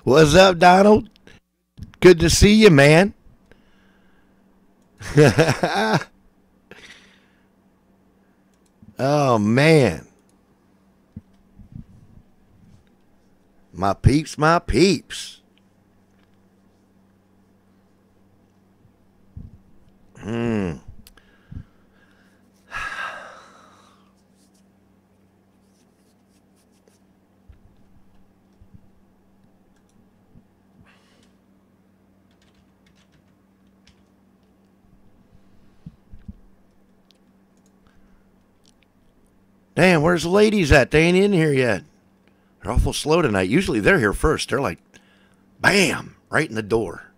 What's up, Donald? Good to see you, man. Oh, man. My peeps, my peeps. Damn, where's the ladies at? They ain't in here yet. They're awful slow tonight. Usually they're here first. They're like, bam, right in the door.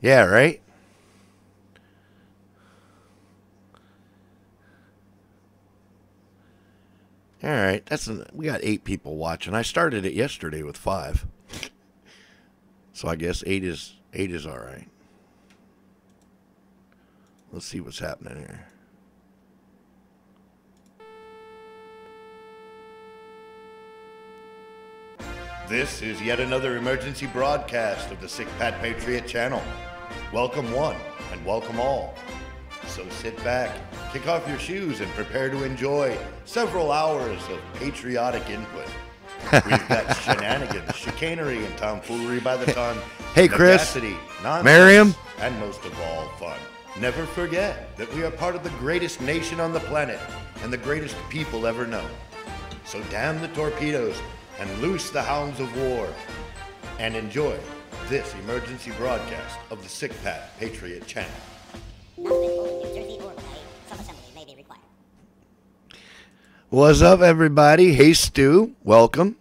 Yeah, right? All right, we got 8 people watching. I started it yesterday with 5. So I guess 8 is all right. Let's see what's happening here. This is yet another emergency broadcast of the Sick Pat Patriot channel. Welcome one and welcome all. So sit back, kick off your shoes, and prepare to enjoy several hours of patriotic input. We've got shenanigans, chicanery, and tomfoolery by the ton. Hey, Chris, nonsense, Miriam, and most of all, fun. Never forget that we are part of the greatest nation on the planet and the greatest people ever known. So damn the torpedoes and loose the hounds of war, and enjoy this emergency broadcast of the Sick Pat Patriot channel. What's up, everybody? Hey, Stu, welcome.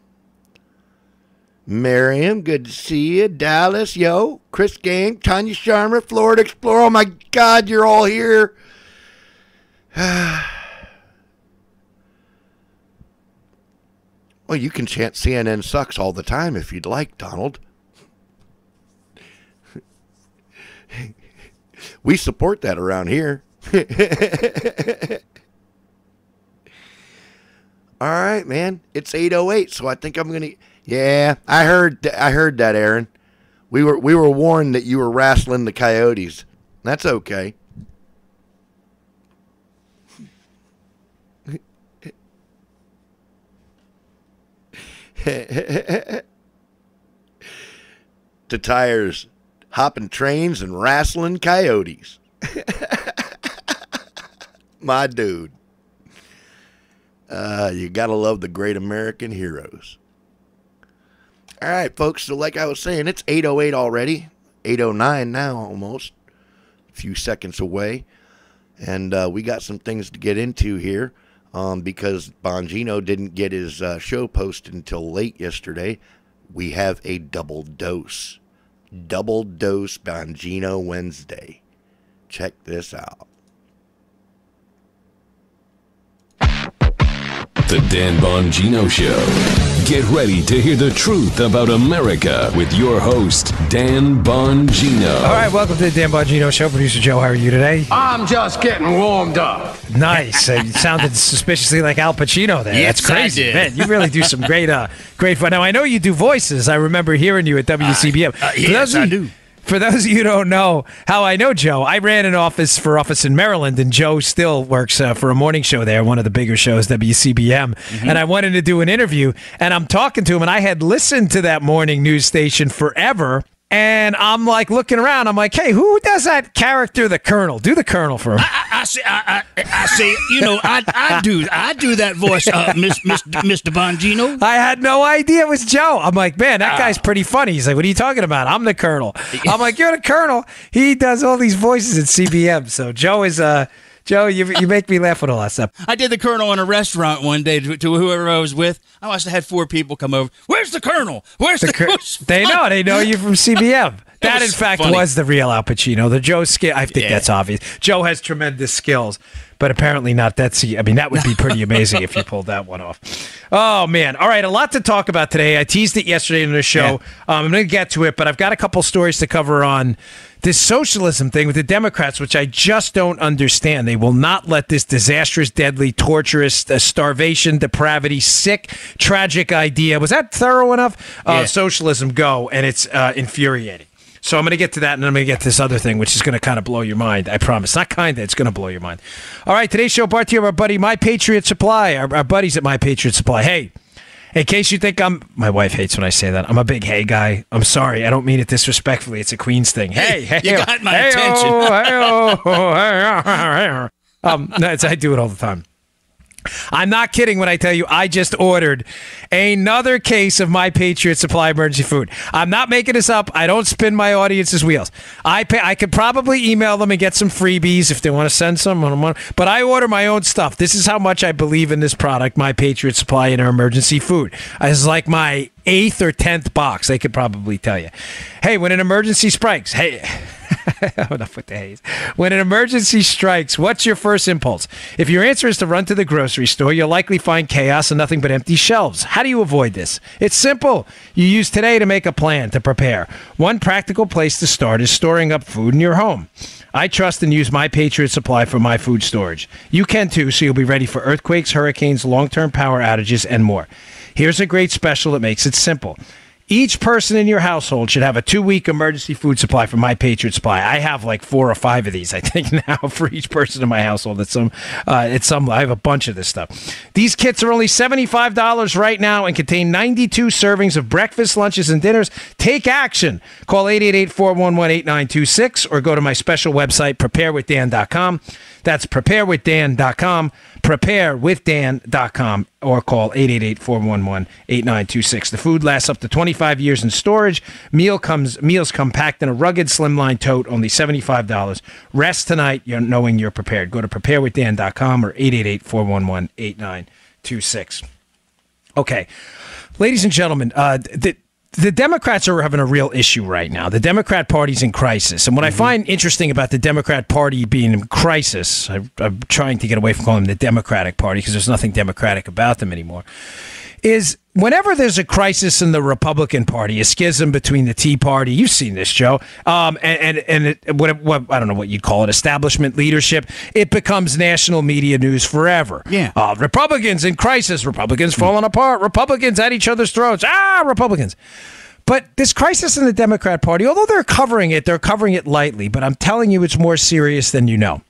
Miriam, good to see you. Dallas, yo. Chris Game, Tanya Sharma, Florida Explorer. Oh, my God, you're all here. Well, you can chant CNN sucks all the time if you'd like, Donald. We support that around here. All right, man. It's 8:08, so I think I'm gonna. Yeah, I heard that, Aaron. We were warned that you were wrestling the Coyotes. That's okay. The tires, hopping trains and wrestling coyotes. My dude. You gotta love the great American heroes. All right, folks, so like I was saying, it's 8:08 already. 8:09 now, almost. A few seconds away. And we got some things to get into here. Because Bongino didn't get his show posted until late yesterday, we have a double dose. Double dose Bongino Wednesday. Check this out. The Dan Bongino Show. Get ready to hear the truth about America with your host, Dan Bongino. All right, welcome to the Dan Bongino Show. Producer Joe, how are you today? I'm just getting warmed up. Nice. You sounded suspiciously like Al Pacino there. Yes, that's crazy. I did. Man, you really do some great fun. Now, I know you do voices. I remember hearing you at WCBM. Yes, I do. For those of you who don't know how I know Joe, I ran an office in Maryland, and Joe still works for a morning show there, one of the bigger shows, WCBM. And I wanted to do an interview, and I'm talking to him, and I had listened to that morning news station forever. And I'm like looking around. I'm like, hey, who does that character, the Colonel? Do the Colonel for him. I say, I do that voice, Mr. Bongino. I had no idea it was Joe. I'm like, man, that guy's pretty funny. He's like, what are you talking about? I'm the Colonel. I'm like, you're the Colonel. He does all these voices at CBM. So Joe is Joe, you make me laugh with all that stuff. I did the Colonel in a restaurant one day to whoever I was with. I must have had 4 people come over. Where's the Colonel? Where's the Colonel? They know you from CBM. That, in fact, was the real Al Pacino. The Joe skill, I think that's obvious. Joe has tremendous skills, but apparently not that. I mean, that would be pretty amazing if you pulled that one off. Oh, man. All right, a lot to talk about today. I teased it yesterday in the show. Yeah. I'm going to get to it, but I've got a couple stories to cover on this socialism thing with the Democrats, which I just don't understand. They will not let this disastrous, deadly, torturous, starvation, depravity, sick, tragic idea, was that thorough enough? Socialism go, and it's infuriating. So I'm going to get to that, and then I'm going to get to this other thing, which is going to kind of blow your mind. I promise. Not kind of. It's going to blow your mind. All right, today's show brought to you by our buddy My Patriot Supply, our buddies at My Patriot Supply. Hey, in case you think my wife hates when I say that. I'm a big hey guy. I'm sorry. I don't mean it disrespectfully. It's a Queens thing. Hey, you got my attention. I do it all the time. I'm not kidding when I tell you I just ordered another case of My Patriot Supply emergency food. I'm not making this up. I don't spin my audience's wheels. I could probably email them and get some freebies if they want to send some. But I order my own stuff. This is how much I believe in this product, My Patriot Supply and our emergency food. It's like my 8th or 10th box. They could probably tell you. Hey, when an emergency strikes, enough with the haze. When an emergency strikes, what's your first impulse? If your answer is to run to the grocery store, you'll likely find chaos and nothing but empty shelves. How do you avoid this? It's simple. You use today to make a plan to prepare. One practical place to start is storing up food in your home. I trust and use My Patriot Supply for my food storage. You can too, so you'll be ready for earthquakes, hurricanes, long-term power outages, and more. Here's a great special that makes it simple. Each person in your household should have a 2-week emergency food supply from My Patriot Supply. I have like 4 or 5 of these, I think, now for each person in my household. I have a bunch of this stuff. These kits are only $75 right now and contain 92 servings of breakfast, lunches, and dinners. Take action. Call 888-411-8926 or go to my special website, preparewithdan.com. That's preparewithdan.com, preparewithdan.com, or call 888-411-8926. The food lasts up to 25 years in storage. Meals come packed in a rugged, slimline tote, only $75. Rest tonight knowing you're prepared. Go to preparewithdan.com or 888-411-8926. Okay, ladies and gentlemen, the Democrats are having a real issue right now. The Democrat Party's in crisis. And what I find interesting about the Democrat Party being in crisis, I'm trying to get away from calling them the Democratic Party because there's nothing democratic about them anymore, is whenever there's a crisis in the Republican Party, a schism between the Tea Party, you've seen this, Joe, what I don't know what you'd call it, establishment leadership, it becomes national media news forever. Yeah. Republicans in crisis, Republicans falling apart, Republicans at each other's throats, Republicans. But this crisis in the Democrat Party, although they're covering it lightly, but I'm telling you it's more serious than you know.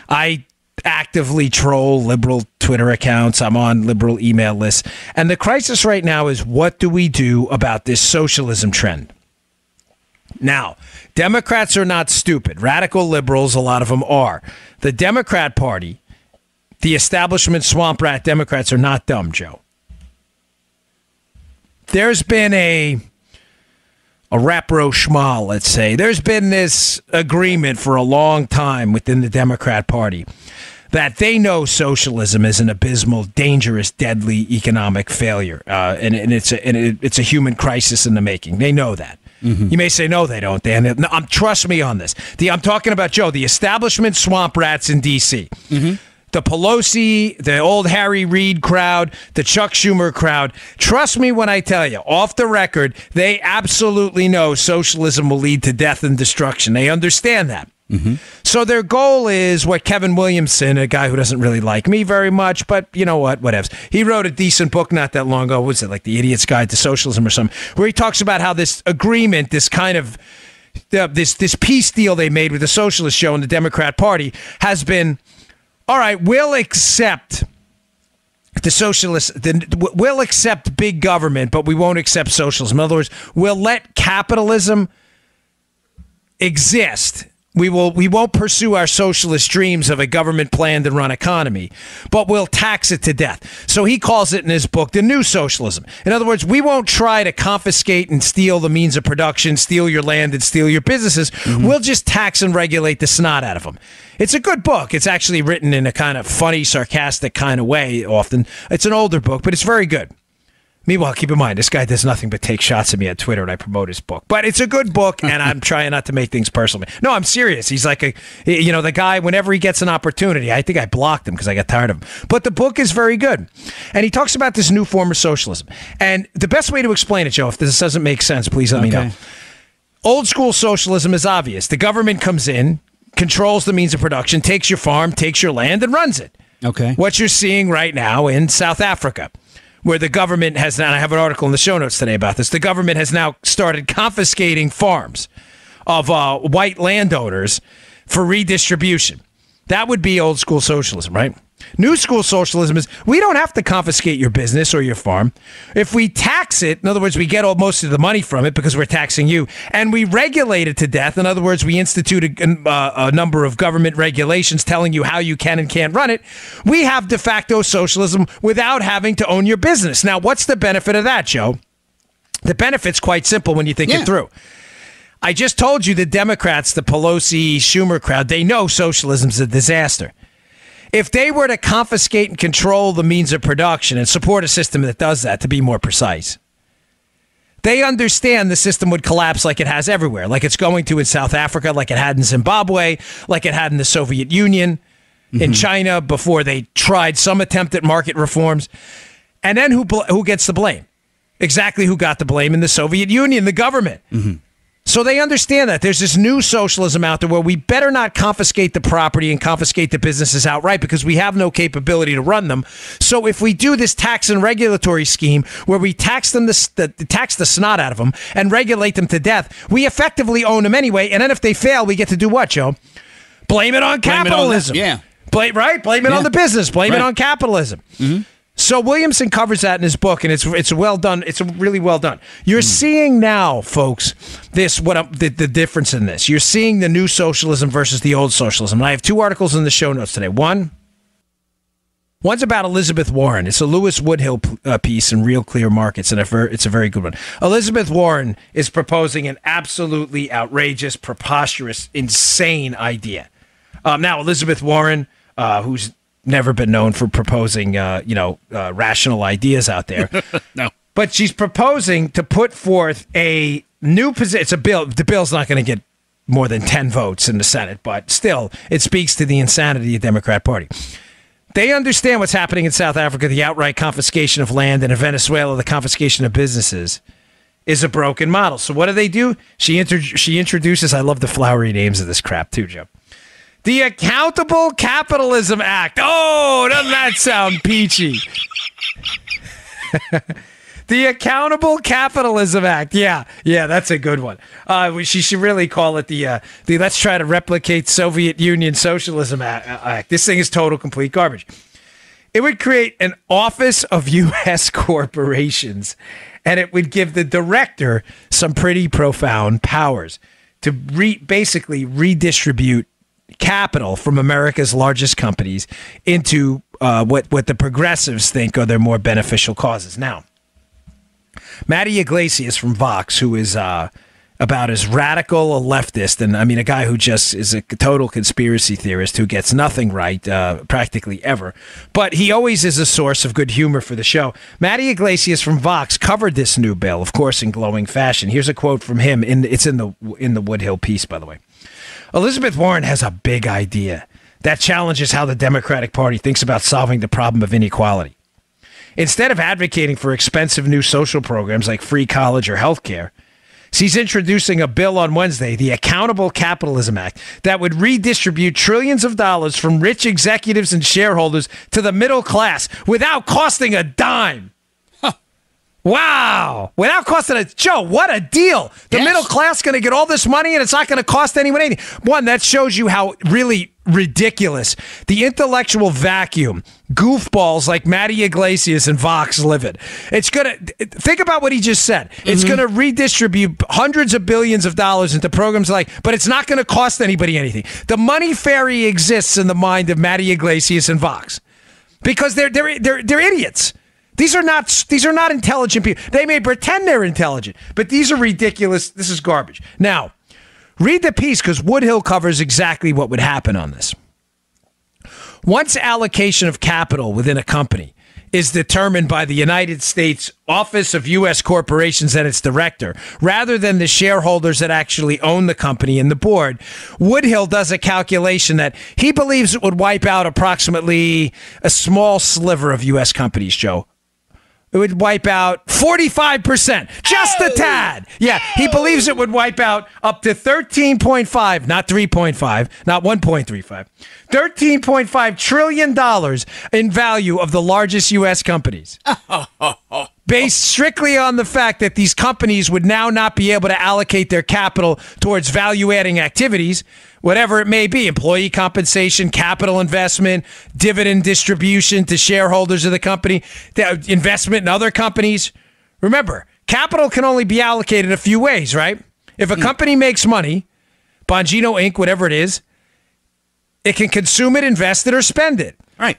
I actively troll liberal Twitter accounts. I'm on liberal email lists. And the crisis right now is, what do we do about this socialism trend? Now, Democrats are not stupid. Radical liberals, a lot of them are. The Democrat Party, the establishment swamp rat Democrats are not dumb, Joe. There's been a rapprochement, let's say. There's been this agreement for a long time within the Democrat Party that they know socialism is an abysmal, dangerous, deadly economic failure, and it's a human crisis in the making. They know that. Mm-hmm. You may say, no, they don't, Dan. No, trust me on this. I'm talking about, Joe, the establishment swamp rats in D.C., mm-hmm. The Pelosi, the old Harry Reid crowd, the Chuck Schumer crowd. Trust me when I tell you, off the record, they absolutely know socialism will lead to death and destruction. They understand that. Mm-hmm. So their goal is what Kevin Williamson, a guy who doesn't really like me very much, but you know what, whatevs. He wrote a decent book not that long ago. What was it, like The Idiot's Guide to Socialism or something, where he talks about how this agreement, this kind of this peace deal they made with the Socialist Show and the Democrat Party has been, all right, we'll accept the socialists, we'll accept big government, but we won't accept socialism. In other words, we'll let capitalism exist. We won't pursue our socialist dreams of a government planned and run economy, but we'll tax it to death. So he calls it in his book the new socialism. In other words, we won't try to confiscate and steal the means of production, steal your land and steal your businesses. Mm-hmm. We'll just tax and regulate the snot out of them. It's a good book. It's actually written in a kind of funny, sarcastic kind of way often. It's an older book, but it's very good. Meanwhile, keep in mind, this guy does nothing but take shots at me on Twitter, and I promote his book. But it's a good book, and I'm trying not to make things personal. No, I'm serious. He's like the guy, whenever he gets an opportunity, I think I blocked him because I got tired of him. But the book is very good. And he talks about this new form of socialism. And the best way to explain it, Joe, if this doesn't make sense, please let me know. Old school socialism is obvious. The government comes in, controls the means of production, takes your farm, takes your land, and runs it. Okay. What you're seeing right now in South Africa, where the government has now, and I have an article in the show notes today about this, the government has now started confiscating farms of white landowners for redistribution. That would be old school socialism, right? New school socialism is we don't have to confiscate your business or your farm. If we tax it, in other words, we get most of the money from it because we're taxing you, and we regulate it to death. In other words, we institute a number of government regulations telling you how you can and can't run it. We have de facto socialism without having to own your business. Now, what's the benefit of that, Joe? The benefit's quite simple when you think it through. I just told you the Democrats, the Pelosi, Schumer crowd, they know socialism's a disaster. If they were to confiscate and control the means of production and support a system that does that, to be more precise, they understand the system would collapse like it has everywhere, like it's going to in South Africa, like it had in Zimbabwe, like it had in the Soviet Union, in China before they tried some attempt at market reforms. And then who gets the blame? Exactly who got the blame in the Soviet Union, the government. So they understand that there's this new socialism out there where we better not confiscate the property and confiscate the businesses outright because we have no capability to run them. So if we do this tax and regulatory scheme where we tax them tax the snot out of them and regulate them to death, we effectively own them anyway. And then if they fail, we get to do what, Joe? Blame it on capitalism. Blame it on the business. Blame it on capitalism. So Williamson covers that in his book, and it's well done. It's really well done. You're seeing now, folks, the difference in this. You're seeing the new socialism versus the old socialism. And I have two articles in the show notes today. One's about Elizabeth Warren. It's a Lewis Woodhill piece in Real Clear Markets, and it's a very good one. Elizabeth Warren is proposing an absolutely outrageous, preposterous, insane idea. Now, Elizabeth Warren, who's never been known for proposing, rational ideas out there. No. But she's proposing to put forth a new position. It's a bill. The bill's not going to get more than 10 votes in the Senate, but still, it speaks to the insanity of the Democrat Party. They understand what's happening in South Africa, the outright confiscation of land, and in Venezuela, the confiscation of businesses is a broken model. So what do? She introduces, I love the flowery names of this crap too, Joe. The Accountable Capitalism Act. Oh, doesn't that sound peachy? The Accountable Capitalism Act. Yeah, that's a good one. She should really call it the Let's Try to Replicate Soviet Union Socialism Act. This thing is total, complete garbage. It would create an Office of U.S. Corporations, and it would give the director some pretty profound powers to basically redistribute capital from America's largest companies into what the progressives think are their more beneficial causes. Now, Matty Iglesias from Vox, who is about as radical a leftist, and I mean a guy who just is a total conspiracy theorist who gets nothing right practically ever, but he always is a source of good humor for the show. Matty Iglesias from Vox covered this new bill, of course, in glowing fashion. Here's a quote from him. It's in the Woodhill piece, by the way. Elizabeth Warren has a big idea that challenges how the Democratic Party thinks about solving the problem of inequality. Instead of advocating for expensive new social programs like free college or health care, she's introducing a bill on Wednesday, the Accountable Capitalism Act, that would redistribute trillions of dollars from rich executives and shareholders to the middle class without costing a dime. Wow. Without costing a Joe, what a deal. The middle class going to get all this money and it's not going to cost anyone anything. One, that shows you how really ridiculous the intellectual vacuum goofballs like Matty Iglesias and Vox live in. It's going to think about what he just said. It's going to redistribute hundreds of billions of dollars into programs but it's not going to cost anybody anything. The money fairy exists in the mind of Matty Iglesias and Vox because they're idiots. These are not intelligent people. They may pretend they're intelligent, but these are ridiculous. This is garbage. Now, read the piece because Woodhill covers exactly what would happen on this. Once allocation of capital within a company is determined by the United States Office of U.S. Corporations and its director, rather than the shareholders that actually own the company and the board, Woodhill does a calculation that he believes it would wipe out approximately a small sliver of U.S. companies, Joe. It would wipe out 45%, just a tad. Yeah, he believes it would wipe out up to 13.5, not 3.5, not 1.35, $13.5 trillion in value of the largest U.S. companies. Based strictly on the fact that these companies would now not be able to allocate their capital towards value-adding activities, whatever it may be, employee compensation, capital investment, dividend distribution to shareholders of the company, investment in other companies. Remember, capital can only be allocated a few ways, right? If a company makes money, Bongino Inc., whatever it is, it can consume it, invest it, or spend it. Right.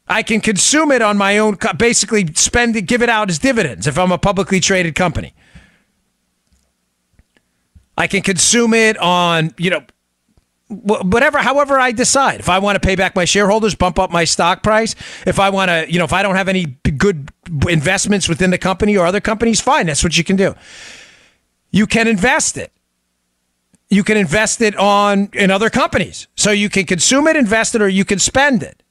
I can consume it on my own, basically spend it, give it out as dividends if I'm a publicly traded company. I can consume it on, whatever, however I decide. If I want to pay back my shareholders, bump up my stock price. If I want to, if I don't have any good investments within the company or other companies, fine. That's what you can do. You can invest it. You can invest it in other companies. So you can consume it, invest it, or you can spend it.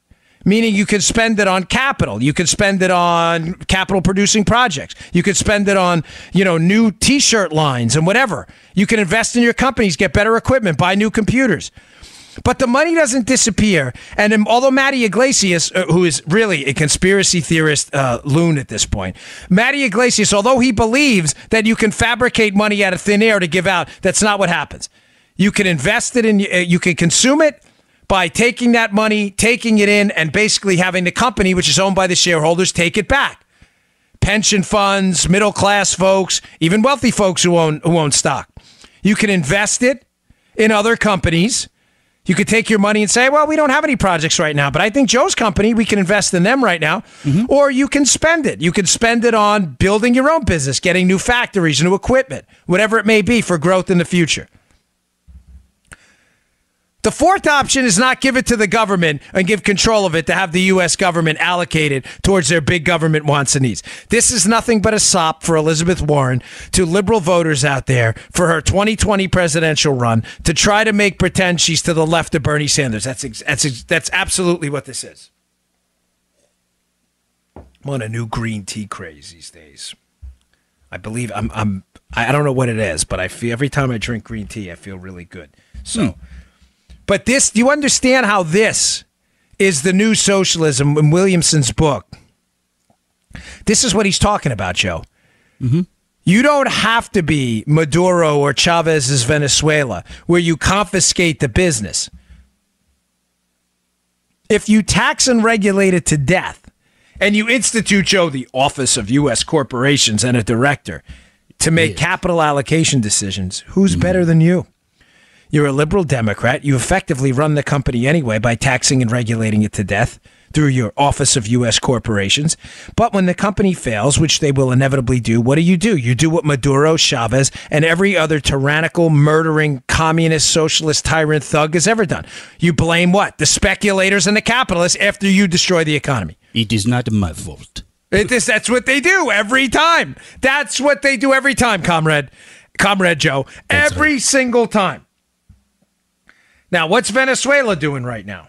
Meaning you could spend it on capital. You could spend it on capital producing projects. You could spend it on, new T-shirt lines and whatever. You can invest in your companies, get better equipment, buy new computers. But the money doesn't disappear. And although Matty Iglesias, who is really a conspiracy theorist loon at this point, Matty Iglesias, although he believes that you can fabricate money out of thin air to give out, that's not what happens. You can invest it in, you can consume it by taking that money, taking it in, and basically having the company, which is owned by the shareholders, take it back. Pension funds, middle-class folks, even wealthy folks who own stock. You can invest it in other companies. You could take your money and say, well, we don't have any projects right now, but I think Joe's company, we can invest in them right now. Mm-hmm. Or you can spend it. You can spend it on building your own business, getting new factories, new equipment, whatever it may be for growth in the future. The fourth option is not give it to the government and give control of it to have the U.S. government allocated towards their big government wants and needs. This is nothing but a sop for Elizabeth Warren to liberal voters out there for her 2020 presidential run to try to make pretend she's to the left of Bernie Sanders. That's absolutely what this is. I'm on a new green tea craze these days. I believe I don't know what it is, but I feel every time I drink green tea, I feel really good. So. But do you understand how this is the new socialism in Williamson's book? This is what he's talking about, Joe. Mm-hmm. You don't have to be Maduro or Chavez's Venezuela, where you confiscate the business. If you tax and regulate it to death, and you institute, Joe, the Office of U.S. Corporations and a director to make capital allocation decisions, who's better than you? You're a liberal Democrat. You effectively run the company anyway by taxing and regulating it to death through your Office of U.S. Corporations. But when the company fails, which they will inevitably do, what do? You do what Maduro, Chavez, and every other tyrannical, murdering, communist, socialist, tyrant thug has ever done. You blame what? The speculators and the capitalists after you destroy the economy. It is not my fault. That's what they do every time. That's what they do every time, Comrade Joe. That's every single time. Now, what's Venezuela doing right now?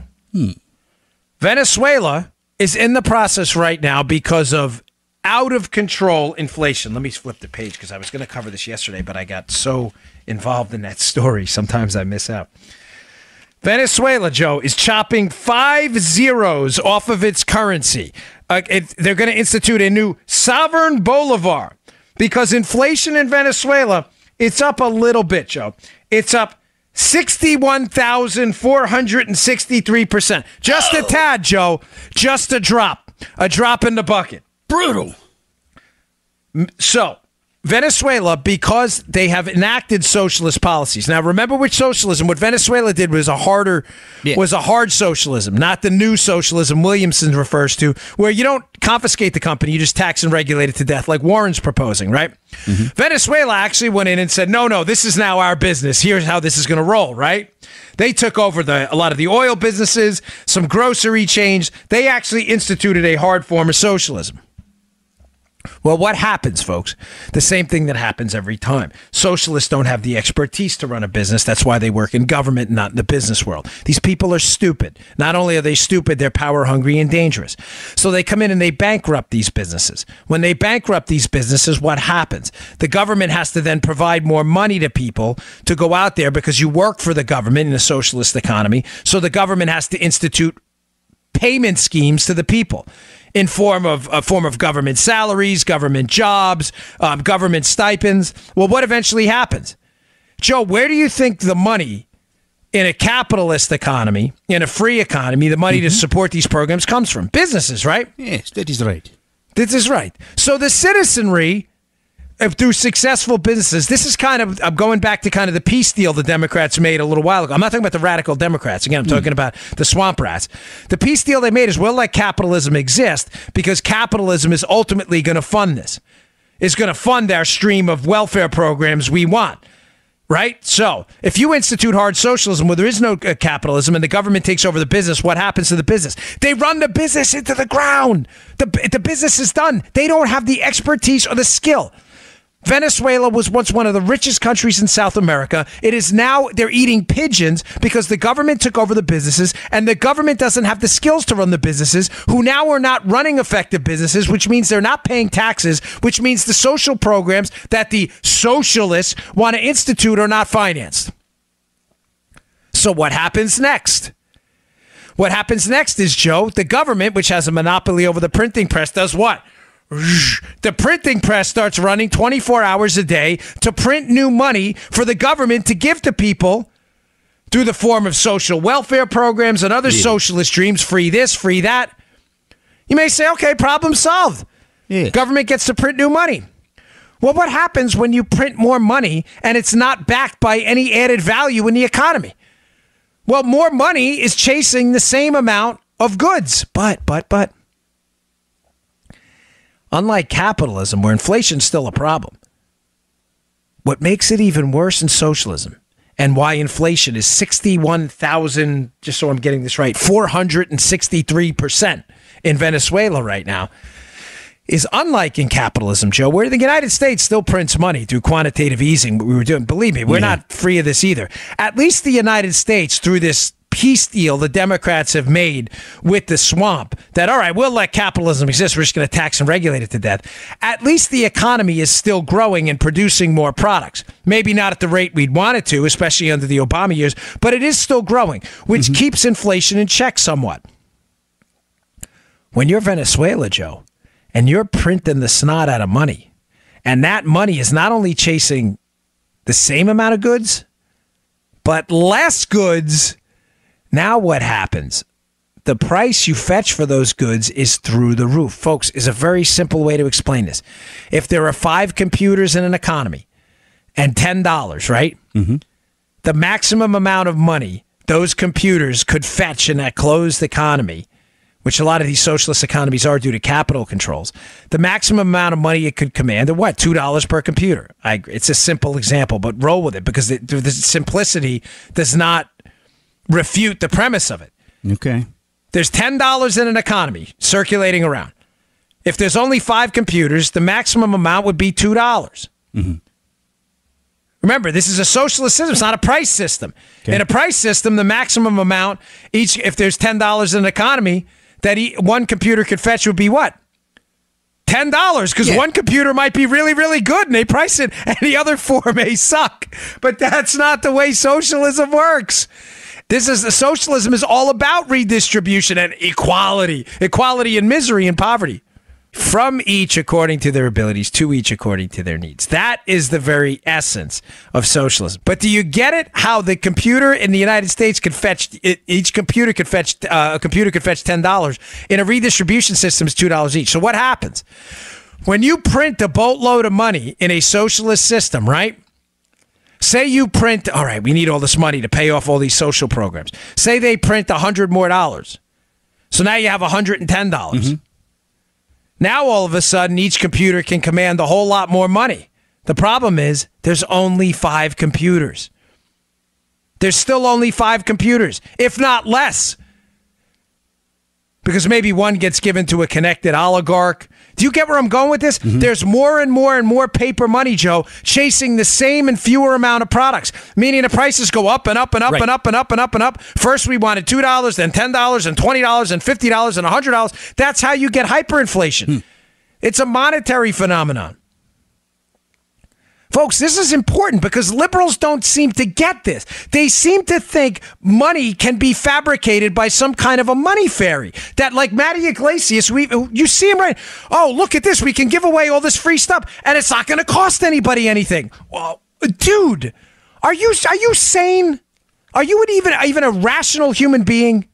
Venezuela is in the process right now because of out-of-control inflation. Let me flip the page because I was going to cover this yesterday, but I got so involved in that story. Sometimes I miss out. Venezuela, Joe, is chopping 5 zeros off of its currency. They're going to institute a new sovereign bolivar because inflation in Venezuela, it's up a little bit, Joe. It's up 61,463%. Just a tad, Joe. Just a drop. A drop in the bucket. Brutal. So, Venezuela, because they have enacted socialist policies. Now, remember with socialism, what Venezuela did was a hard socialism, not the new socialism Williamson refers to, where you don't confiscate the company, you just tax and regulate it to death, like Warren's proposing, right? Mm-hmm. Venezuela actually went in and said, no, this is now our business. Here's how this is going to roll, right? They took over a lot of the oil businesses, some grocery chains. They actually instituted a hard form of socialism. Well, what happens, folks? The same thing that happens every time. Socialists don't have the expertise to run a business. That's why they work in government, not in the business world. These people are stupid. Not only are they stupid, they're power hungry and dangerous. So they come in and they bankrupt these businesses. When they bankrupt these businesses, what happens? The government has to then provide more money to people to go out there because you work for the government in a socialist economy. So the government has to institute payment schemes to the people in form of government salaries, government jobs, government stipends. Well, what eventually happens? Joe, where do you think the money in a capitalist economy, in a free economy, the money to support these programs comes from? Businesses, right? Yes, that is right. This is right. So the citizenry, through successful businesses, this is I'm going back to kind of the peace deal the Democrats made a little while ago. I'm not talking about the radical Democrats. Again, I'm talking about the swamp rats. The peace deal they made is we'll let capitalism exist because capitalism is ultimately going to fund this. It's going to fund our stream of welfare programs we want. Right? So if you institute hard socialism where there is no capitalism and the government takes over the business, what happens to the business? They run the business into the ground. The business is done. They don't have the expertise or the skill. Venezuela was once one of the richest countries in South America. It is now, they're eating pigeons because the government took over the businesses and the government doesn't have the skills to run the businesses, who now are not running effective businesses, which means they're not paying taxes, which means the social programs that the socialists want to institute are not financed. So what happens next? What happens next is, Joe, the government, which has a monopoly over the printing press, does what? The printing press starts running 24 hours a day to print new money for the government to give to people through the form of social welfare programs and other socialist dreams, free this, free that. You may say, okay, problem solved. Yeah. Government gets to print new money. Well, what happens when you print more money and it's not backed by any added value in the economy? Well, more money is chasing the same amount of goods. But. Unlike capitalism, where inflation's still a problem, what makes it even worse in socialism and why inflation is 61,000, just so I'm getting this right, 463% in Venezuela right now, is unlike in capitalism, Joe, where the United States still prints money through quantitative easing. We were doing, believe me, we're not free of this either. At least the United States, through this peace deal the Democrats have made with the swamp, that, all right, we'll let capitalism exist. We're just going to tax and regulate it to death. At least the economy is still growing and producing more products. Maybe not at the rate we'd want it to, especially under the Obama years, but it is still growing, which keeps inflation in check somewhat. When you're Venezuela, Joe, and you're printing the snot out of money, and that money is not only chasing the same amount of goods, but less goods. Now what happens? The price you fetch for those goods is through the roof. Folks, is a very simple way to explain this. If there are 5 computers in an economy and $10, right? Mm-hmm. The maximum amount of money those computers could fetch in that closed economy, which a lot of these socialist economies are due to capital controls, the maximum amount of money it could command are what? $2 per computer. I agree. It's a simple example, but roll with it because the simplicity does not refute the premise of it. Okay. There's $10 in an economy circulating around. If there's only 5 computers, the maximum amount would be $2. Mm-hmm. Remember, this is a socialist system. It's not a price system. Okay. In a price system, the maximum amount, if there's $10 in an economy, that one computer could fetch would be what? $10, because one computer might be really, really good and they price it, and the other 4 may suck. But that's not the way socialism works. Socialism is all about redistribution and equality and misery and poverty. From each according to their abilities, to each according to their needs. That is the very essence of socialism. But do you get it? How the computer in the United States could fetch, each computer could fetch, a computer could fetch $10. In a redistribution system, it's $2 each. So what happens? When you print a boatload of money in a socialist system, right? Say you print, all right, we need all this money to pay off all these social programs. Say they print $100 more. So now you have $110. Mm-hmm. Now, all of a sudden, each computer can command a whole lot more money. The problem is there's only 5 computers. There's still only 5 computers, if not less. Because maybe one gets given to a connected oligarch. Do you get where I'm going with this? Mm-hmm. There's more and more and more paper money, Joe, chasing the same and fewer amount of products, meaning the prices go up and up and up and up and up and up and up. First, we wanted $2, then $10, and $20, and $50, and $100. That's how you get hyperinflation. It's a monetary phenomenon. Folks, this is important because liberals don't seem to get this. They seem to think money can be fabricated by some kind of a money fairy. That, like Matty Iglesias, you see him right. Oh, look at this. We can give away all this free stuff, and it's not going to cost anybody anything. Well, dude, are you sane? Are you even a rational human being?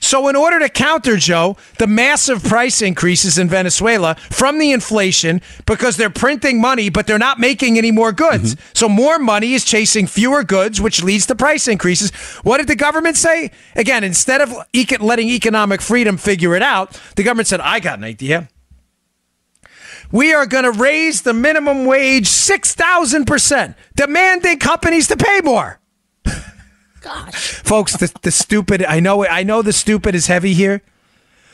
So in order to counter, Joe, the massive price increases in Venezuela from the inflation, because they're printing money, but they're not making any more goods. Mm-hmm. So more money is chasing fewer goods, which leads to price increases. What did the government say? Again, instead of letting economic freedom figure it out, the government said, I got an idea. We are going to raise the minimum wage 6,000%, demanding companies to pay more. Gosh. Folks, the stupid, I know the stupid is heavy here,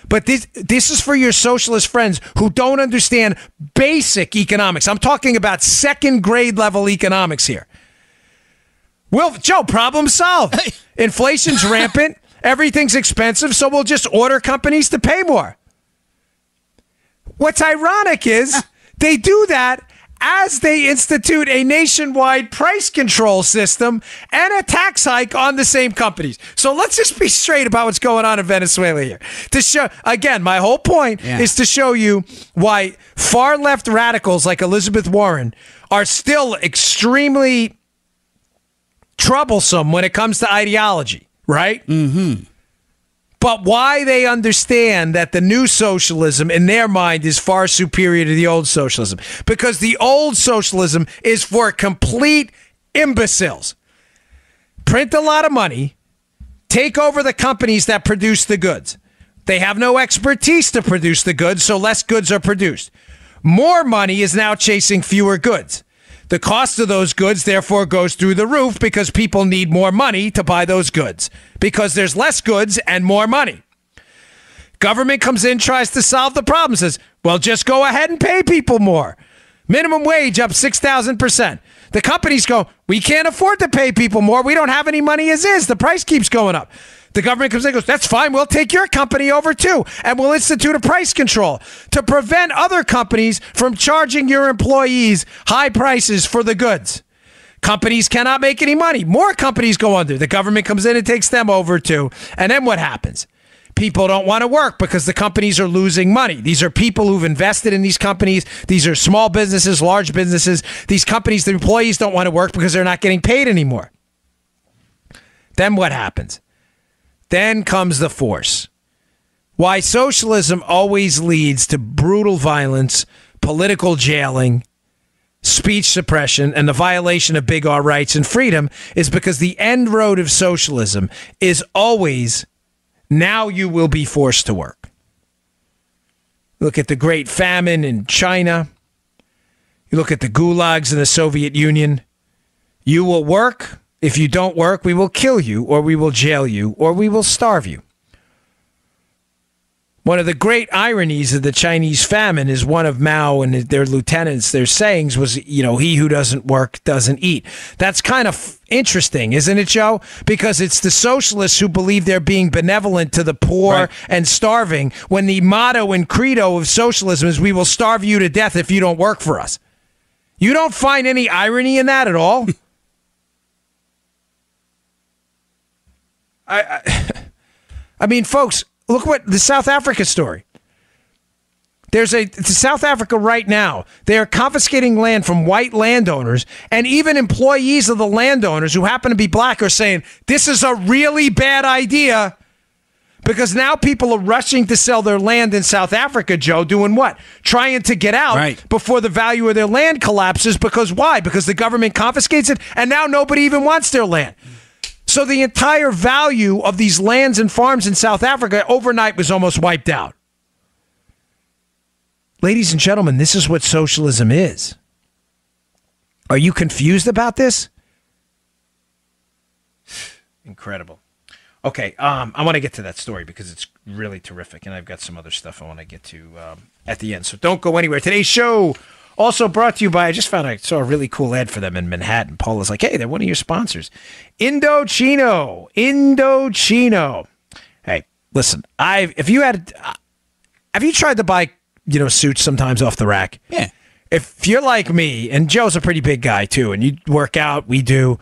but this is for your socialist friends who don't understand basic economics. I'm talking about second grade level economics here. Well, Joe, problem solved. Inflation's rampant. Everything's expensive, so we'll just order companies to pay more. What's ironic is they do that as they institute a nationwide price control system and a tax hike on the same companies. So let's just be straight about what's going on in Venezuela here. To show, again, my whole point is to show you why far left radicals like Elizabeth Warren are still extremely troublesome when it comes to ideology, right? Mm-hmm. But why they understand that the new socialism in their mind is far superior to the old socialism. Because the old socialism is for complete imbeciles. Print a lot of money, take over the companies that produce the goods. They have no expertise to produce the goods, so less goods are produced. More money is now chasing fewer goods. The cost of those goods, therefore, goes through the roof because people need more money to buy those goods because there's less goods and more money. Government comes in, tries to solve the problem, says, well, just go ahead and pay people more. Minimum wage up 6,000%. The companies go, we can't afford to pay people more. We don't have any money as is. The price keeps going up. The government comes in and goes, that's fine. We'll take your company over too. And we'll institute a price control to prevent other companies from charging your employees high prices for the goods. Companies cannot make any money. More companies go under. The government comes in and takes them over too. And then what happens? People don't want to work because the companies are losing money. These are people who've invested in these companies. These are small businesses, large businesses. These companies, the employees don't want to work because they're not getting paid anymore. Then what happens? Then comes the force. Why socialism always leads to brutal violence, political jailing, speech suppression, and the violation of big R rights and freedom is because the end road of socialism is always, now you will be forced to work. Look at the Great Famine in China. You look at the gulags in the Soviet Union. You will work. If you don't work, we will kill you, or we will jail you, or we will starve you. One of the great ironies of the Chinese famine is one of Mao and their lieutenants, their sayings was, he who doesn't work doesn't eat. That's kind of interesting, isn't it, Joe? Because it's the socialists who believe they're being benevolent to the poor and starving, when the motto and credo of socialism is we will starve you to death if you don't work for us. You don't find any irony in that at all? I mean, folks, look what the South Africa story. It's South Africa right now. They are confiscating land from white landowners, and even employees of the landowners who happen to be black are saying, this is a really bad idea, because now people are rushing to sell their land in South Africa, Joe, doing what? Trying to get out before the value of their land collapses. Because why? Because the government confiscates it, and now nobody even wants their land. So the entire value of these lands and farms in South Africa overnight was almost wiped out. Ladies and gentlemen, this is what socialism is. Are you confused about this? Incredible. Okay, I want to get to that story because it's really terrific, and I've got some other stuff I want to get to at the end. So don't go anywhere. Today's show also brought to you by, I saw a really cool ad for them in Manhattan. Paula's like, hey, they're one of your sponsors. Indochino. Hey, listen, have you tried to buy, suits sometimes off the rack? Yeah. If you're like me, and Joe's a pretty big guy too, and you work out, we do,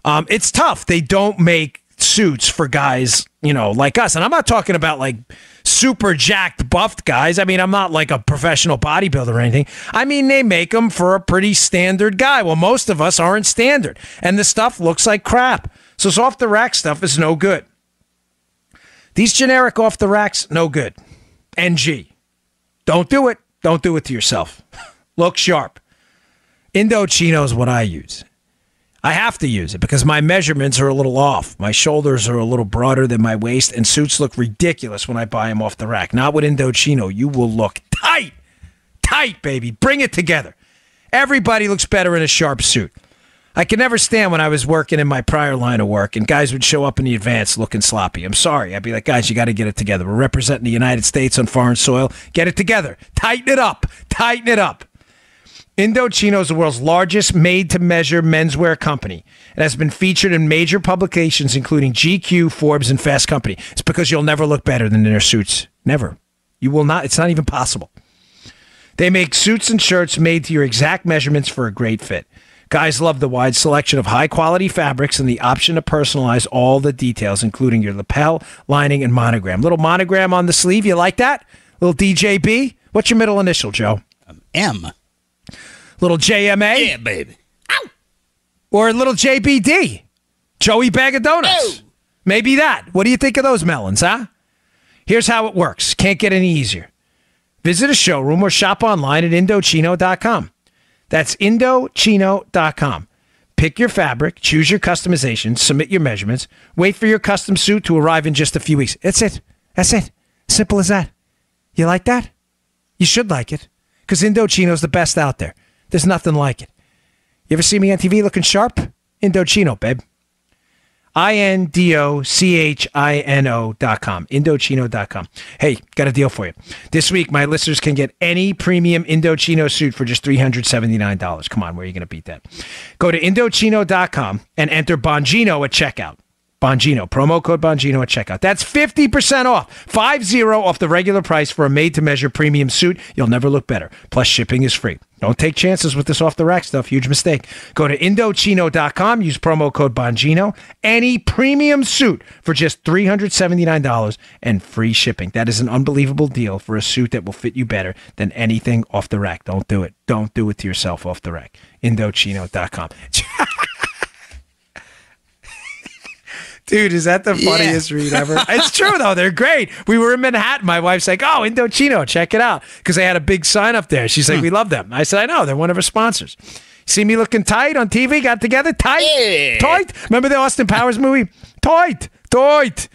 it's tough. They don't make suits for guys, like us. And I'm not talking about like super jacked, buffed guys. I mean, I'm not like a professional bodybuilder or anything. I mean, they make them for a pretty standard guy. Well, most of us aren't standard, and the stuff looks like crap. So it's off the rack stuff is no good. These generic off the racks, no good. NG. Don't do it. Don't do it to yourself. Look sharp. Indochino is what I use. I have to use it because my measurements are a little off. My shoulders are a little broader than my waist, and suits look ridiculous when I buy them off the rack. Not with Indochino. You will look tight. Tight, baby. Bring it together. Everybody looks better in a sharp suit. I could never stand when I was working in my prior line of work and guys would show up in the advance looking sloppy. I'm sorry. I'd be like, guys, you got to get it together. We're representing the United States on foreign soil. Get it together. Tighten it up. Tighten it up. Indochino is the world's largest made-to-measure menswear company. It has been featured in major publications including GQ, Forbes, and Fast Company. It's because you'll never look better than in their suits. Never. You will not. It's not even possible. They make suits and shirts made to your exact measurements for a great fit. Guys love the wide selection of high-quality fabrics and the option to personalize all the details, including your lapel, lining, and monogram. Little monogram on the sleeve. You like that? Little DJB? What's your middle initial, Joe? M. Little JMA? Yeah, baby. Ow! Or a little JBD? Joey Bag of Donuts? Oh. Maybe that. What do you think of those melons, huh? Here's how it works. Can't get any easier. Visit a showroom or shop online at Indochino.com. That's Indochino.com. Pick your fabric, choose your customization, submit your measurements, wait for your custom suit to arrive in just a few weeks. That's it. That's it. Simple as that. You like that? You should like it, because Indochino's the best out there. There's nothing like it. You ever see me on TV looking sharp? Indochino, babe. Indochino.com. Indochino.com. Hey, got a deal for you. This week, my listeners can get any premium Indochino suit for just $379. Come on, where are you going to beat that? Go to Indochino.com and enter Bongino at checkout. Bongino. Promo code Bongino at checkout. That's 50% off. 50 off the regular price for a made-to-measure premium suit. You'll never look better. Plus, shipping is free. Don't take chances with this off-the-rack stuff. Huge mistake. Go to Indochino.com. Use promo code Bongino. Any premium suit for just $379 and free shipping. That is an unbelievable deal for a suit that will fit you better than anything off the rack. Don't do it. Don't do it to yourself off the rack. Indochino.com. Dude, is that the funniest read ever? It's true, though. They're great. We were in Manhattan. My wife's like, oh, Indochino, check it out. Because they had a big sign up there. She's like, we love them. I said, I know. They're one of our sponsors. See me looking tight on TV? Got together? Tight? Yeah. Tight? Remember the Austin Powers movie? Tight. Tight.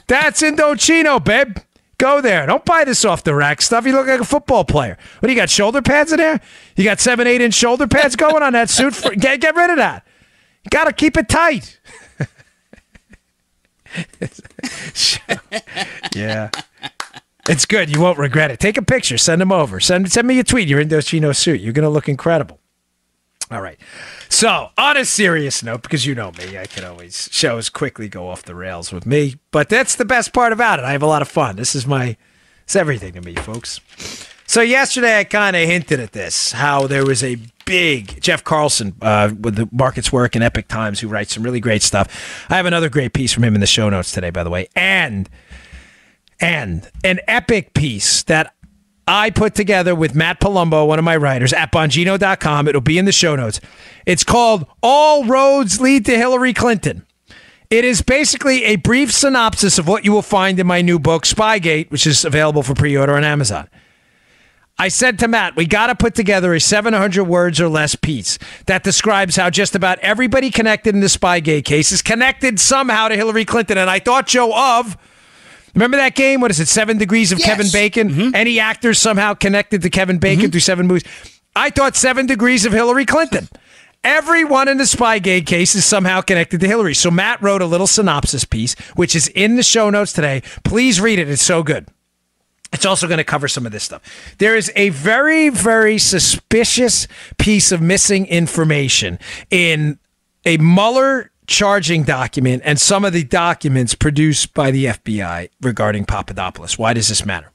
That's Indochino, babe. Go there. Don't buy this off the rack stuff. You look like a football player. What do you got, shoulder pads in there? You got 7-8-inch shoulder pads going on that suit? Get rid of that. You got to keep it tight. Yeah, it's good. You won't regret it. Take a picture, send them over, send me a tweet. Your Indochino suit, you're gonna look incredible. All right, so on a serious note, because you know me, I can always shows quickly go off the rails with me, but that's the best part about it. I have a lot of fun. It's everything to me, folks. So yesterday I kind of hinted at this, how there was a big Jeff Carlson with the Markets Work and Epic Times, who writes some really great stuff. I have another great piece from him in the show notes today, by the way, and an epic piece that I put together with Matt Palumbo, one of my writers, at Bongino.com. It'll be in the show notes. It's called All Roads Lead to Hillary Clinton. It is basically a brief synopsis of what you will find in my new book, Spygate, which is available for pre-order on Amazon. I said to Matt, we got to put together a 700 words or less piece that describes how just about everybody connected in the Spygate case is connected somehow to Hillary Clinton. And I thought, Joe, remember that game? What is it, 7 Degrees of Kevin Bacon? Mm-hmm. Any actors somehow connected to Kevin Bacon through 7 movies? I thought 7 Degrees of Hillary Clinton. Everyone in the Spygate case is somehow connected to Hillary. So Matt wrote a little synopsis piece, which is in the show notes today. Please read it. It's so good. It's also going to cover some of this stuff. There is a very, very suspicious piece of missing information in a Mueller charging document and some of the documents produced by the FBI regarding Papadopoulos. Why does this matter?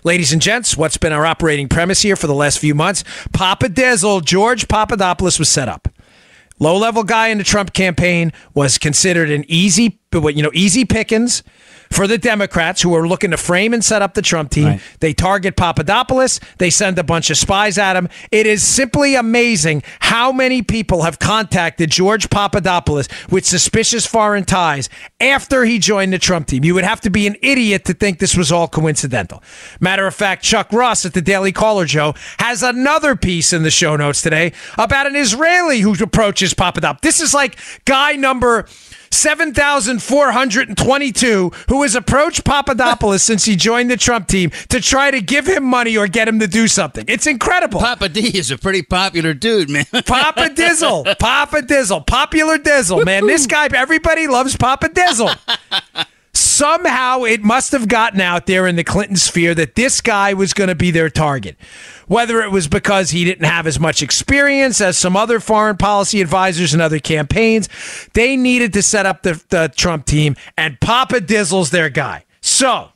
Ladies and gents, what's been our operating premise here for the last few months? George Papadopoulos was set up. Low-level guy in the Trump campaign, was considered an easy pickings for the Democrats who are looking to frame and set up the Trump team. Right. They target Papadopoulos. They send a bunch of spies at him. It is simply amazing how many people have contacted George Papadopoulos with suspicious foreign ties after he joined the Trump team. You would have to be an idiot to think this was all coincidental. Matter of fact, Chuck Ross at the Daily Caller, Joe, has another piece in the show notes today about an Israeli who approaches Papadopoulos. This is like guy number 7,422 who has approached Papadopoulos since he joined the Trump team to try to give him money or get him to do something. It's incredible. Papa D is a pretty popular dude, man. Papa Dizzle, popular Dizzle, man. This guy, everybody loves Papa Dizzle. Somehow it must have gotten out there in the Clinton sphere that this guy was going to be their target. Whether it was because he didn't have as much experience as some other foreign policy advisors in other campaigns, they needed to set up the Trump team, and Papa Dizzle's their guy. So,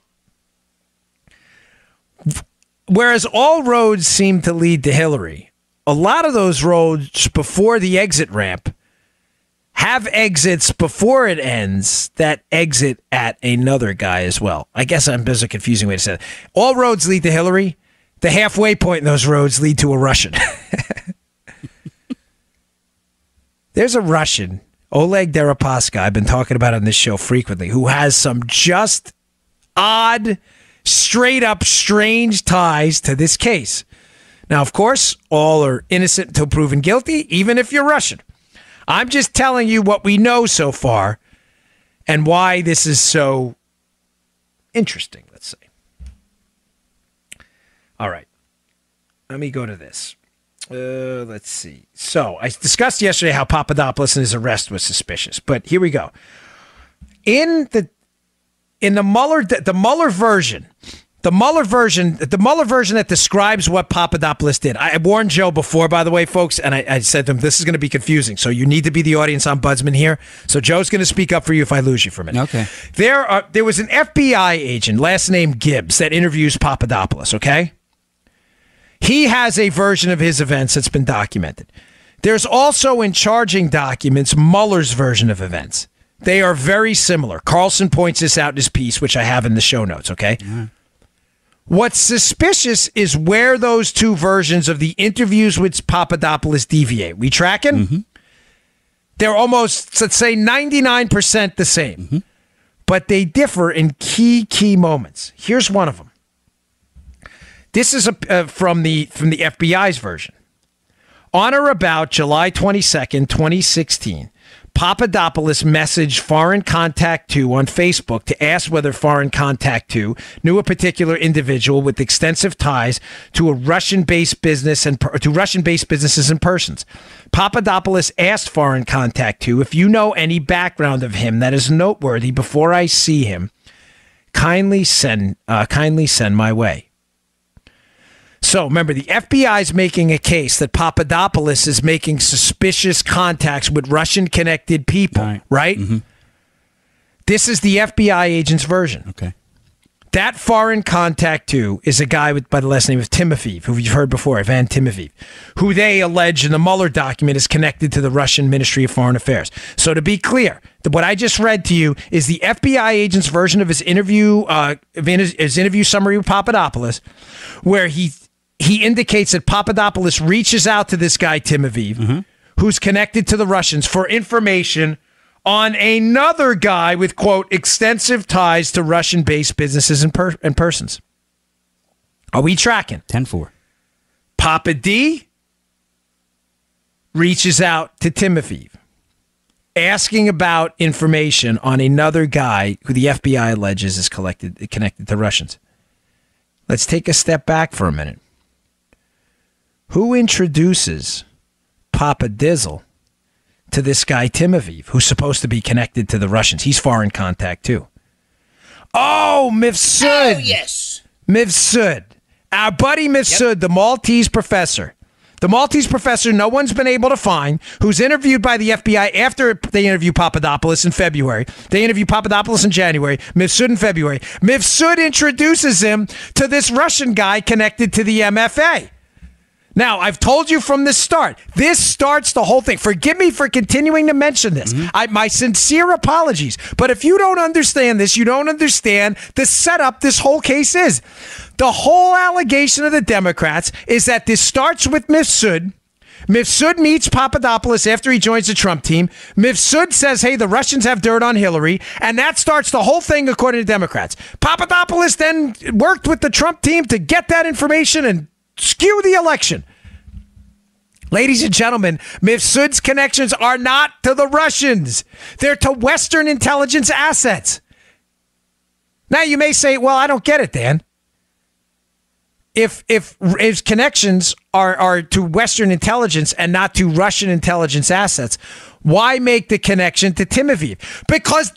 whereas all roads seem to lead to Hillary, a lot of those roads before the exit ramp have exits before it ends that exit at another guy as well. I guess there's a confusing way to say it. All roads lead to Hillary. The halfway point in those roads lead to a Russian. There's a Russian, Oleg Deripaska, I've been talking about on this show frequently, who has some just odd, straight up strange ties to this case. Now, of course, all are innocent until proven guilty, even if you're Russian. I'm just telling you what we know so far and why this is so interesting, let's say. All right. Let me go to this. Let's see. So I discussed yesterday how Papadopoulos and his arrest was suspicious, but here we go. In the Mueller version that describes what Papadopoulos did. I warned Joe before, by the way, folks, and I said to him, this is going to be confusing, so you need to be the audience ombudsman here. So Joe's going to speak up for you if I lose you for a minute. Okay. There was an FBI agent, last name Gibbs, that interviews Papadopoulos, okay? He has a version of his events that's been documented. There's also in charging documents Mueller's version of events. They are very similar. Carlson points this out in his piece, which I have in the show notes, okay? Mm-hmm. What's suspicious is where those two versions of the interviews with Papadopoulos deviate. We tracking? Mm-hmm. They're almost, let's say, 99% the same. Mm-hmm. But they differ in key moments. Here's one of them. This is from the FBI's version. On or about July 22nd, 2016, Papadopoulos messaged Foreign Contact 2 on Facebook to ask whether Foreign Contact 2 knew a particular individual with extensive ties to a Russian-based business and to Russian-based businesses and persons. Papadopoulos asked Foreign Contact 2 if you know any background of him that is noteworthy before I see him. Kindly send my way. So remember, the FBI is making a case that Papadopoulos is making suspicious contacts with Russian-connected people, right? Mm-hmm. This is the FBI agent's version. Okay. That foreign contact, too, is a guy by the last name of Timofeyev, who you've heard before, Ivan Timofeyev, who they allege in the Mueller document is connected to the Russian Ministry of Foreign Affairs. So to be clear, what I just read to you is the FBI agent's version of his interview summary with Papadopoulos, where he indicates that Papadopoulos reaches out to this guy, Timofeyev, who's connected to the Russians for information on another guy with, quote, extensive ties to Russian-based businesses and persons. Are we tracking? 10-4. Papa D reaches out to Timofeyev, asking about information on another guy who the FBI alleges is connected to Russians. Let's take a step back for a minute. Who introduces Papa Dizzle to this guy Timofeyev, who's supposed to be connected to the Russians? He's foreign contact too. Oh, Mifsud. Oh, yes. Mifsud. Our buddy Mifsud, the Maltese professor. The Maltese professor no one's been able to find, who's interviewed by the FBI after they interview Papadopoulos in February. They interview Papadopoulos in January, Mifsud in February. Mifsud introduces him to this Russian guy connected to the MFA. Now, I've told you from the start, this starts the whole thing. Forgive me for continuing to mention this. My sincere apologies. But if you don't understand this, you don't understand the setup this whole case is. The whole allegation of the Democrats is that this starts with Mifsud. Mifsud meets Papadopoulos after he joins the Trump team. Mifsud says, hey, the Russians have dirt on Hillary. And that starts the whole thing, according to Democrats. Papadopoulos then worked with the Trump team to get that information and skew the election. Ladies and gentlemen, Mifsud's connections are not to the Russians. They're to Western intelligence assets. Now you may say, well, I don't get it, Dan. If his connections are to Western intelligence and not to Russian intelligence assets, why make the connection to Timofeyev? Because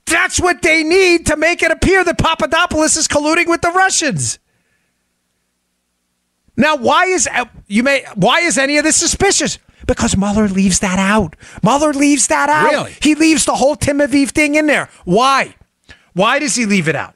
that's what they need to make it appear that Papadopoulos is colluding with the Russians. Now, why is any of this suspicious? Because Mueller leaves that out. Mueller leaves that out. Really? He leaves the whole Timofeyev thing in there. Why? Why does he leave it out?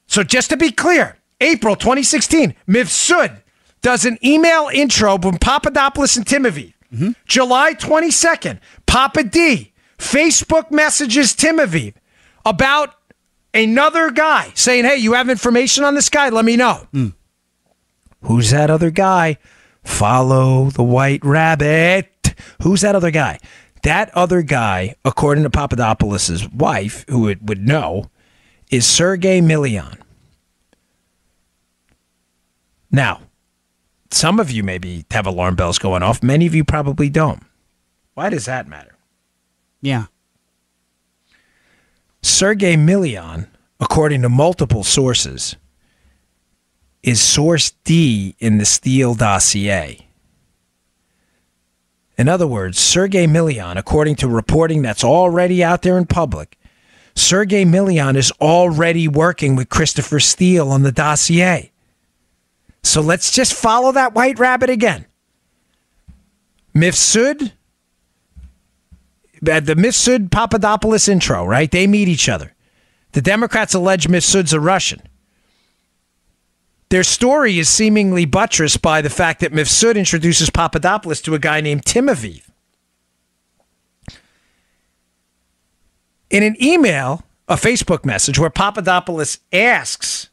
So just to be clear, April 2016, Mifsud does an email intro from Papadopoulos and Timofeyev. July 22nd, Papa D Facebook messages Timofeyev about another guy saying, hey, you have information on this guy? Let me know. Who's that other guy? Follow the white rabbit. Who's that other guy? That other guy, according to Papadopoulos' wife, who would know, is Sergei Milian. Now, some of you maybe have alarm bells going off. Many of you probably don't. Why does that matter? Yeah. Sergei Milian, according to multiple sources, is source D in the Steele dossier. In other words, Sergei Milian, according to reporting that's already out there in public, Sergei Milian is already working with Christopher Steele on the dossier. So let's just follow that white rabbit again. Mifsud, the Mifsud Papadopoulos intro, right? They meet each other. The Democrats allege Mifsud's a Russian. Their story is seemingly buttressed by the fact that Mifsud introduces Papadopoulos to a guy named Timofeyev. In an email, a Facebook message, where Papadopoulos asks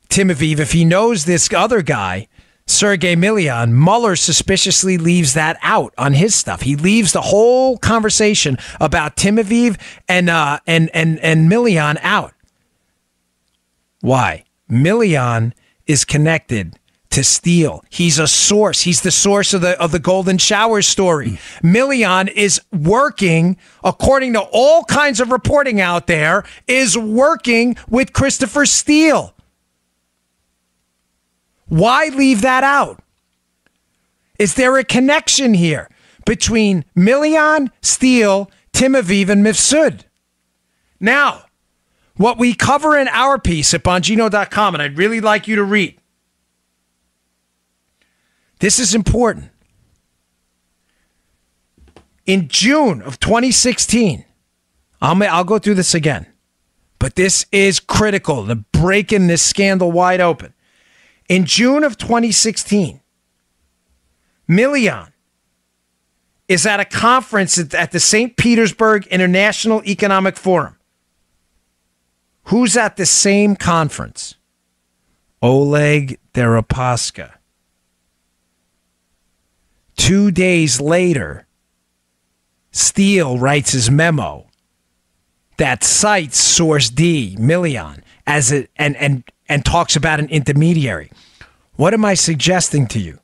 Timofeyev if he knows this other guy, Sergei Milian, Mueller suspiciously leaves that out on his stuff. He leaves the whole conversation about Timofeyev and Milian out. Why? Milian is connected to Steele. He's a source. He's the source of the Golden Shower story. Milian is working, according to all kinds of reporting out there, is working with Christopher Steele. Why leave that out? Is there a connection here between Milian, Steele, Timofeyev, and Mifsud? Now, what we cover in our piece at Bongino.com, and I'd really like you to read. This is important. In June of 2016, I'll go through this again. But this is critical to breaking this scandal wide open. In June of 2016, Milian is at a conference at the St. Petersburg International Economic Forum. Who's at the same conference? Oleg Deripaska. 2 days later, Steele writes his memo that cites Source D, Milian, as and talks about an intermediary. What am I suggesting to you?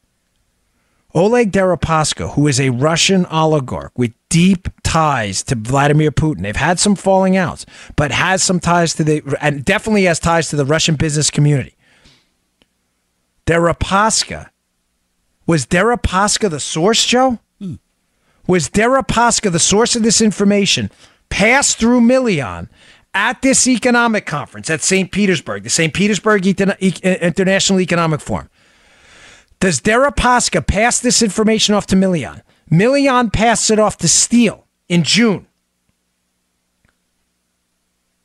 Oleg Deripaska, who is a Russian oligarch with deep ties to Vladimir Putin. They've had some falling outs, but has some ties to and definitely has ties to the Russian business community. Deripaska, was Deripaska the source, Joe? Was Deripaska the source of this information passed through Milian at this economic conference at St. Petersburg, the St. Petersburg International Economic Forum? Does Deripaska pass this information off to Milian? Milian passed it off to Steele in June.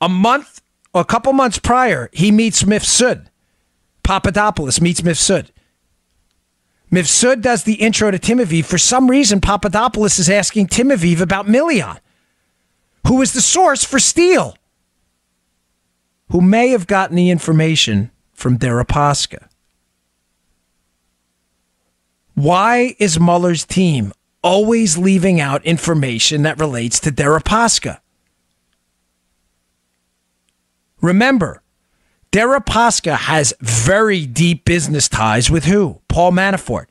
A couple months prior, he meets Mifsud. Papadopoulos meets Mifsud. Mifsud does the intro to Timofeyev. For some reason, Papadopoulos is asking Timofeyev about Milian, who is the source for Steele, who may have gotten the information from Deripaska. Why is Mueller's team always leaving out information that relates to Deripaska? Remember, Deripaska has very deep business ties with who? Paul Manafort.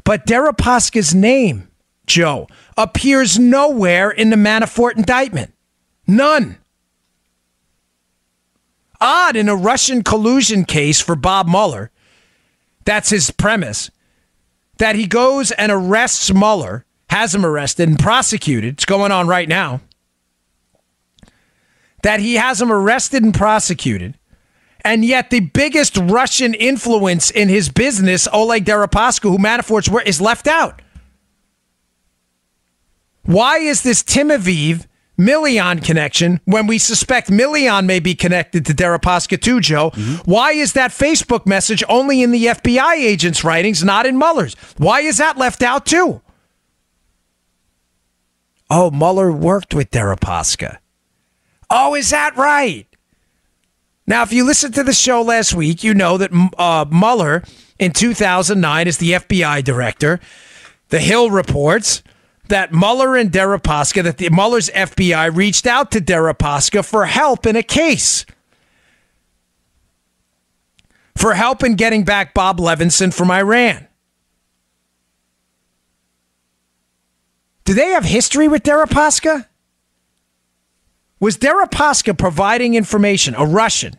But Deripaska's name, Joe, appears nowhere in the Manafort indictment. None. Odd in a Russian collusion case for Bob Mueller, that's his premise, that he goes and arrests Mueller, has him arrested and prosecuted. It's going on right now. That he has him arrested and prosecuted. And yet the biggest Russian influence in his business, Oleg Deripaska, who Manafort's work, is left out. Why is this Timofeyev Milian connection when we suspect Milian may be connected to Deripaska too, Joe? Mm-hmm. Why is that Facebook message only in the FBI agent's writings, not in Mueller's? Why is that left out too? Oh, Mueller worked with Deripaska. Oh, is that right? Now, if you listened to the show last week, you know that Mueller in 2009 is the FBI director. The Hill reports that Mueller and Deripaska, that Mueller's FBI reached out to Deripaska for help in a case. For help in getting back Bob Levinson from Iran. Do they have history with Deripaska? Was Deripaska providing information, a Russian?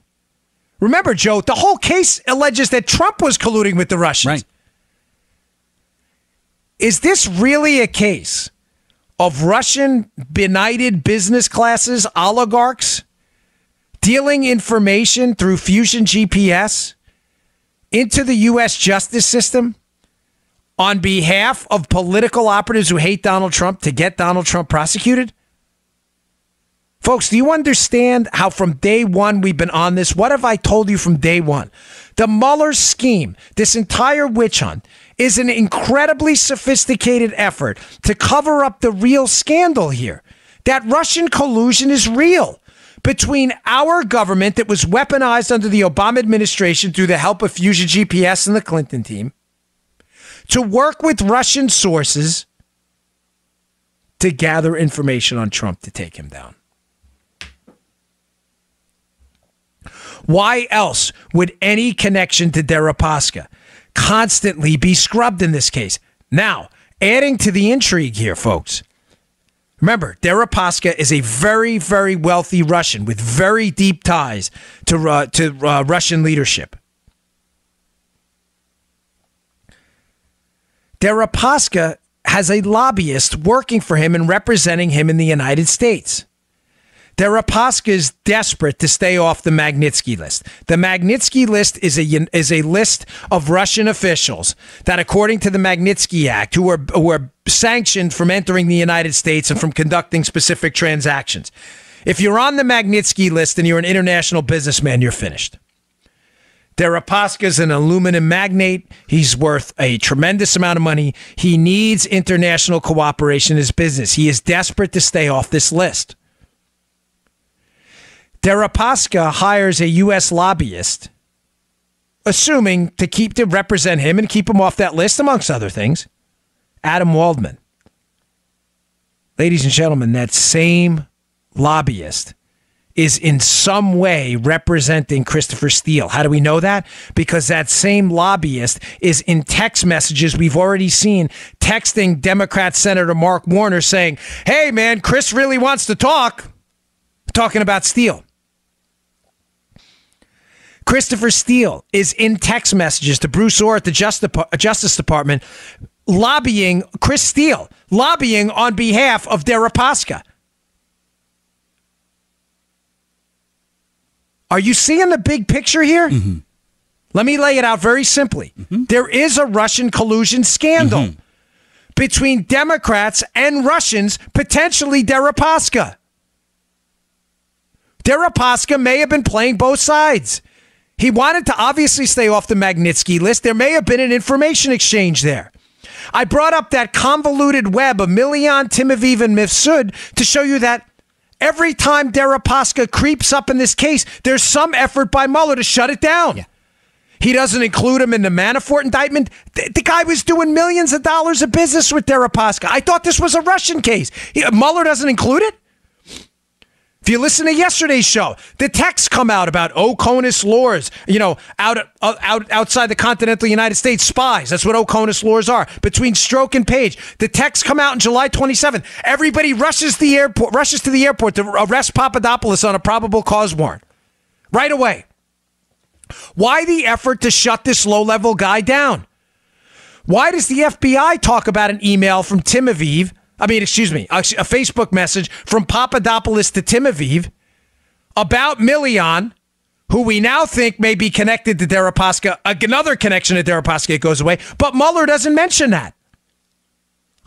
Remember, Joe, the whole case alleges that Trump was colluding with the Russians. Right. Is this really a case of Russian benighted business classes, oligarchs, dealing information through Fusion GPS into the U.S. justice system on behalf of political operatives who hate Donald Trump to get Donald Trump prosecuted? Folks, do you understand how from day one we've been on this? What have I told you from day one? The Mueller scheme, this entire witch hunt, is an incredibly sophisticated effort to cover up the real scandal here. That Russian collusion is real between our government that was weaponized under the Obama administration through the help of Fusion GPS and the Clinton team to work with Russian sources to gather information on Trump to take him down. Why else would any connection to Deripaska constantly be scrubbed in this case? Now, adding to the intrigue here, folks, remember, Deripaska is a very, very wealthy Russian with very deep ties to Russian leadership. Deripaska has a lobbyist working for him and representing him in the United States. Deripaska is desperate to stay off the Magnitsky list. The Magnitsky list is a list of Russian officials that, according to the Magnitsky Act, who are sanctioned from entering the United States and from conducting specific transactions. If you're on the Magnitsky list and you're an international businessman, you're finished. Deripaska is an aluminum magnate. He's worth a tremendous amount of money. He needs international cooperation in his business. He is desperate to stay off this list. Deripaska hires a U.S. lobbyist, assuming to represent him and keep him off that list, amongst other things, Adam Waldman. Ladies and gentlemen, that same lobbyist is in some way representing Christopher Steele. How do we know that? Because that same lobbyist is in text messages we've already seen texting Democrat Senator Mark Warner saying, hey, man, Chris really wants to talk. Talking about Steele. Christopher Steele is in text messages to Bruce Orr at the Justice Department lobbying Chris Steele, lobbying on behalf of Deripaska. Are you seeing the big picture here? Mm-hmm. Let me lay it out very simply. Mm-hmm. There is a Russian collusion scandal between Democrats and Russians, potentially Deripaska. Deripaska may have been playing both sides. He wanted to obviously stay off the Magnitsky list. There may have been an information exchange there. I brought up that convoluted web of Milian, Timoviv, and Mifsud to show you that every time Deripaska creeps up in this case, there's some effort by Mueller to shut it down. Yeah. He doesn't include him in the Manafort indictment. The guy was doing millions of dollars of business with Deripaska. I thought this was a Russian case. Mueller doesn't include it? If you listen to yesterday's show, the texts come out about Oconus Lors, outside the continental United States, spies. That's what Oconus Lors are. Between Stroke and Page, the texts come out on July 27th. Everybody rushes to the airport to arrest Papadopoulos on a probable cause warrant. Right away. Why the effort to shut this low-level guy down? Why does the FBI talk about an email from Timoviv? A Facebook message from Papadopoulos to Timoviv about Milian, who we now think may be connected to Deripaska. Another connection to Deripaska goes away, but Mueller doesn't mention that.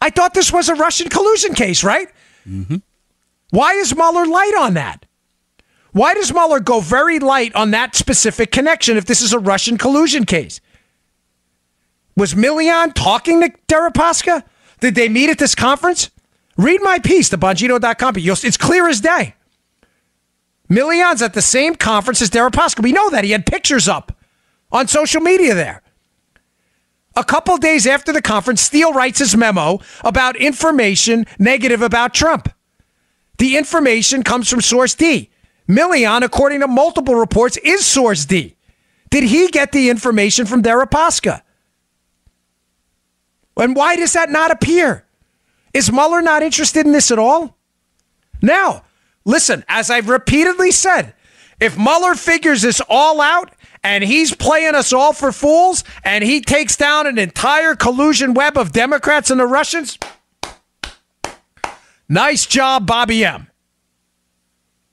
I thought this was a Russian collusion case, right? Mm-hmm. Why is Mueller light on that? Why does Mueller go very light on that specific connection if this is a Russian collusion case? Was Milian talking to Deripaska? Did they meet at this conference? Read my piece, thebongino.com. It's clear as day. Milian's at the same conference as Deripaska. We know that. He had pictures up on social media there. A couple days after the conference, Steele writes his memo about information negative about Trump. The information comes from Source D. Milian, according to multiple reports, is Source D. Did he get the information from Deripaska? And why does that not appear? Is Mueller not interested in this at all? Now, listen, as I've repeatedly said, if Mueller figures this all out and he's playing us all for fools and he takes down an entire collusion web of Democrats and the Russians, nice job, Bobby M.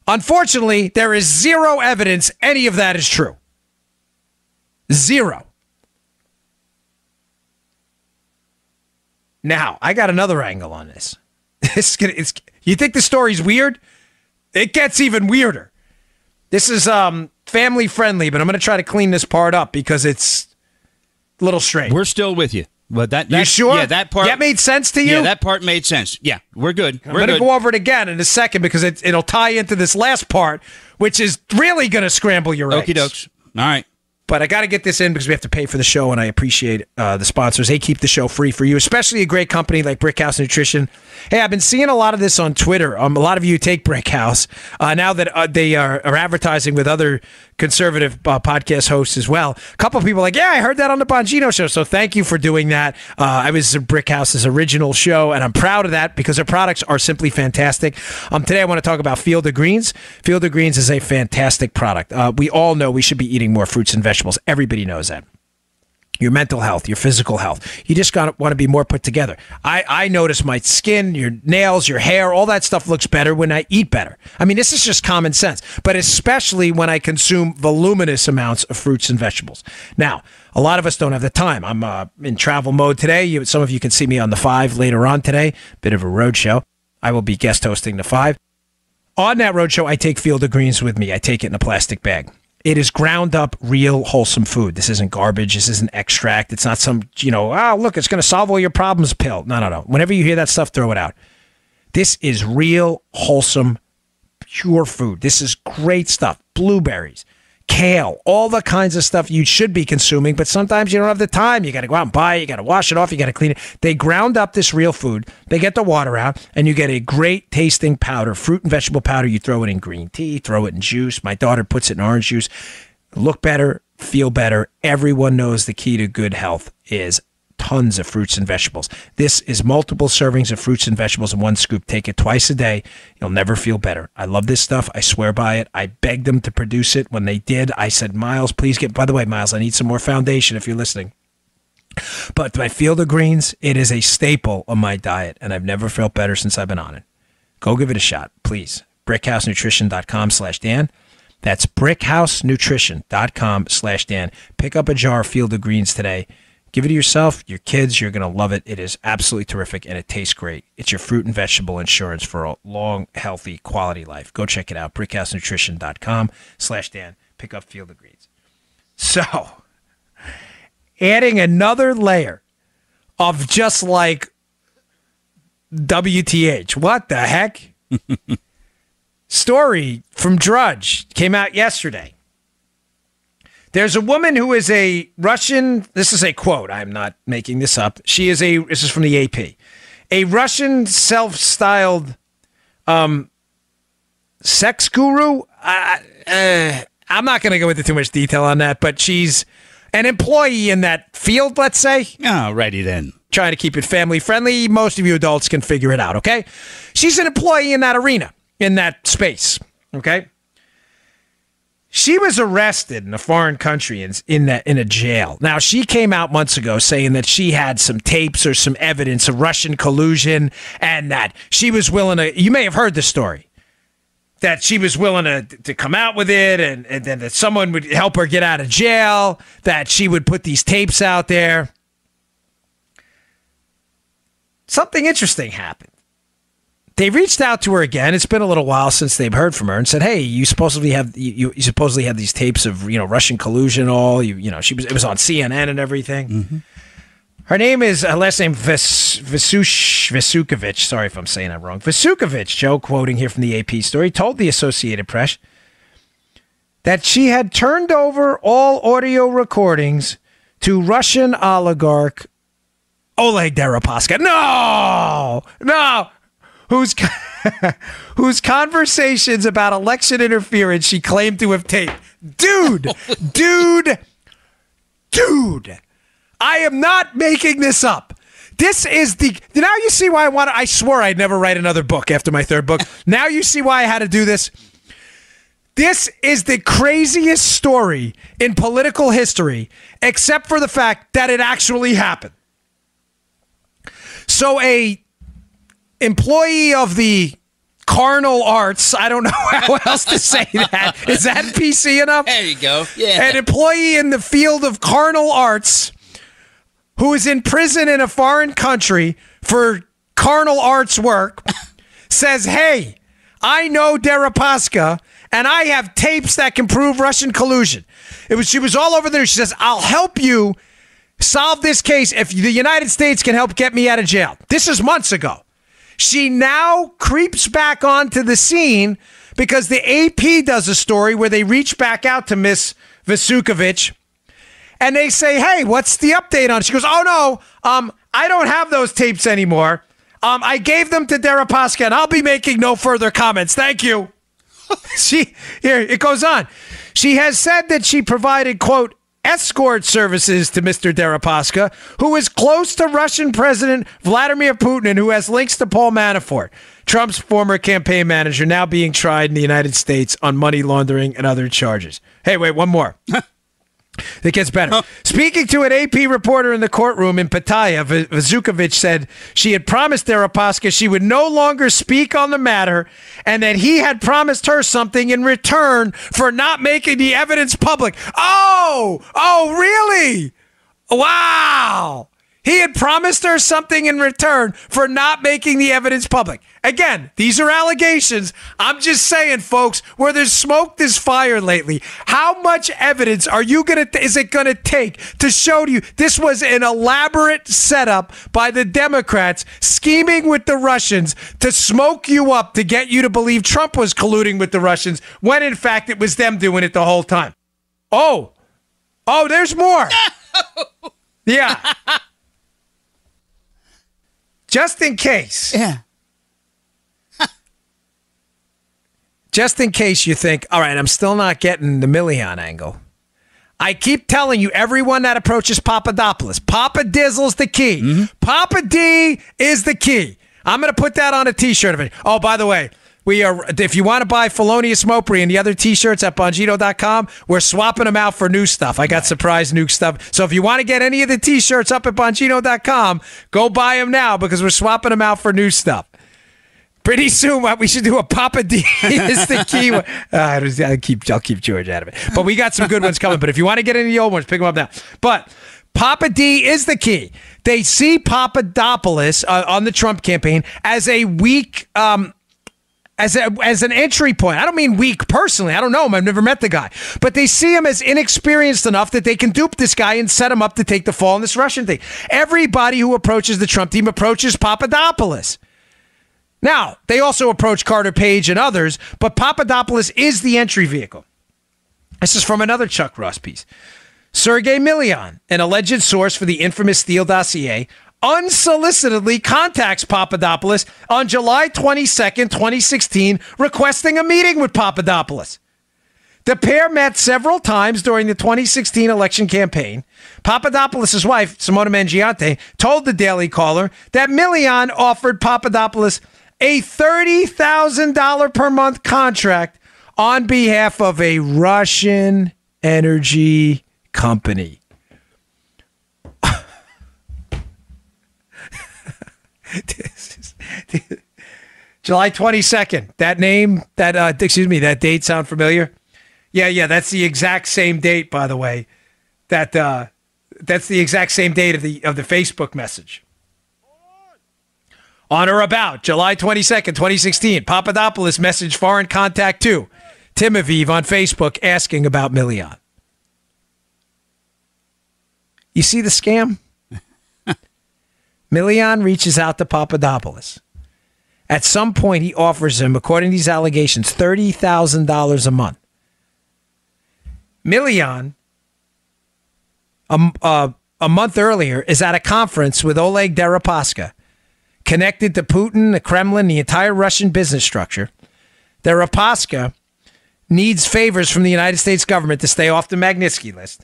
Unfortunately, there is zero evidence any of that is true. Zero. Now, I got another angle on this. You think the story's weird? It gets even weirder. This is family friendly, but I'm going to try to clean this part up because it's a little strange. We're still with you. But you sure? Yeah, that part. That made sense to you? Yeah, that part made sense. Yeah, we're good. I'm going to go over it again in a second because it'll tie into this last part, which is really going to scramble your eggs. Okie dokes. All right. But I got to get this in because we have to pay for the show, and I appreciate the sponsors. They keep the show free for you, especially a great company like Brickhouse Nutrition. Hey, I've been seeing a lot of this on Twitter. A lot of you take Brickhouse now that they are advertising with other conservative podcast hosts as well. A couple of people are like, yeah, I heard that on the Bongino show, so thank you for doing that. I was Brickhouse's original show, and I'm proud of that because their products are simply fantastic. Today I want to talk about Field of Greens. Field of Greens is a fantastic product. We all know we should be eating more fruits and vegetables. Everybody knows that. your mental health, your physical health. You just want to be more put together. I notice my skin, your nails, your hair, all that stuff looks better when I eat better. I mean, this is just common sense, but especially when I consume voluminous amounts of fruits and vegetables. Now, a lot of us don't have the time. I'm in travel mode today. Some of you can see me on the 5 later on today. Bit of a road show. I will be guest hosting the 5. On that road show, I take Field of Greens with me. I take it in a plastic bag. It is ground up, real, wholesome food. This isn't garbage. This isn't extract. It's not some, look, it's going to solve all your problems pill. No. Whenever you hear that stuff, throw it out. This is real, wholesome, pure food. This is great stuff. Blueberries, kale, all the kinds of stuff you should be consuming, but sometimes you don't have the time. You got to go out and buy it. You got to wash it off. You got to clean it. They ground up this real food. They get the water out, and you get a great tasting powder, fruit and vegetable powder. You throw it in green tea, throw it in juice. My daughter puts it in orange juice. Look better, feel better. Everyone knows the key to good health is tons of fruits and vegetables. This is multiple servings of fruits and vegetables in one scoop. Take it twice a day. You'll never feel better. I love this stuff. I swear by it. I begged them to produce it. When they did, I said, Miles, please by the way, Miles, I need some more foundation if you're listening. But my Field of Greens, it is a staple of my diet, and I've never felt better since I've been on it. Go give it a shot, please. BrickhouseNutrition.com/Dan. That's BrickhouseNutrition.com/Dan. Pick up a jar of Field of Greens today. Give it to yourself, your kids. You're going to love it. It is absolutely terrific, and it tastes great. It's your fruit and vegetable insurance for a long, healthy, quality life. Go check it out, BrickhouseNutrition.com/Dan. Pick up Field of Greens. So, adding another layer of just like WTH. What the heck? Story from Drudge came out yesterday. There's a woman who is a Russian, this is a quote, I'm not making this up. This is from the AP. A Russian self-styled sex guru. I'm not going to go into too much detail on that, but she's an employee in that field, let's say. Oh, righty then. Trying to keep it family friendly. Most of you adults can figure it out, okay? She's an employee in that arena, in that space, okay? She was arrested in a foreign country in a jail. Now, she came out months ago saying that she had some tapes or some evidence of Russian collusion and that she was willing to, you may have heard the story, that she was willing to come out with it and then that someone would help her get out of jail, that she would put these tapes out there. Something interesting happened. They reached out to her again. It's been a little while since they've heard from her and said, "Hey, you supposedly have these tapes of Russian collusion. All it was on CNN and everything." Mm-hmm. Her name is last name Vasukovich. Sorry if I'm saying that wrong. Vasukovich, Joe, quoting here from the AP story, told the Associated Press that she had turned over all audio recordings to Russian oligarch Oleg Deripaska. No. Whose conversations about election interference she claimed to have taped. Dude, I am not making this up. This is now you see why I swore I'd never write another book after my third book. Now you see why I had to do this. This is the craziest story in political history, except for the fact that it actually happened. So a employee of the carnal arts, I don't know how else to say that. Is that PC enough? There you go. Yeah. An employee in the field of carnal arts who is in prison in a foreign country for carnal arts work says, "Hey, I know Deripaska and I have tapes that can prove Russian collusion." She was all over there. She says, "I'll help you solve this case if the United States can help get me out of jail." This is months ago. She now creeps back onto the scene because the AP does a story where they reach back out to Miss Vasukovich and they say, "Hey, what's the update on it?" She goes, "Oh no, I don't have those tapes anymore. I gave them to Deripaska and I'll be making no further comments. Thank you." Here it goes on. She has said that she provided, quote, escort services to Mr. Deripaska, who is close to Russian President Vladimir Putin and who has links to Paul Manafort, Trump's former campaign manager, now being tried in the United States on money laundering and other charges. Hey, wait, one more. It gets better. Speaking to an AP reporter in the courtroom in Pattaya, Vazukovic said she had promised Deripaska she would no longer speak on the matter and that he had promised her something in return for not making the evidence public. Oh, really? Wow. He had promised her something in return for not making the evidence public. Again, these are allegations. I'm just saying, folks, where there's smoke, there's fire lately. How much evidence is it going to take to show to you this was an elaborate setup by the Democrats scheming with the Russians to smoke you up to get you to believe Trump was colluding with the Russians when, in fact, it was them doing it the whole time? Oh, there's more. No! Yeah. Just in case. Yeah. Just in case you think, all right, I'm still not getting the Million angle. I keep telling you, everyone that approaches Papadopoulos, Papa Dizzle's the key. Mm-hmm. Papa D is the key. I'm going to put that on a T-shirt of it. Oh, by the way, if you want to buy Felonious Mopri and the other T-shirts at Bongino.com, we're swapping them out for new stuff. I got surprise new stuff. So if you want to get any of the T-shirts up at Bongino.com, go buy them now because we're swapping them out for new stuff. Pretty soon, we should do a Papa D is the key. I'll keep George out of it. But we got some good ones coming. But if you want to get any of the old ones, pick them up now. But Papa D is the key. They see Papadopoulos on the Trump campaign as a weak as an entry point. I don't mean weak personally. I don't know him. I've never met the guy. But they see him as inexperienced enough that they can dupe this guy and set him up to take the fall in this Russian thing. Everybody who approaches the Trump team approaches Papadopoulos. Now, they also approach Carter Page and others, but Papadopoulos is the entry vehicle. This is from another Chuck Ross piece. Sergei Milian, an alleged source for the infamous Steele dossier, unsolicitedly contacts Papadopoulos on July 22nd, 2016, requesting a meeting with Papadopoulos. The pair met several times during the 2016 election campaign. Papadopoulos' wife, Simona Mangiante, told the Daily Caller that Milian offered Papadopoulos a $30,000 per month contract on behalf of a Russian energy company. July 22nd. That name, that date sound familiar? Yeah, that's the exact same date, by the way. That's the exact same date of the Facebook message. On or about July 22nd, 2016, Papadopoulos messaged foreign contact 2, Timoviv, on Facebook asking about Milian. You see the scam? Milian reaches out to Papadopoulos. At some point, he offers him, according to these allegations, $30,000 a month. Milian, a month earlier, is at a conference with Oleg Deripaska, connected to Putin, the Kremlin, the entire Russian business structure. Deripaska needs favors from the United States government to stay off the Magnitsky list.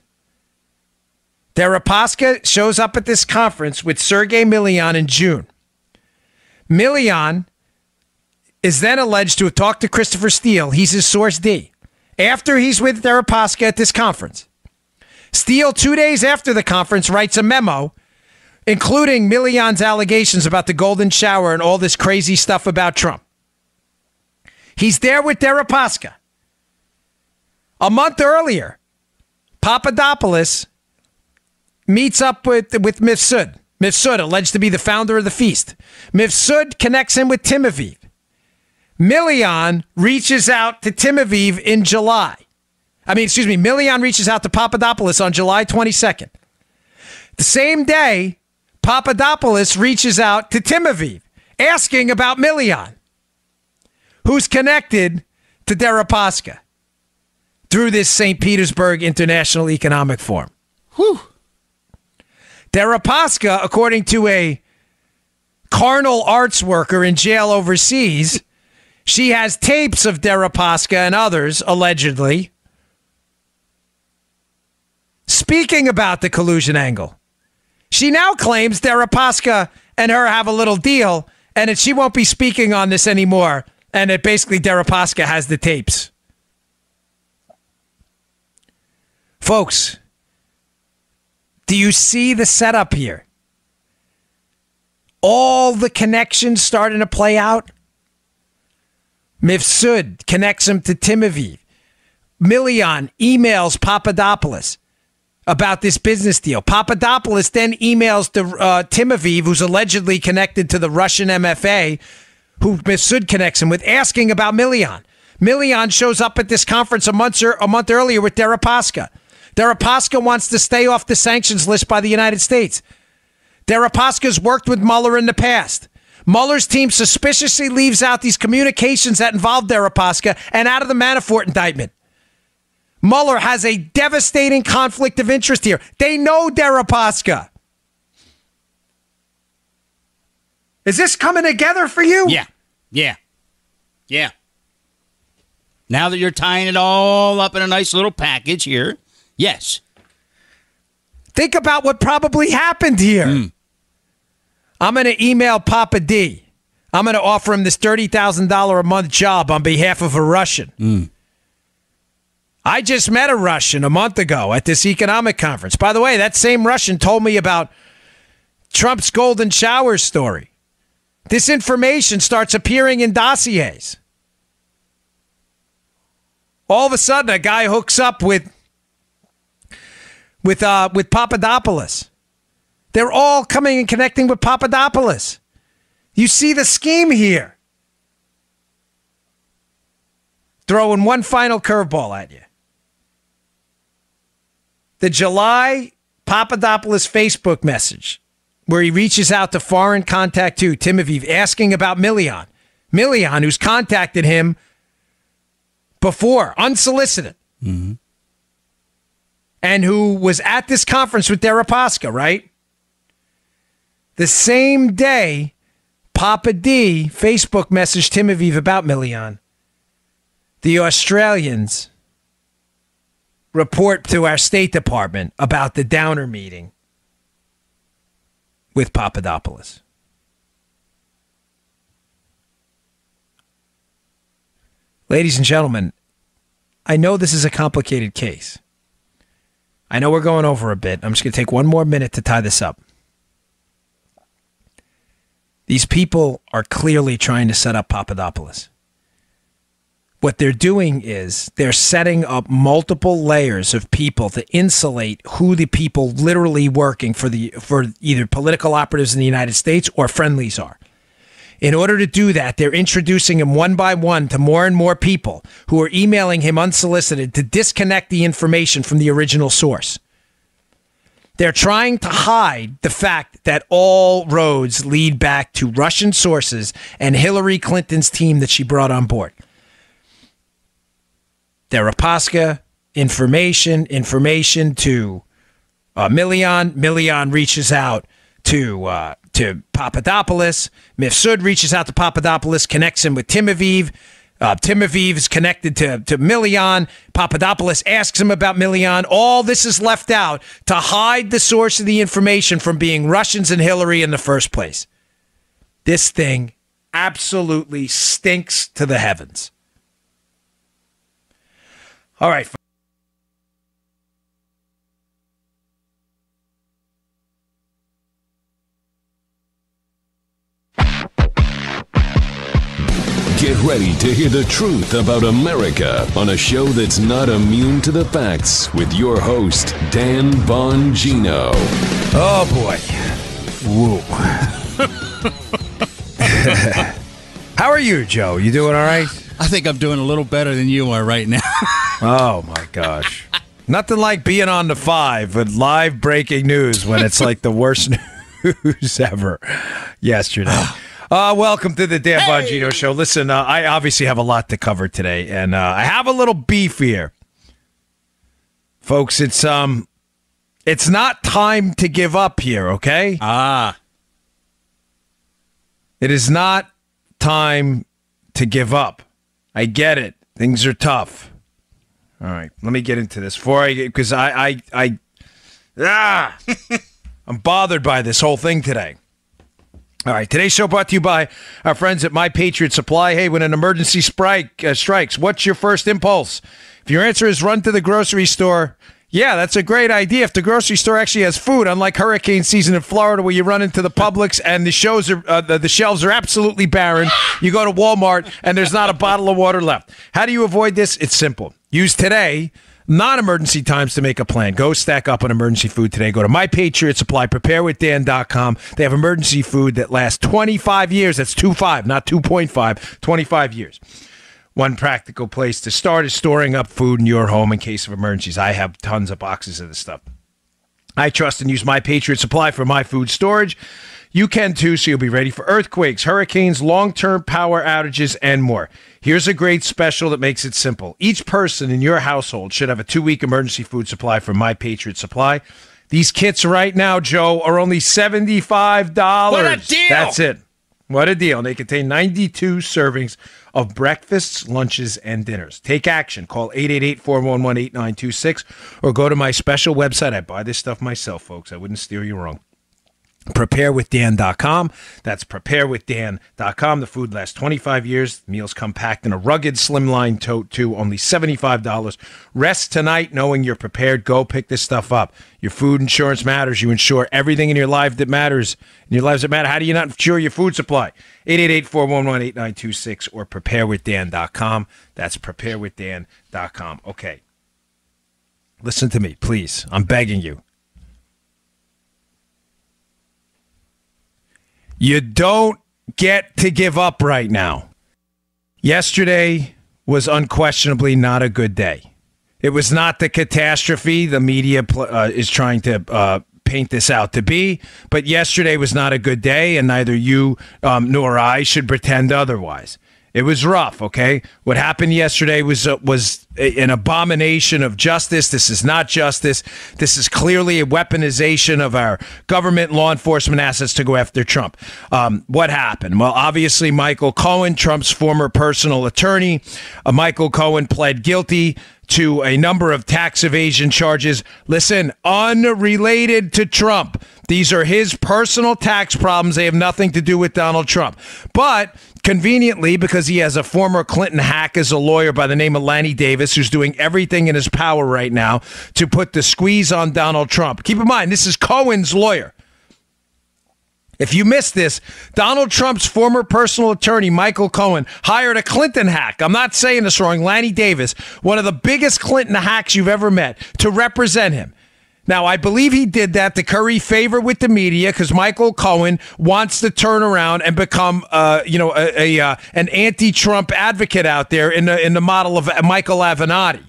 Deripaska shows up at this conference with Sergei Milian in June. Milian is then alleged to have talked to Christopher Steele. He's his source D. After he's with Deripaska at this conference. Steele, 2 days after the conference, writes a memo including Milian's allegations about the golden shower and all this crazy stuff about Trump. He's there with Deripaska. A month earlier, Papadopoulos meets up with Mifsud. Mifsud, alleged to be the founder of the feast. Mifsud connects him with Timoviv. Milian reaches out to Timoviv in July. Milian reaches out to Papadopoulos on July 22nd. The same day, Papadopoulos reaches out to Timoviv, asking about Milian, who's connected to Deripaska through this St. Petersburg International Economic Forum. Whew. Deripaska, according to a carnal arts worker in jail overseas, she has tapes of Deripaska and others, allegedly, speaking about the collusion angle. She now claims Deripaska and her have a little deal and that she won't be speaking on this anymore and that basically Deripaska has the tapes. Folks, Do you see the setup here? All the connections starting to play out. Mifsud connects him to Timofey. Milian emails Papadopoulos about this business deal. Papadopoulos then emails to Timofey, who's allegedly connected to the Russian MFA, who Mifsud connects him with, asking about Milian. Milian shows up at this conference a month earlier with Deripaska. Deripaska wants to stay off the sanctions list by the United States. Deripaska's worked with Mueller in the past. Mueller's team suspiciously leaves out these communications that involve Deripaska and out of the Manafort indictment. Mueller has a devastating conflict of interest here. They know Deripaska. Is this coming together for you? Yeah. Now that you're tying it all up in a nice little package here, yes. Think about what probably happened here. I'm going to email Papa D. I'm going to offer him this $30,000 a month job on behalf of a Russian. I just met a Russian a month ago at this economic conference. By the way, that same Russian told me about Trump's golden shower story. This information starts appearing in dossiers. All of a sudden, a guy hooks up with Papadopoulos. They're all coming and connecting with Papadopoulos. You see the scheme here. Throwing one final curveball at you. The July Papadopoulos Facebook message, where he reaches out to foreign contact to Timofey, asking about Milian. Milian, who's contacted him before, unsolicited. And who was at this conference with Deripaska, right? The same day, Papa D Facebook messaged Timofey about Milian. The Australians report to our State Department about the Downer meeting with Papadopoulos. Ladies and gentlemen, I know this is a complicated case. I know we're going over a bit. I'm just going to take one more minute to tie this up. These people are clearly trying to set up Papadopoulos. What they're doing is they're setting up multiple layers of people to insulate who the people literally working for either political operatives in the United States or friendlies are. In order to do that, they're introducing him one by one to more and more people who are emailing him unsolicited to disconnect the information from the original source. They're trying to hide the fact that all roads lead back to Russian sources and Hillary Clinton's team that she brought on board. Deripaska, information to Milian. Milian reaches out to Papadopoulos. Mifsud reaches out to Papadopoulos, connects him with Timofey. Timofey is connected to Milian. Papadopoulos asks him about Milian. All this is left out to hide the source of the information from being Russians and Hillary in the first place. This thing absolutely stinks to the heavens. All right. Get ready to hear the truth about America on a show that's not immune to the facts with your host, Dan Bongino. Oh, boy. Whoa. How are you, Joe? You doing all right? I think I'm doing a little better than you are right now. Oh, my gosh. Nothing like being on the 5 with live breaking news when it's like the worst news ever yesterday. Welcome to the Dan Bongino Show. Listen, I obviously have a lot to cover today, and I have a little beef here. Folks, it's not time to give up here, okay? It is not time to give up. I get it. Things are tough. All right, let me get into this because I'm bothered by this whole thing today. All right, today's show brought to you by our friends at My Patriot Supply. Hey, when an emergency strikes, what's your first impulse? If your answer is run to the grocery store, Yeah, that's a great idea. If the grocery store actually has food, unlike hurricane season in Florida where you run into the Publix and the shelves are absolutely barren. You go to Walmart and there's not a bottle of water left. How do you avoid this? It's simple. Use today, non-emergency times to make a plan. Go stack up on emergency food today. Go to My Patriot Supply, preparewithdan.com. They have emergency food that lasts 25 years. That's 25, not 2.5, 25 years. One practical place to start is storing up food in your home in case of emergencies. I have tons of boxes of this stuff. I trust and use My Patriot Supply for my food storage. You can too, so you'll be ready for earthquakes, hurricanes, long-term power outages, and more. Here's a great special that makes it simple. Each person in your household should have a 2-week emergency food supply from My Patriot Supply. These kits right now, Joe, are only $75. What a deal! That's it. What a deal. They contain 92 servings of breakfasts, lunches, and dinners. Take action. Call 888-411-8926 or go to my special website. I buy this stuff myself, folks. I wouldn't steer you wrong. Preparewithdan.com. That's preparewithdan.com. The food lasts 25 years. Meals come packed in a rugged slimline tote, too. Only $75. Rest tonight knowing you're prepared. Go pick this stuff up. Your food insurance matters. You insure everything in your life that matters. In your lives that matter. How do you not insure your food supply? 888-411-8926 or preparewithdan.com. That's preparewithdan.com. Okay. Listen to me, please. I'm begging you. You don't get to give up right now. Yesterday was unquestionably not a good day. It was not the catastrophe the media is trying to paint this out to be, but yesterday was not a good day, and neither you nor I should pretend otherwise. It was rough, okay? What happened yesterday was an abomination of justice. This is not justice. This is clearly a weaponization of our government law enforcement assets to go after Trump. What happened? Well, obviously, Michael Cohen, Trump's former personal attorney, Michael Cohen pled guilty to a number of tax evasion charges. Listen, unrelated to Trump. These are his personal tax problems. They have nothing to do with Donald Trump. But conveniently, because he has a former Clinton hack as a lawyer by the name of Lanny Davis, who's doing everything in his power right now to put the squeeze on Donald Trump. Keep in mind, this is Cohen's lawyer. If you missed this, Donald Trump's former personal attorney, Michael Cohen, hired a Clinton hack. I'm not saying this wrong. Lanny Davis, one of the biggest Clinton hacks you've ever met, to represent him. Now, I believe he did that to curry favor with the media because Michael Cohen wants to turn around and become, an anti-Trump advocate out there in the model of Michael Avenatti.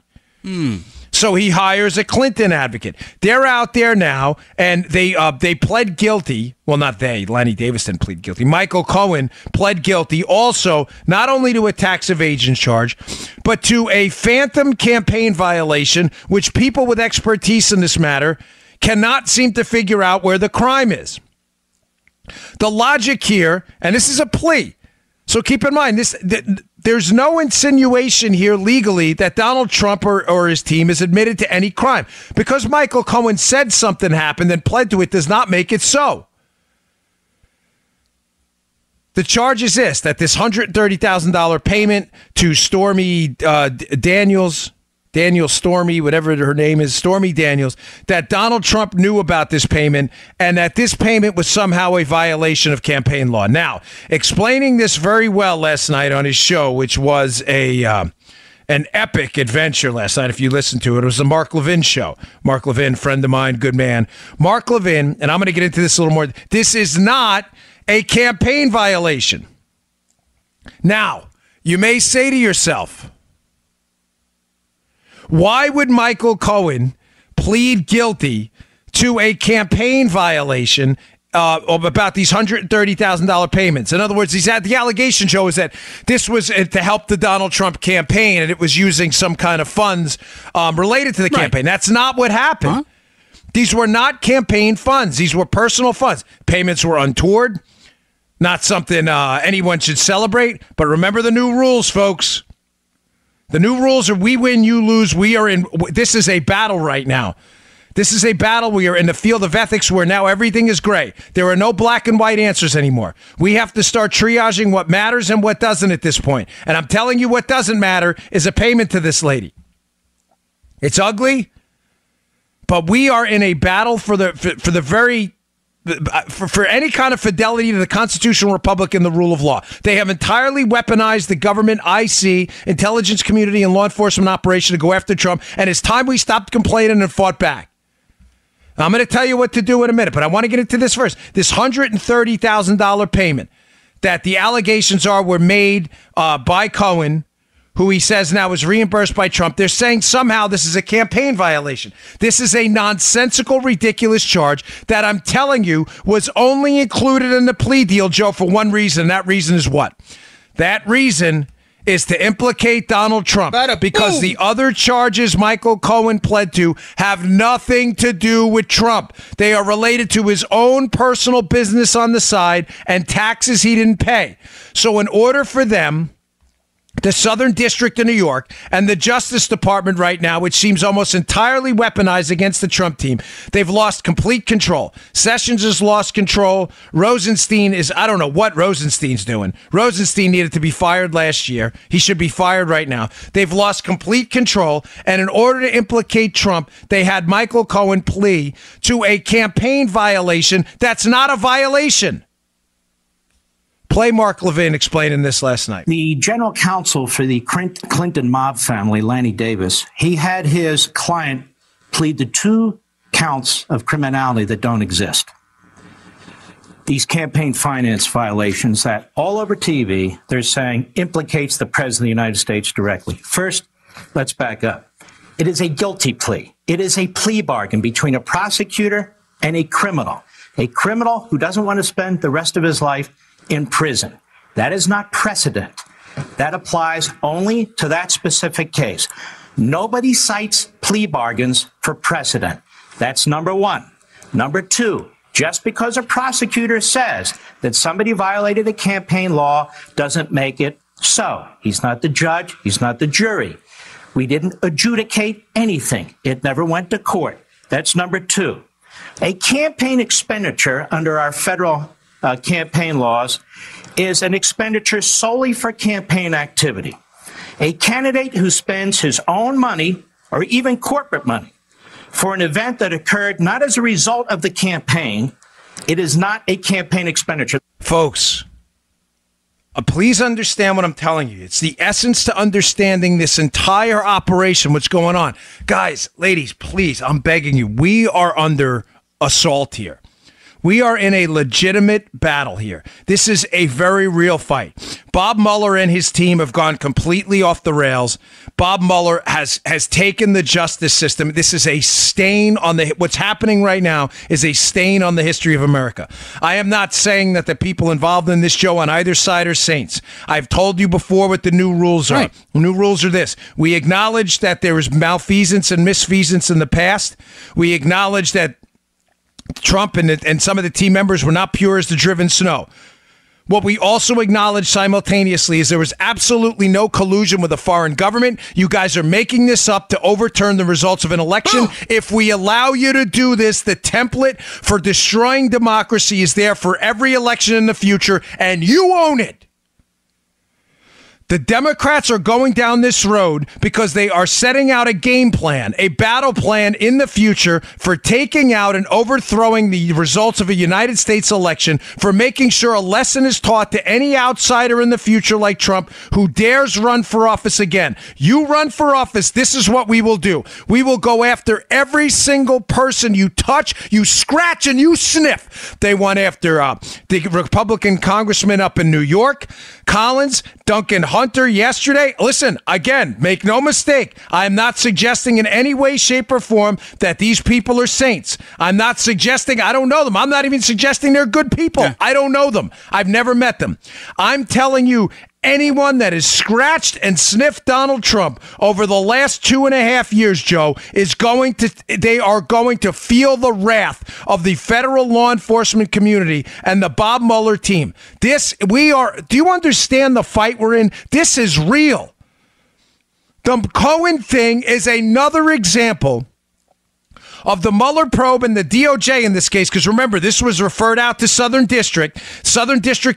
So he hires a Clinton advocate. They're out there now, and they pled guilty. Well, not they. Lanny Davis didn't plead guilty. Michael Cohen pled guilty also not only to a tax evasion charge, but to a phantom campaign violation, which people with expertise in this matter cannot seem to figure out where the crime is. The logic here, and this is a plea, so keep in mind, there's no insinuation here legally that Donald Trump or his team is admitted to any crime. Because Michael Cohen said something happened and pled to it does not make it so. The charge is this, that this $130,000 payment to Stormy Daniel Stormy, whatever her name is, Stormy Daniels, that Donald Trump knew about this payment and that this payment was somehow a violation of campaign law. Now, explaining this very well last night on his show, which was an epic adventure last night, if you listened to it, it was the Mark Levin show. Mark Levin, friend of mine, good man. Mark Levin, and I'm going to get into this a little more, this is not a campaign violation. Now, you may say to yourself, why would Michael Cohen plead guilty to a campaign violation about these $130,000 payments? In other words, the allegation, Joe, is that this was to help the Donald Trump campaign and it was using some kind of funds related to the campaign. That's not what happened. Huh? These were not campaign funds. These were personal funds. Payments were untoward, not something anyone should celebrate. But remember the new rules, folks. The new rules are we win, you lose. This is a battle right now. This is a battle. We are in the field of ethics where now everything is gray. There are no black and white answers anymore. We have to start triaging what matters and what doesn't at this point. And I'm telling you what doesn't matter is a payment to this lady. It's ugly. But we are in a battle for any kind of fidelity to the constitutional republic and the rule of law. They have entirely weaponized the government, IC, intelligence community, and law enforcement operation to go after Trump. And it's time we stopped complaining and fought back. I'm going to tell you what to do in a minute, but I want to get into this first. This $130,000 payment that the allegations were made by Cohen, who he says now is reimbursed by Trump. They're saying somehow this is a campaign violation. This is a nonsensical, ridiculous charge that I'm telling you was only included in the plea deal, Joe, for one reason. That reason is what? That reason is to implicate Donald Trump, because the other charges Michael Cohen pled to have nothing to do with Trump. They are related to his own personal business on the side and taxes he didn't pay. So in order for them, the Southern District of New York and the Justice Department right now, which seems almost entirely weaponized against the Trump team, they've lost complete control. Sessions has lost control. Rosenstein is, I don't know what Rosenstein's doing. Rosenstein needed to be fired last year. He should be fired right now. They've lost complete control. And in order to implicate Trump, they had Michael Cohen plea to a campaign violation that's not a violation. Play Mark Levin explaining this last night. The general counsel for the Clinton mob family, Lanny Davis, he had his client plead to 2 counts of criminality that don't exist. These campaign finance violations that all over TV, they're saying implicates the president of the United States directly. First, let's back up. It is a guilty plea. It is a plea bargain between a prosecutor and a criminal who doesn't want to spend the rest of his life in prison. That is not precedent. That applies only to that specific case. Nobody cites plea bargains for precedent. That's number one. Number two, just because a prosecutor says that somebody violated a campaign law doesn't make it so. He's not the judge. He's not the jury. We didn't adjudicate anything. It never went to court. That's number two. A campaign expenditure under our federal campaign laws is an expenditure solely for campaign activity. A candidate who spends his own money or even corporate money for an event that occurred not as a result of the campaign, it is not a campaign expenditure. Folks, please understand what I'm telling you. It's the essence to understanding this entire operation, what's going on. Guys, ladies, please, I'm begging you. We are under assault here. We are in a legitimate battle here. This is a very real fight. Bob Mueller and his team have gone completely off the rails. Bob Mueller has taken the justice system. This is a stain on what's happening right now is a stain on the history of America. I am not saying that the people involved in this, Joe, on either side are saints. I've told you before what the new rules are. Right. The new rules are this. We acknowledge that there was malfeasance and misfeasance in the past. We acknowledge that Trump and some of the team members were not pure as the driven snow. What we also acknowledge simultaneously is there was absolutely no collusion with a foreign government. You guys are making this up to overturn the results of an election. If we allow you to do this, the template for destroying democracy is there for every election in the future, and you own it. The Democrats are going down this road because they are setting out a game plan, a battle plan in the future for taking out and overthrowing the results of a United States election, for making sure a lesson is taught to any outsider in the future like Trump who dares run for office again. You run for office, this is what we will do. We will go after every single person you touch, you scratch, and you sniff. They went after the Republican congressman up in New York, Collins, Duncan Hunter yesterday. Listen, again, make no mistake. I'm not suggesting in any way, shape, or form that these people are saints. I'm not suggesting, I don't know them. I'm not even suggesting they're good people. Yeah. I don't know them. I've never met them. I'm telling you, anyone that has scratched and sniffed Donald Trump over the last 2.5 years, Joe, they are going to feel the wrath of the federal law enforcement community and the Bob Mueller team. Do you understand the fight we're in? This is real. The Cohen thing is another example of the Mueller probe and the DOJ in this case, because remember, this was referred out to Southern District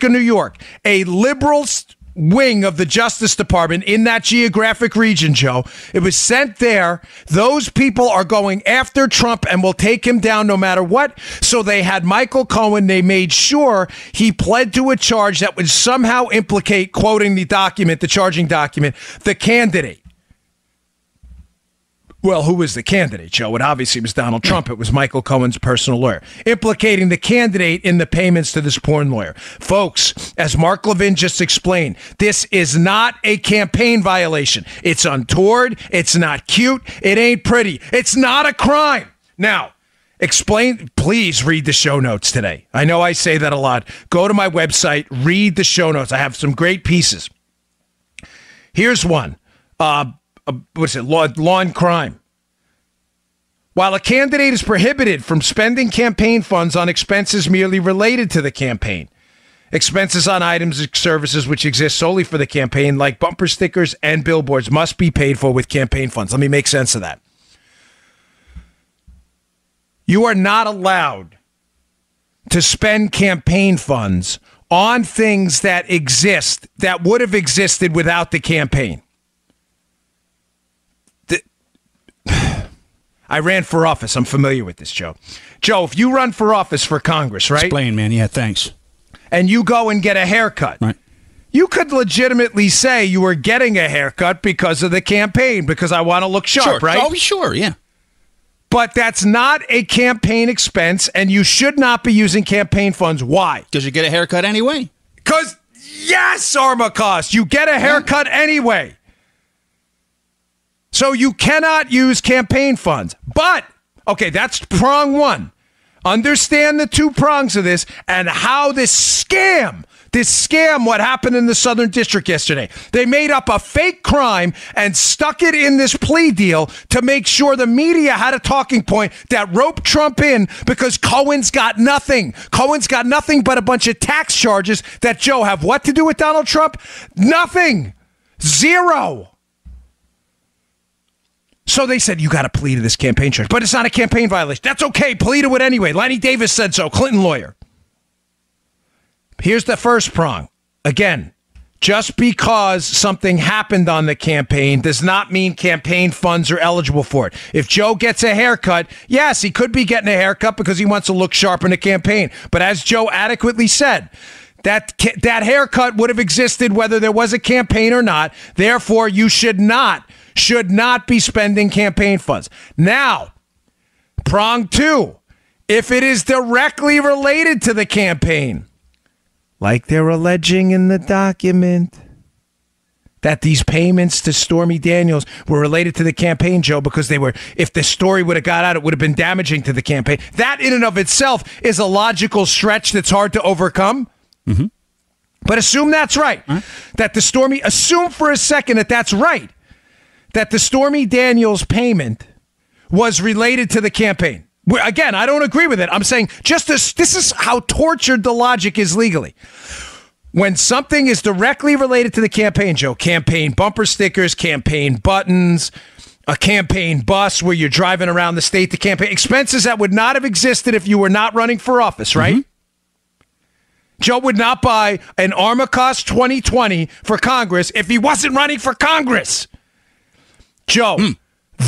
of New York, a liberal wing of the Justice Department in that geographic region, Joe. It was sent there. Those people are going after Trump and will take him down no matter what. So they had Michael Cohen. They made sure he pled to a charge that would somehow implicate, quoting the document, the charging document, the candidate. Well, who was the candidate, Joe? It obviously was Donald Trump. It was Michael Cohen's personal lawyer, implicating the candidate in the payments to this porn lawyer. Folks, as Mark Levin just explained, this is not a campaign violation. It's untoward. It's not cute. It ain't pretty. It's not a crime. Now, please read the show notes today. I know I say that a lot. Go to my website, read the show notes. I have some great pieces. Here's one. What's it? Law and crime. While a candidate is prohibited from spending campaign funds on expenses merely related to the campaign, expenses on items and services which exist solely for the campaign, like bumper stickers and billboards, must be paid for with campaign funds. Let me make sense of that. You are not allowed to spend campaign funds on things that exist, that would have existed without the campaign. I ran for office. I'm familiar with this, Joe. Joe, if you run for office for Congress, right? Explain, man. Yeah, thanks. And you go and get a haircut. Right. You could legitimately say you were getting a haircut because of the campaign, because I want to look sharp, right? Oh, sure, yeah. But that's not a campaign expense, and you should not be using campaign funds. Why? Because you get a haircut anyway. Because, yes, Armacost, you get a haircut anyway. So you cannot use campaign funds. But, okay, that's prong one. Understand the two prongs of this and how this scam, what happened in the Southern District yesterday. They made up a fake crime and stuck it in this plea deal to make sure the media had a talking point that roped Trump in because Cohen's got nothing. Cohen's got nothing but a bunch of tax charges that, Joe, have what to do with Donald Trump? Nothing. Zero. So they said, you got to plead to this campaign charge. But it's not a campaign violation. That's okay. Plead to it anyway. Lanny Davis said so. Clinton lawyer. Here's the first prong. Again, just because something happened on the campaign does not mean campaign funds are eligible for it. If Joe gets a haircut, yes, he could be getting a haircut because he wants to look sharp in a campaign. But as Joe adequately said, that haircut would have existed whether there was a campaign or not. Therefore, you should not be spending campaign funds. Now, prong two, if it is directly related to the campaign, like they're alleging in the document, that these payments to Stormy Daniels were related to the campaign, Joe, because they were, if the story would have got out, it would have been damaging to the campaign. That in and of itself is a logical stretch that's hard to overcome. Mm-hmm. But assume that's right. Assume for a second that that's right. That the Stormy Daniels payment was related to the campaign. Again, I don't agree with it. I'm saying this is how tortured the logic is legally. When something is directly related to the campaign, Joe, campaign bumper stickers, campaign buttons, a campaign bus where you're driving around the state to campaign, expenses that would not have existed if you were not running for office, right? Mm-hmm. Joe would not buy an Armacost 2020 for Congress if he wasn't running for Congress. Joe,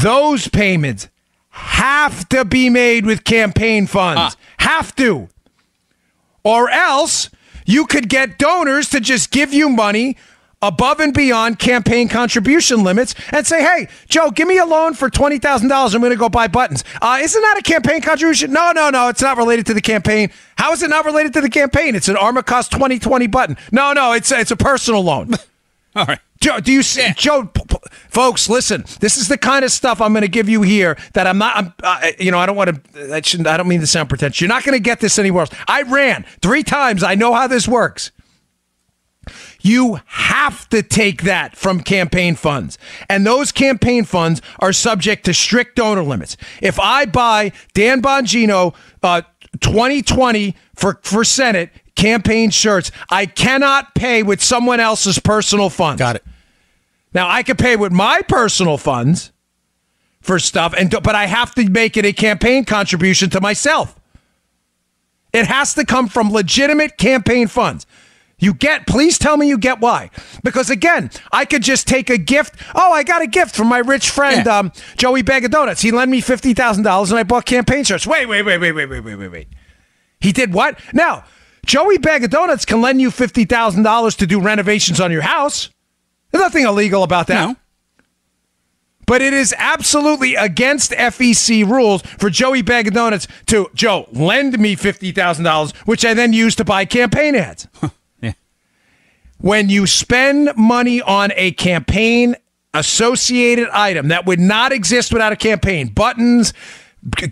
those payments have to be made with campaign funds. Have to. Or else you could get donors to just give you money above and beyond campaign contribution limits and say, hey, Joe, give me a loan for $20,000. I'm going to go buy buttons. Isn't that a campaign contribution? No, it's not related to the campaign. How is it not related to the campaign? It's an Armacost 2020 button. No, it's a personal loan. All right. Joe, do you see, Joe, folks, listen, this is the kind of stuff I'm going to give you here that I don't mean to sound pretentious. You're not going to get this anywhere else. I ran 3 times. I know how this works. You have to take that from campaign funds. And those campaign funds are subject to strict donor limits. If I buy Dan Bongino 2020 for Senate campaign shirts, I cannot pay with someone else's personal funds. Got it. Now, I can pay with my personal funds for stuff, but I have to make it a campaign contribution to myself. It has to come from legitimate campaign funds. Please tell me you get why. Because again, I could just take a gift. Oh, I got a gift from my rich friend, Joey Bag of Donuts. He lent me $50,000 and I bought campaign shirts. Wait. He did what? Now, Joey Bag of Donuts can lend you $50,000 to do renovations on your house. There's nothing illegal about that. No. But it is absolutely against FEC rules for Joey Bag of Donuts to, Joe, lend me $50,000, which I then use to buy campaign ads. Yeah. When you spend money on a campaign-associated item that would not exist without a campaign, buttons,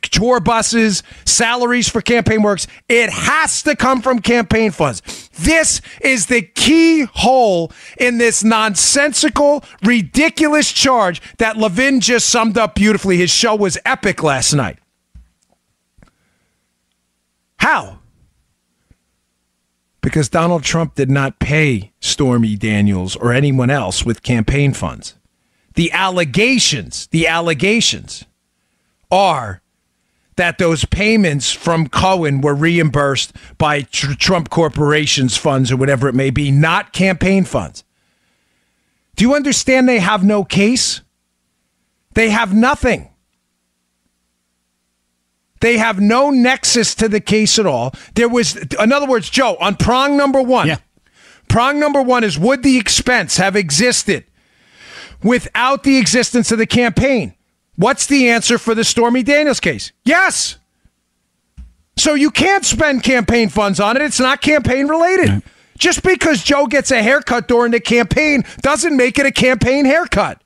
tour buses, salaries for campaign works, it has to come from campaign funds. This is the key hole in this nonsensical, ridiculous charge that Levin just summed up beautifully. His show was epic last night. How? Because Donald Trump did not pay Stormy Daniels or anyone else with campaign funds. The allegations are that those payments from Cohen were reimbursed by Trump Corporation's funds or whatever it may be, not campaign funds. Do you understand they have no case? They have nothing. They have no nexus to the case at all. There was, in other words, Joe, on prong number one, prong number one is, would the expense have existed without the existence of the campaign? What's the answer for the Stormy Daniels case? Yes. So you can't spend campaign funds on it. It's not campaign related. Right. Just because Joe gets a haircut during the campaign doesn't make it a campaign haircut.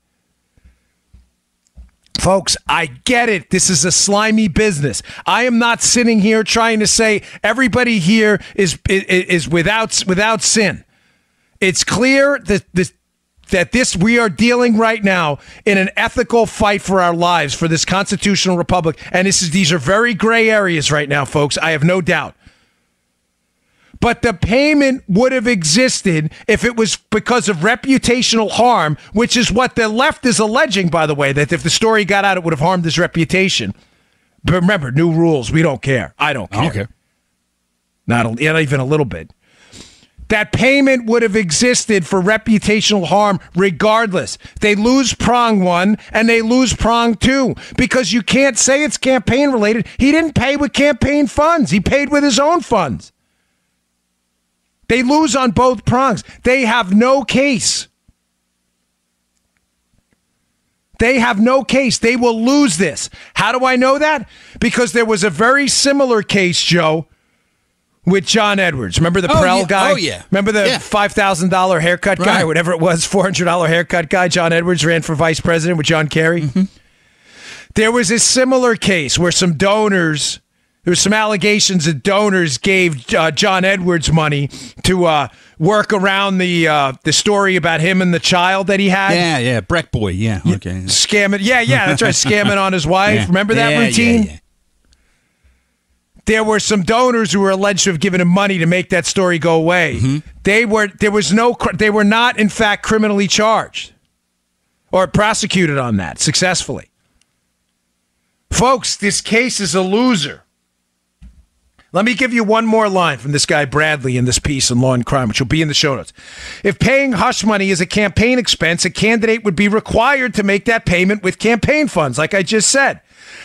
Folks, I get it. This is a slimy business. I am not sitting here trying to say everybody here is without sin. It's clear that we are dealing right now in an ethical fight for our lives for this constitutional republic. And these are very gray areas right now, folks. I have no doubt. But the payment would have existed if it was because of reputational harm, which is what the left is alleging, by the way, that if the story got out, it would have harmed his reputation. But remember, new rules. We don't care. I don't care. Okay. Not even a little bit. That payment would have existed for reputational harm regardless. They lose prong one and they lose prong two because you can't say it's campaign related. He didn't pay with campaign funds. He paid with his own funds. They lose on both prongs. They have no case. They have no case. They will lose this. How do I know that? Because there was a very similar case, Joe, with John Edwards. Remember the Perel guy? Oh, yeah. Remember the $5,000 haircut guy, or whatever it was, $400 haircut guy? John Edwards ran for vice president with John Kerry. Mm-hmm. There was a similar case where some donors, there was some allegations that donors gave John Edwards money to work around the story about him and the child that he had. Yeah, Breck boy, yeah. Okay. Scamming, that's right, scamming on his wife. Yeah. Remember that routine? Yeah. There were some donors who were alleged to have given him money to make that story go away. Mm-hmm. They were not, in fact, criminally charged or prosecuted on that successfully. Folks, this case is a loser. Let me give you one more line from this guy Bradley in this piece on Law and Crime, which will be in the show notes. If paying hush money is a campaign expense, a candidate would be required to make that payment with campaign funds, like I just said.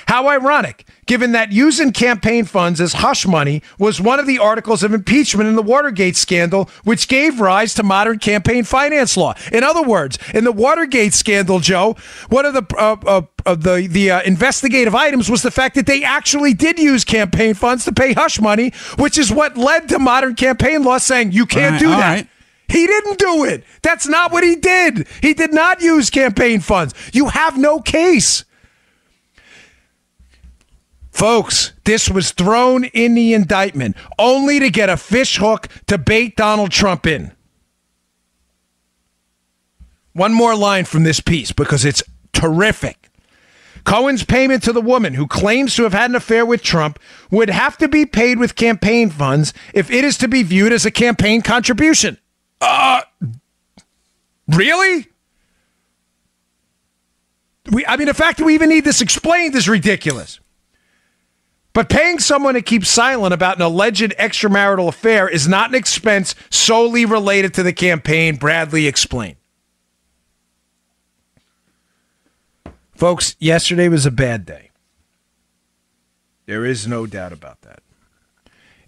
How ironic, given that using campaign funds as hush money was one of the articles of impeachment in the Watergate scandal, which gave rise to modern campaign finance law. In other words, in the Watergate scandal, Joe, one of the investigative items was the fact that they actually did use campaign funds to pay hush money, which is what led to modern campaign law saying you can't do that. Right. He didn't do it. That's not what he did. He did not use campaign funds. You have no case. Folks, this was thrown in the indictment only to get a fish hook to bait Donald Trump in. One more line from this piece because it's terrific. Cohen's payment to the woman who claims to have had an affair with Trump would have to be paid with campaign funds if it is to be viewed as a campaign contribution. Really? The fact that we even need this explained is ridiculous. But paying someone to keep silent about an alleged extramarital affair is not an expense solely related to the campaign, Bradley explained. Folks, yesterday was a bad day. There is no doubt about that.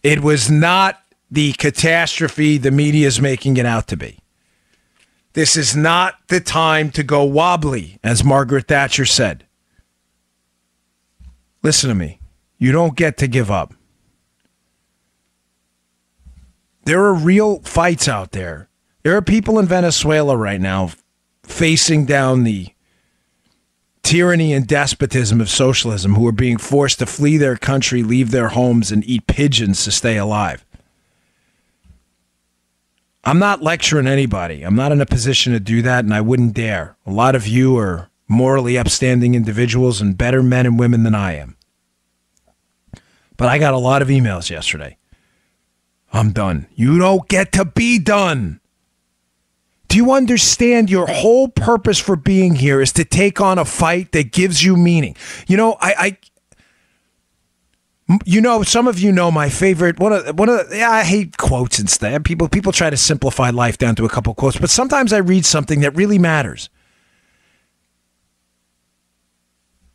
It was not the catastrophe the media is making it out to be. This is not the time to go wobbly, as Margaret Thatcher said. Listen to me. You don't get to give up. There are real fights out there. There are people in Venezuela right now facing down the tyranny and despotism of socialism who are being forced to flee their country, leave their homes, and eat pigeons to stay alive. I'm not lecturing anybody. I'm not in a position to do that, and I wouldn't dare. A lot of you are morally upstanding individuals and better men and women than I am. But I got a lot of emails yesterday. I'm done. You don't get to be done. Do you understand your whole purpose for being here is to take on a fight that gives you meaning? You know, some of you know my favorite. I hate quotes and stuff. People try to simplify life down to a couple quotes, but sometimes I read something that really matters.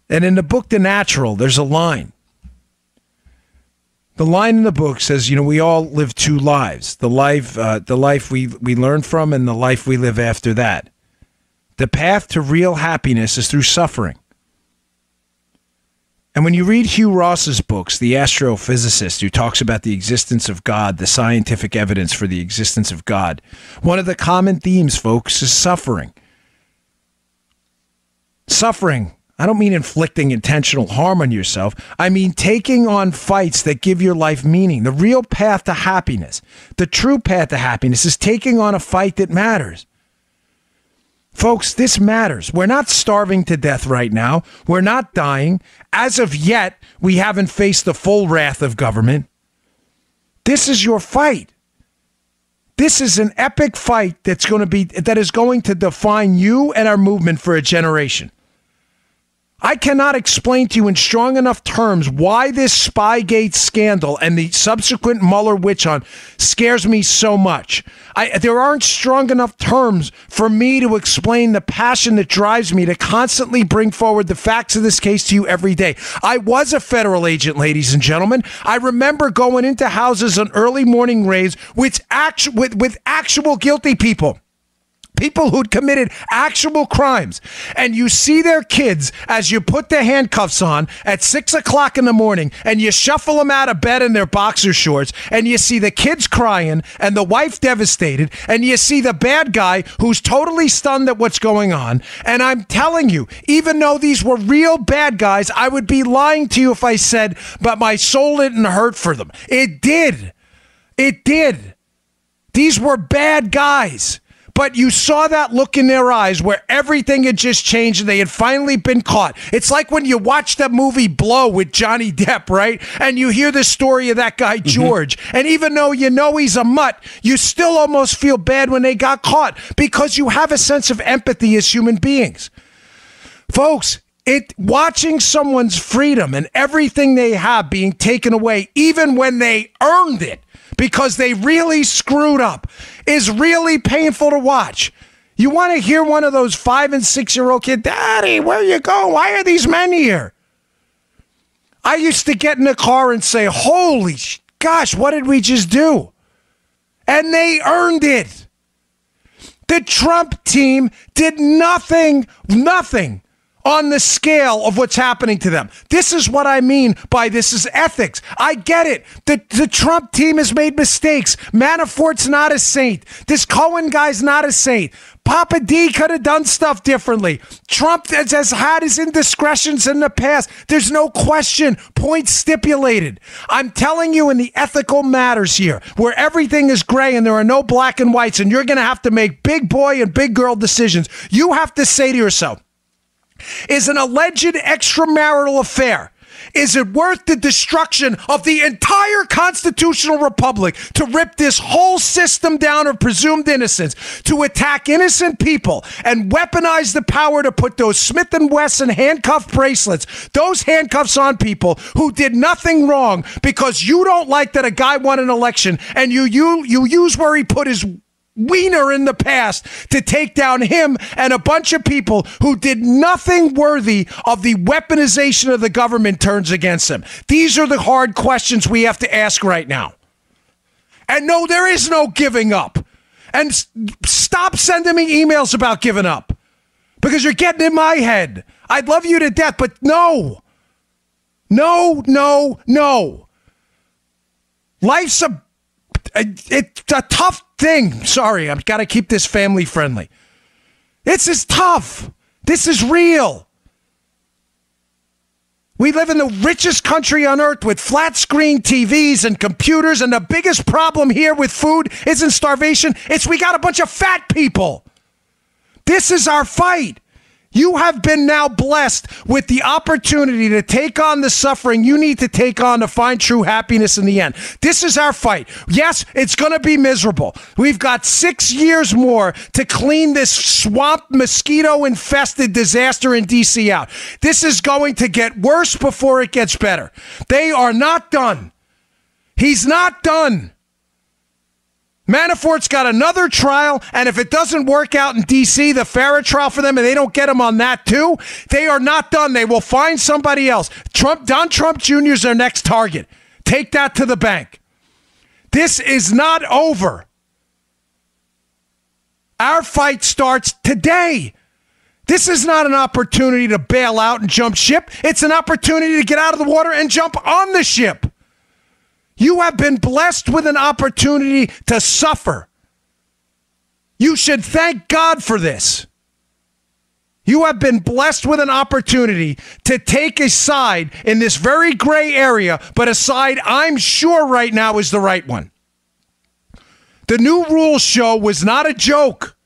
And in the book, The Natural, there's a line. The line in the book says, we all live two lives. The life we learn from and the life we live after that. The path to real happiness is through suffering. And when you read Hugh Ross's books, the astrophysicist who talks about the existence of God, the scientific evidence for the existence of God, one of the common themes, folks, is suffering. Suffering. I don't mean inflicting intentional harm on yourself. I mean taking on fights that give your life meaning. The real path to happiness, the true path to happiness is taking on a fight that matters. Folks, this matters. We're not starving to death right now. We're not dying. As of yet, we haven't faced the full wrath of government. This is your fight. This is an epic fight that is going to define you and our movement for a generation. I cannot explain to you in strong enough terms why this Spygate scandal and the subsequent Mueller witch hunt scares me so much. There aren't strong enough terms for me to explain the passion that drives me to constantly bring forward the facts of this case to you every day. I was a federal agent, ladies and gentlemen. I remember going into houses on early morning raids with actual guilty people. People who'd committed actual crimes, and you see their kids as you put the handcuffs on at 6 o'clock in the morning and you shuffle them out of bed in their boxer shorts, and you see the kids crying and the wife devastated, and you see the bad guy who's totally stunned at what's going on. And I'm telling you, even though these were real bad guys, I would be lying to you if I said, but my soul didn't hurt for them. It did. It did. These were bad guys. But you saw that look in their eyes where everything had just changed and they had finally been caught. It's like when you watch that movie Blow with Johnny Depp, right? And you hear the story of that guy, George. And even though you know he's a mutt, you still almost feel bad when they got caught because you have a sense of empathy as human beings. Folks, watching someone's freedom and everything they have being taken away, even when they earned it, because they really screwed up, is really painful to watch. You want to hear one of those 5- and 6-year-old kids, Daddy, where you go? Why are these men here? I used to get in the car and say, holy gosh, what did we just do? And they earned it. The Trump team did nothing on the scale of what's happening to them. This is what I mean by this is ethics. I get it. The Trump team has made mistakes. Manafort's not a saint. This Cohen guy's not a saint. Papa D could have done stuff differently. Trump has had his indiscretions in the past. There's no question. Point stipulated. I'm telling you in the ethical matters here, where everything is gray and there are no black and whites, and you're going to have to make big boy and big girl decisions. You have to say to yourself, is an alleged extramarital affair, Is it worth the destruction of the entire constitutional republic to rip this whole system down of presumed innocence, to attack innocent people and weaponize the power to put those Smith & Wesson handcuff bracelets, those handcuffs on people who did nothing wrong because you don't like that a guy won an election and you use where he put his wiener in the past to take down him and a bunch of people who did nothing worthy of the weaponization of the government turns against them? These are the hard questions we have to ask right now. And no, there is no giving up. And stop sending me emails about giving up because you're getting in my head. I'd love you to death, but no. Life's it's a tough thing. Sorry, I've got to keep this family friendly. This is tough. This is real. We live in the richest country on earth with flat screen TVs and computers, and the biggest problem here with food isn't starvation. It's we got a bunch of fat people. This is our fight. You have been now blessed with the opportunity to take on the suffering you need to take on to find true happiness in the end. This is our fight. Yes, it's going to be miserable. We've got 6 years more to clean this swamp, mosquito-infested disaster in D.C. out. This is going to get worse before it gets better. They are not done. He's not done. Manafort's got another trial, and if it doesn't work out in D.C., the Farrah trial for them, and they don't get him on that too, they are not done. They will find somebody else. Don Trump Jr. is their next target. Take that to the bank. This is not over. Our fight starts today. This is not an opportunity to bail out and jump ship. It's an opportunity to get out of the water and jump on the ship. You have been blessed with an opportunity to suffer. You should thank God for this. You have been blessed with an opportunity to take a side in this very gray area, but a side I'm sure right now is the right one. The New Rules show was not a joke.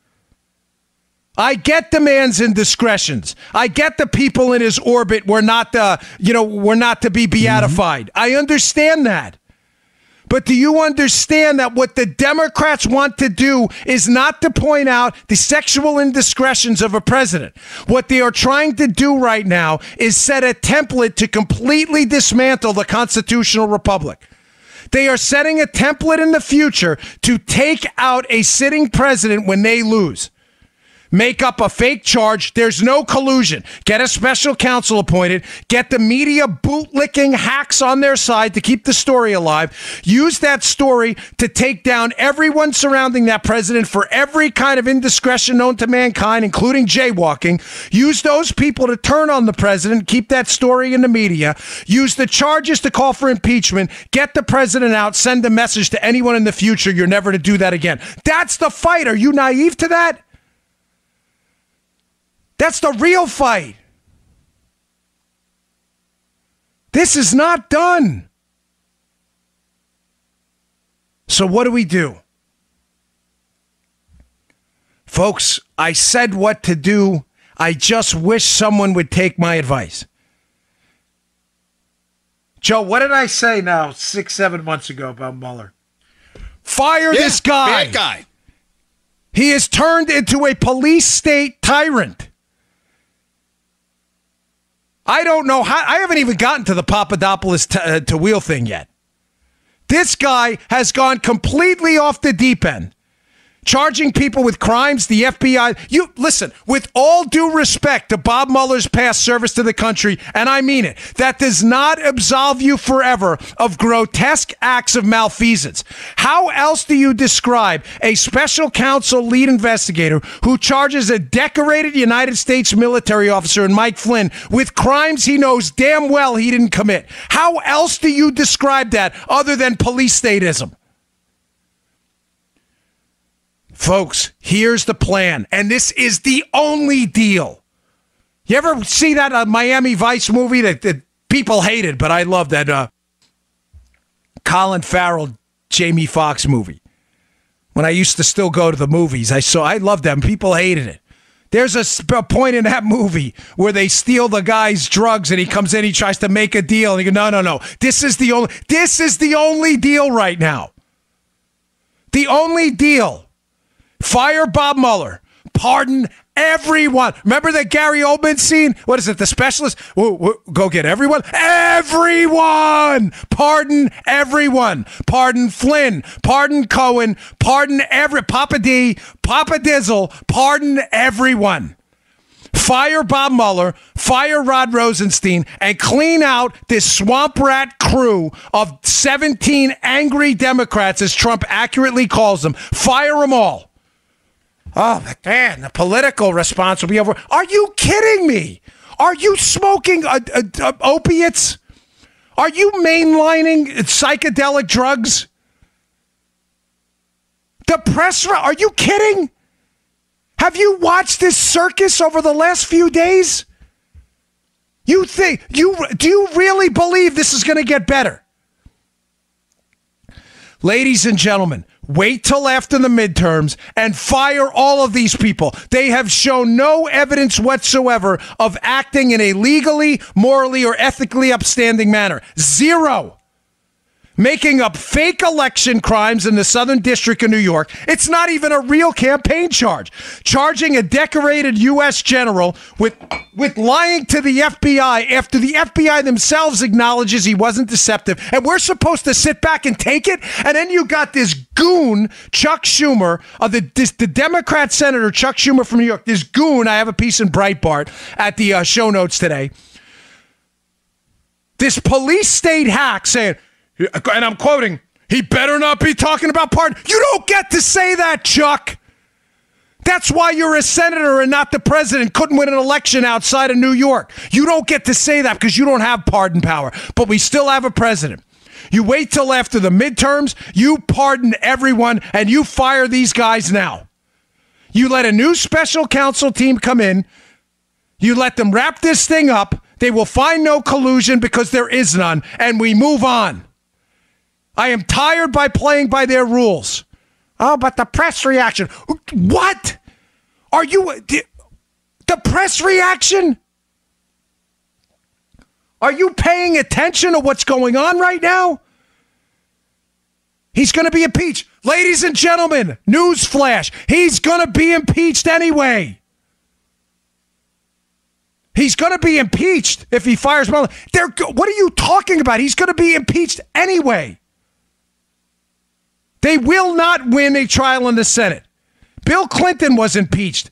I get the man's indiscretions. I get the people in his orbit were not to be beatified. I understand that. But do you understand that what the Democrats want to do is not to point out the sexual indiscretions of a president? What they are trying to do right now is set a template to completely dismantle the constitutional republic. They are setting a template in the future to take out a sitting president when they lose. Make up a fake charge. There's no collusion. Get a special counsel appointed. Get the media bootlicking hacks on their side to keep the story alive. Use that story to take down everyone surrounding that president for every kind of indiscretion known to mankind, including jaywalking. Use those people to turn on the president. Keep that story in the media. Use the charges to call for impeachment. Get the president out. Send a message to anyone in the future you're never to do that again. That's the fight. Are you naive to that? That's the real fight. This is not done. So what do we do? Folks, I said what to do. I just wish someone would take my advice. Joe, what did I say now 6-7 months ago about Mueller? Fire this guy. Bad guy. He has turned into a police state tyrant. I don't know how. I haven't even gotten to the Papadopoulos to wheel thing yet. This guy has gone completely off the deep end. Charging people with crimes, the FBI. You listen, with all due respect to Bob Mueller's past service to the country, and I mean it, that does not absolve you forever of grotesque acts of malfeasance. How else do you describe a special counsel lead investigator who charges a decorated United States military officer, Mike Flynn, with crimes he knows damn well he didn't commit? How else do you describe that other than police statism? Folks, here's the plan, and this is the only deal. You ever see that Miami Vice movie that people hated, but I love that Colin Farrell, Jamie Foxx movie? When I used to still go to the movies, I loved them. People hated it. There's a point in that movie where they steal the guy's drugs and he comes in, he tries to make a deal, and he goes, no. This is the only deal right now. The only deal. Fire Bob Mueller. Pardon everyone. Remember that Gary Oldman scene? What is it? The Specialist? Go get everyone? Everyone! Pardon everyone. Pardon Flynn. Pardon Cohen. Pardon Papa D. Papa Dizzle. Pardon everyone. Fire Bob Mueller, fire Rod Rosenstein, and clean out this swamp rat crew of 17 angry Democrats, as Trump accurately calls them. Fire them all. Oh, man, the political response will be over. Are you kidding me? Are you smoking opiates? Are you mainlining psychedelic drugs? The press, are you kidding? Have you watched this circus over the last few days? Do you really believe this is going to get better? Ladies and gentlemen, wait till after the midterms and fire all of these people. They have shown no evidence whatsoever of acting in a legally, morally, or ethically upstanding manner. Zero. Making up fake election crimes in the Southern District of New York. It's not even a real campaign charge. Charging a decorated U.S. general with lying to the FBI after the FBI themselves acknowledges he wasn't deceptive. And we're supposed to sit back and take it? And then you got this goon, Chuck Schumer, the Democrat Senator Chuck Schumer from New York. This goon, I have a piece in Breitbart at the show notes today. This police state hack saying, and I'm quoting, he better not be talking about pardon. You don't get to say that, Chuck. That's why you're a senator and not the president. Couldn't win an election outside of New York. You don't get to say that because you don't have pardon power. But we still have a president. You wait till after the midterms, you pardon everyone, and you fire these guys now. You let a new special counsel team come in. You let them wrap this thing up. They will find no collusion because there is none, and we move on. I am tired by playing by their rules. Oh, but the press reaction. What? Are you... The press reaction? Are you paying attention to what's going on right now? He's going to be impeached. Ladies and gentlemen, newsflash. He's going to be impeached anyway. He's going to be impeached if he fires Mueller. What are you talking about? He's going to be impeached anyway. They will not win a trial in the Senate. Bill Clinton was impeached.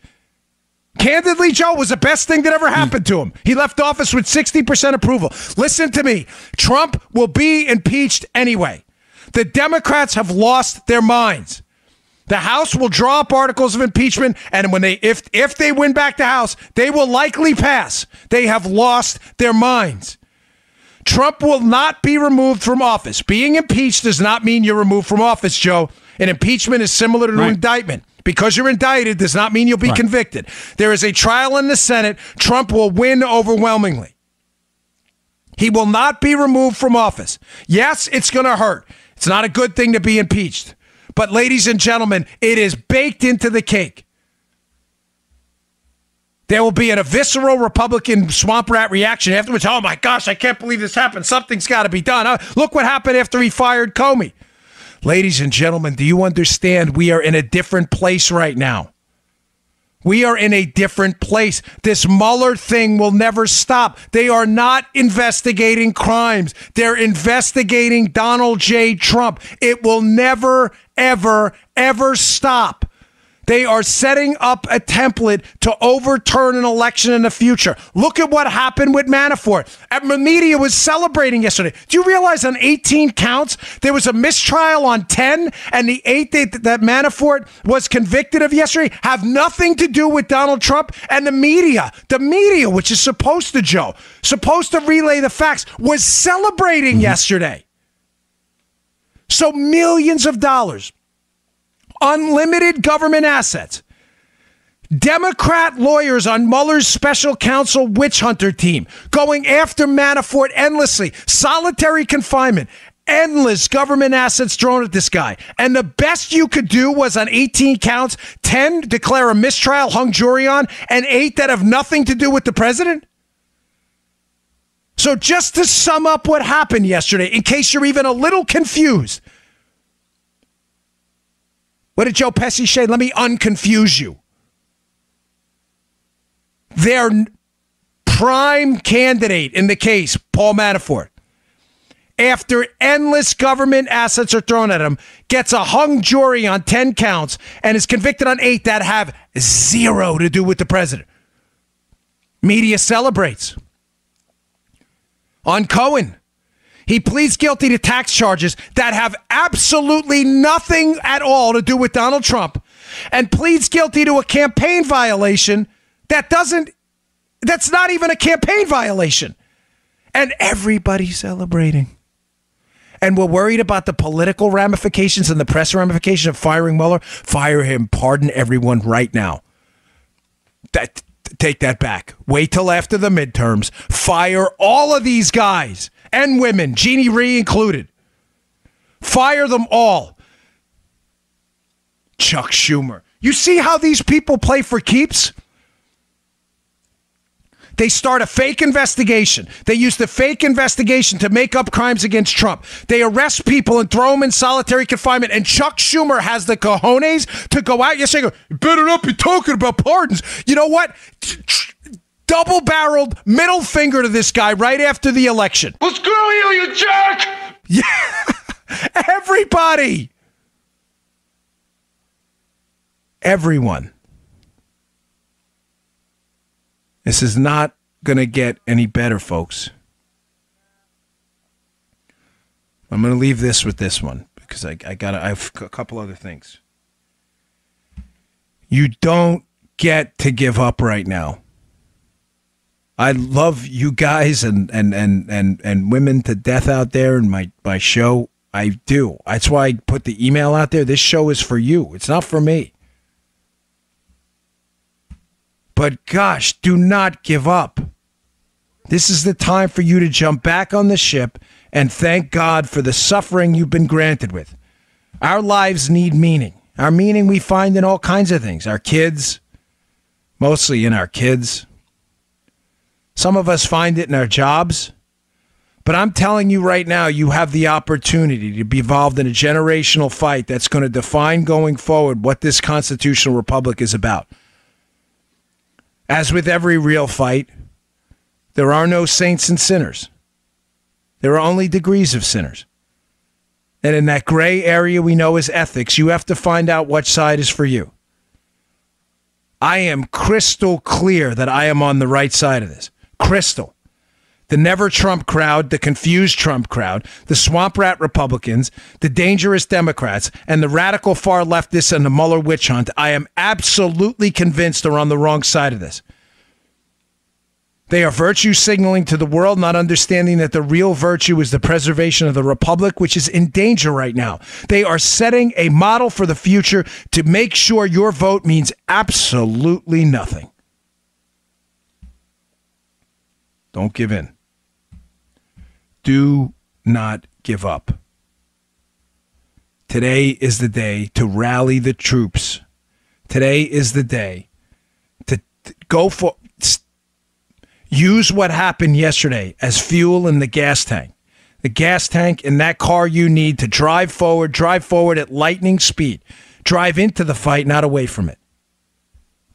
Candidly, Joe, was the best thing that ever happened to him. He left office with 60% approval. Listen to me. Trump will be impeached anyway. The Democrats have lost their minds. The House will draw up articles of impeachment, and when if they win back the House, they will likely pass. They have lost their minds. Trump will not be removed from office. Being impeached does not mean you're removed from office, Joe. An impeachment is similar to an indictment. Because you're indicted does not mean you'll be convicted. There is a trial in the Senate. Trump will win overwhelmingly. He will not be removed from office. Yes, it's going to hurt. It's not a good thing to be impeached. But ladies and gentlemen, it is baked into the cake. There will be a visceral Republican swamp rat reaction afterwards. Oh, my gosh, I can't believe this happened. Something's got to be done. Look what happened after he fired Comey. Ladies and gentlemen, do you understand we are in a different place right now? We are in a different place. This Mueller thing will never stop. They are not investigating crimes. They're investigating Donald J. Trump. It will never, ever, ever stop. They are setting up a template to overturn an election in the future. Look at what happened with Manafort. The media was celebrating yesterday. Do you realize on 18 counts, there was a mistrial on 10, and the 8 that Manafort was convicted of yesterday have nothing to do with Donald Trump? And the media, which is supposed to relay the facts, was celebrating yesterday. So millions of dollars. Unlimited government assets. Democrat lawyers on Mueller's special counsel witch hunter team going after Manafort endlessly. Solitary confinement. endless government assets thrown at this guy. And the best you could do was on 18 counts, 10 declare a mistrial, hung jury on, and 8 that have nothing to do with the president? So just to sum up what happened yesterday, in case you're even a little confused, what did Joe Pesci say? Let me unconfuse you. Their prime candidate in the case, Paul Manafort, after endless government assets are thrown at him, gets a hung jury on 10 counts and is convicted on 8 that have 0 to do with the president. Media celebrates. On Cohen, he pleads guilty to tax charges that have absolutely nothing at all to do with Donald Trump, and pleads guilty to a campaign violation that's not even a campaign violation. And everybody's celebrating. And we're worried about the political ramifications and the press ramifications of firing Mueller. Fire him. Pardon everyone right now. Take that back. Wait till after the midterms. Fire all of these guys and women, Jeannie Rhee included. Fire them all. Chuck Schumer. You see how these people play for keeps? They start a fake investigation. They use the fake investigation to make up crimes against Trump. They arrest people and throw them in solitary confinement. And Chuck Schumer has the cojones to go out yesterday and go, you better not be talking about pardons. You know what? Double-barreled middle finger to this guy right after the election. Well, screw you jerk! Yeah. Everybody. Everyone. This is not going to get any better, folks. I'm going to leave this with this one because I have a couple other things. You don't get to give up right now. I love you guys and women to death out there in my show. I do. That's why I put the email out there. This show is for you. It's not for me. But gosh, do not give up. This is the time for you to jump back on the ship and thank God for the suffering you've been granted with. Our lives need meaning. Our meaning we find in all kinds of things. Our kids, mostly in our kids. Some of us find it in our jobs. But I'm telling you right now, you have the opportunity to be involved in a generational fight that's going to define going forward what this constitutional republic is about. As with every real fight, there are no saints and sinners. There are only degrees of sinners. And in that gray area we know as ethics, you have to find out which side is for you. I am crystal clear that I am on the right side of this. Crystal. The never Trump crowd, the confused Trump crowd, the swamp rat Republicans, the dangerous Democrats, and the radical far leftists and the Mueller witch hunt, I am absolutely convinced are on the wrong side of this. They are virtue signaling to the world, not understanding that the real virtue is the preservation of the republic, which is in danger right now. They are setting a model for the future to make sure your vote means absolutely nothing. Don't give in. Do not give up. Today is the day to rally the troops. Today is the day to go for... Use what happened yesterday as fuel in the gas tank. The gas tank in that car you need to drive forward at lightning speed. Drive into the fight, not away from it.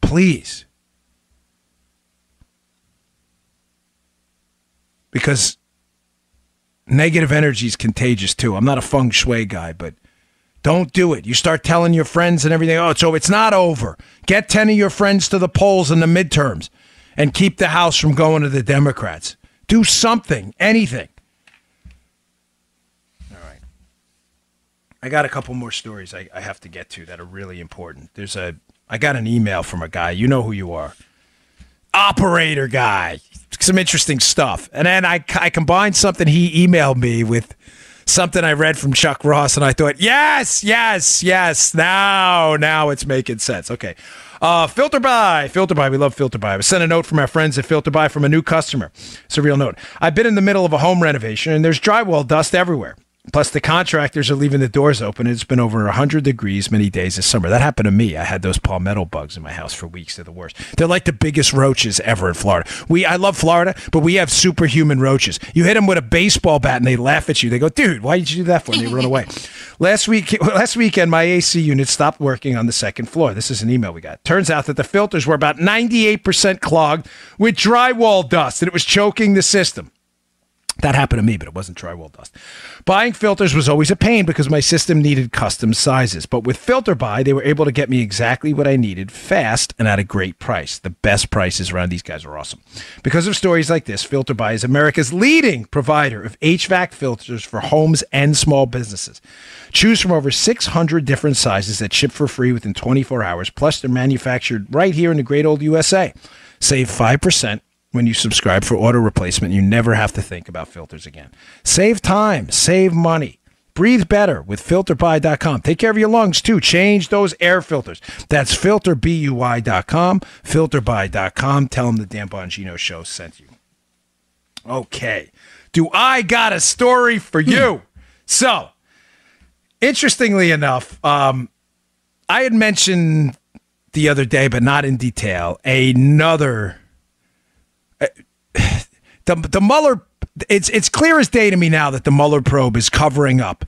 Please. Because negative energy is contagious too. I'm not a feng shui guy, but don't do it. You start telling your friends and everything, oh, so it's not over. Get 10 of your friends to the polls in the midterms and keep the House from going to the Democrats. Do something, anything. All right. I got a couple more stories I have to get to that are really important. I got an email from a guy. You know who you are. Operator guy. Some interesting stuff. And then I combined something he emailed me with something I read from Chuck Ross, and I thought, yes. Now it's making sense. Okay. Filter by. We love Filter by. I sent a note from our friends at Filter by from a new customer. It's a real note. I've been in the middle of a home renovation, and there's drywall dust everywhere. Plus, the contractors are leaving the doors open. It's been over 100 degrees many days this summer. That happened to me. I had those palmetto bugs in my house for weeks. They're the worst. They're like the biggest roaches ever in Florida. I love Florida, but we have superhuman roaches. You hit them with a baseball bat and they laugh at you. They go, dude, why did you do that for? And they run away. Last weekend, my AC unit stopped working on the second floor. This is an email we got. Turns out that the filters were about 98% clogged with drywall dust, and it was choking the system. That happened to me, but it wasn't drywall dust. Buying filters was always a pain because my system needed custom sizes. But with FilterBuy, they were able to get me exactly what I needed fast and at a great price. The best prices around. These guys are awesome. Because of stories like this, FilterBuy is America's leading provider of HVAC filters for homes and small businesses. Choose from over 600 different sizes that ship for free within 24 hours. Plus, they're manufactured right here in the great old USA. Save 5% when you subscribe for auto replacement. You never have to think about filters again. Save time, save money. Breathe better with filterbuy.com. Take care of your lungs too. Change those air filters. That's filterbuy.com, filterbuy.com. Tell them the Dan Bongino show sent you. Okay. Do I got a story for you? So, interestingly enough, I had mentioned the other day, but not in detail, another the Mueller, it's clear as day to me now that the Mueller probe is covering up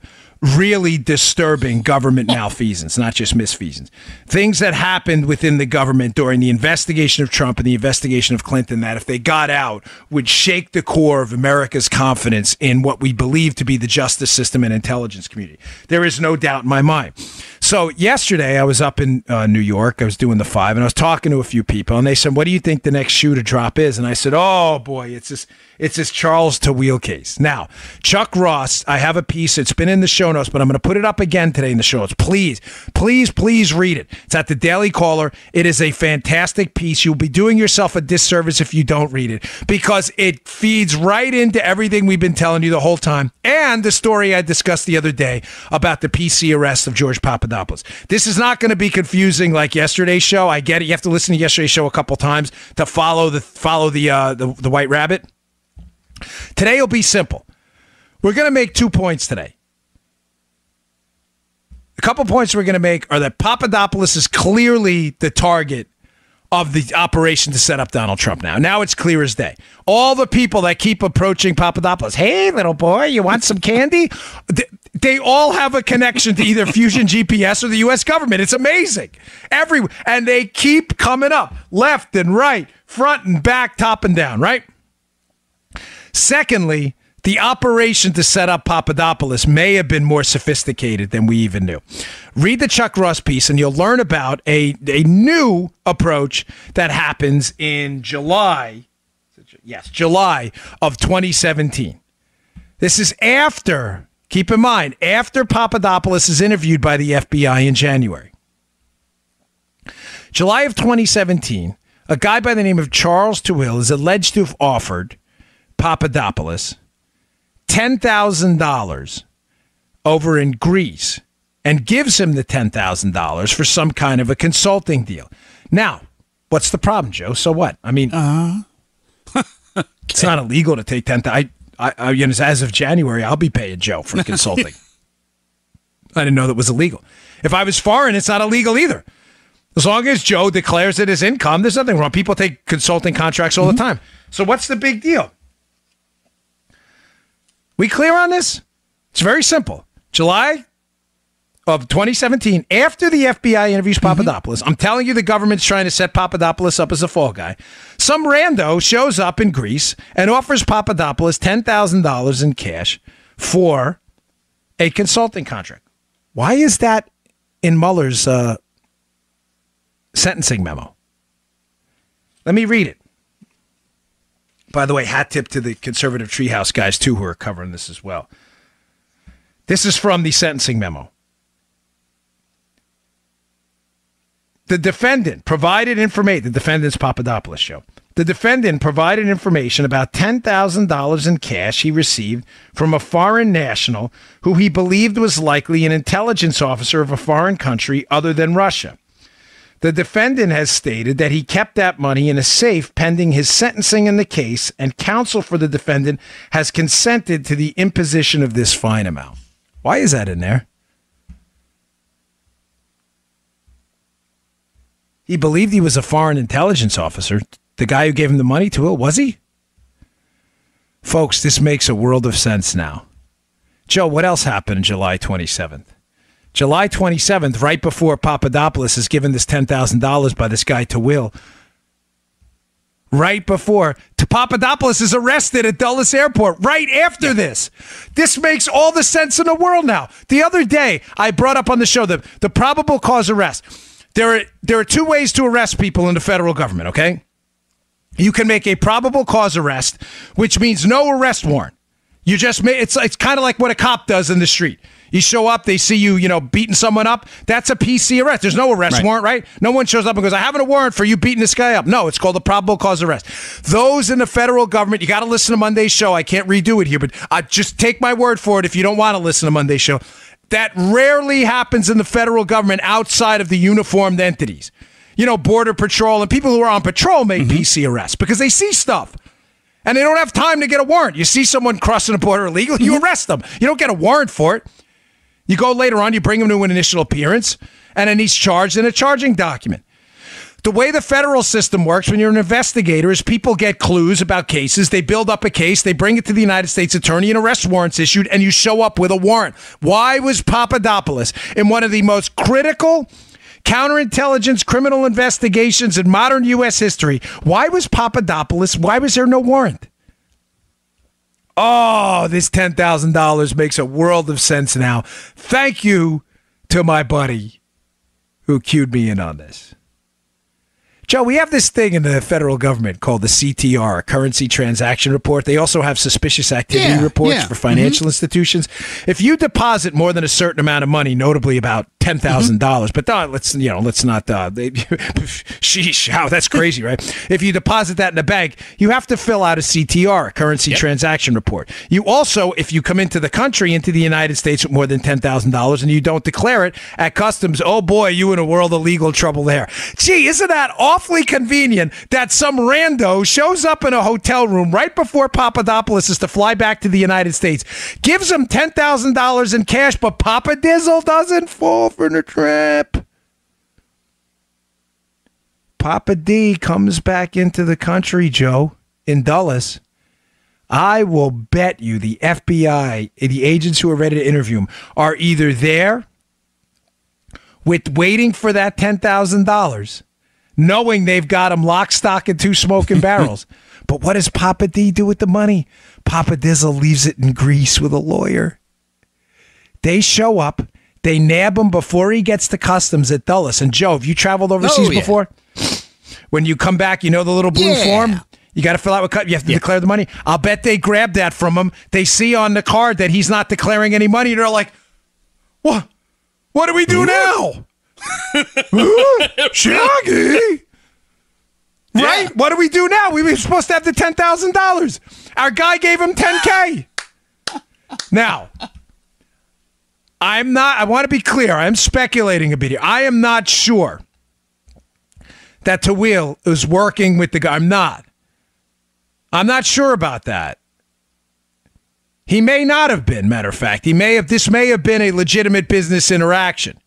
really disturbing government malfeasance, not just misfeasance. Things that happened within the government during the investigation of Trump and the investigation of Clinton that, if they got out, would shake the core of America's confidence in what we believe to be the justice system and intelligence community. There is no doubt in my mind. So yesterday I was up in New York. I was doing the 5, and I was talking to a few people, and they said, "What do you think the next shoe to drop is?" And I said, "Oh boy, it's this Charles Tawil case." Now, Chuck Ross, I have a piece. It's been in the show notes, but I'm going to put it up again today in the show notes. Please read it. It's at the Daily Caller. It is a fantastic piece. You'll be doing yourself a disservice if you don't read it, because it feeds right into everything we've been telling you the whole time, and the story I discussed the other day about the PC arrest of George Papadopoulos. This is not going to be confusing like yesterday's show. I get it. You have to listen to yesterday's show a couple times to follow the White Rabbit. Today will be simple. We're going to make 2 points today. A couple points we're going to make are that Papadopoulos is clearly the target of the operation to set up Donald Trump now. Now it's clear as day. All the people that keep approaching Papadopoulos, "Hey, little boy, you want some candy?" They all have a connection to either Fusion GPS or the U.S. government. It's amazing. And they keep coming up, left and right, front and back, top and down, right? Secondly, the operation to set up Papadopoulos may have been more sophisticated than we even knew. Read the Chuck Ross piece, and you'll learn about a new approach that happens in July of 2017. This is after, keep in mind, after Papadopoulos is interviewed by the FBI in January. July of 2017, a guy by the name of Charles Tawil is alleged to have offered Papadopoulos $10,000 over in Greece and gives him the $10,000 for some kind of a consulting deal. Now, what's the problem, Joe? So what? I mean, it's not illegal to take $10,000. As of January, I'll be paying Joe for consulting. I didn't know that was illegal. If I was foreign, it's not illegal either. As long as Joe declares it as income, there's nothing wrong. People take consulting contracts all the time. So what's the big deal? We clear on this? It's very simple. July of 2017, after the FBI interviews Papadopoulos, I'm telling you the government's trying to set Papadopoulos up as a fall guy. Some rando shows up in Greece and offers Papadopoulos $10,000 in cash for a consulting contract. Why is that in Mueller's sentencing memo? Let me read it. By the way, hat tip to the conservative treehouse guys, too, who are covering this as well. This is from the sentencing memo. The defendant provided information. The defendant's Papadopoulos show. The defendant provided information about $10,000 in cash he received from a foreign national who he believed was likely an intelligence officer of a foreign country other than Russia. The defendant has stated that he kept that money in a safe pending his sentencing in the case, and counsel for the defendant has consented to the imposition of this fine amount. Why is that in there? He believed he was a foreign intelligence officer. The guy who gave him the money to Will, was he? Folks, this makes a world of sense now. Joe, what else happened July 27th? July 27th, right before Papadopoulos is given this $10,000 by this guy to Will. Right before Papadopoulos is arrested at Dulles Airport. Right after this. This makes all the sense in the world now. The other day, I brought up on the show the probable cause arrest. There are two ways to arrest people in the federal government, okay? You can make a probable cause arrest, which means no arrest warrant. You just it's kind of like what a cop does in the street. You show up, they see you, beating someone up. That's a PC arrest. There's no arrest warrant, right? No one shows up and goes, I have a warrant for you beating this guy up. No, it's called a probable cause arrest. Those in the federal government, you got to listen to Monday's show. I can't redo it here, but just take my word for it if you don't want to listen to Monday's show. That rarely happens in the federal government outside of the uniformed entities. Border Patrol and people who are on patrol make PC arrests because they see stuff. And they don't have time to get a warrant. You see someone crossing the border illegally, you arrest them. You don't get a warrant for it. You go later on, you bring him to an initial appearance, and then he's charged in a charging document. The way the federal system works when you're an investigator is people get clues about cases. They build up a case. They bring it to the United States attorney, and arrest warrants issued, and you show up with a warrant. Why was Papadopoulos in one of the most critical counterintelligence criminal investigations in modern U.S. history? Why was there no warrant? Oh, this $10,000 makes a world of sense now. Thank you to my buddy who cued me in on this. Joe, we have this thing in the federal government called the CTR, a currency transaction report. They also have suspicious activity reports for financial institutions. If you deposit more than a certain amount of money, notably about $10,000, but let's not. Sheesh, how that's crazy, right? If you deposit that in a bank, you have to fill out a CTR, a currency transaction report. You also, if you come into the country, into the United States with more than $10,000 and you don't declare it at customs, oh boy, you in a world of legal trouble there. Gee, isn't that awfully convenient that some rando shows up in a hotel room right before Papadopoulos is to fly back to the United States, gives him $10,000 in cash, but Papa Dizzle doesn't fall for the trap. Papa D comes back into the country, Joe, in Dulles. I will bet you the FBI, the agents who are ready to interview him, are either there waiting for that $10,000, knowing they've got him lock, stock, and two smoking barrels. But what does Papa D do with the money? Papa Dizzle leaves it in Greece with a lawyer. They show up. They nab him before he gets to customs at Dulles. And Joe, have you traveled overseas before? When you come back, the little blue form? You got to fill out you have to declare the money. I'll bet they grab that from him. They see on the card that he's not declaring any money. They're like, what? What do we do now? Shaggy? Right? What do we do now? We were supposed to have the $10,000. Our guy gave him $10K. Now, I want to be clear. I'm speculating a bit here. I am not sure that Tawil is working with the guy. I'm not sure about that. He may not have been, matter of fact. This may have been a legitimate business interaction.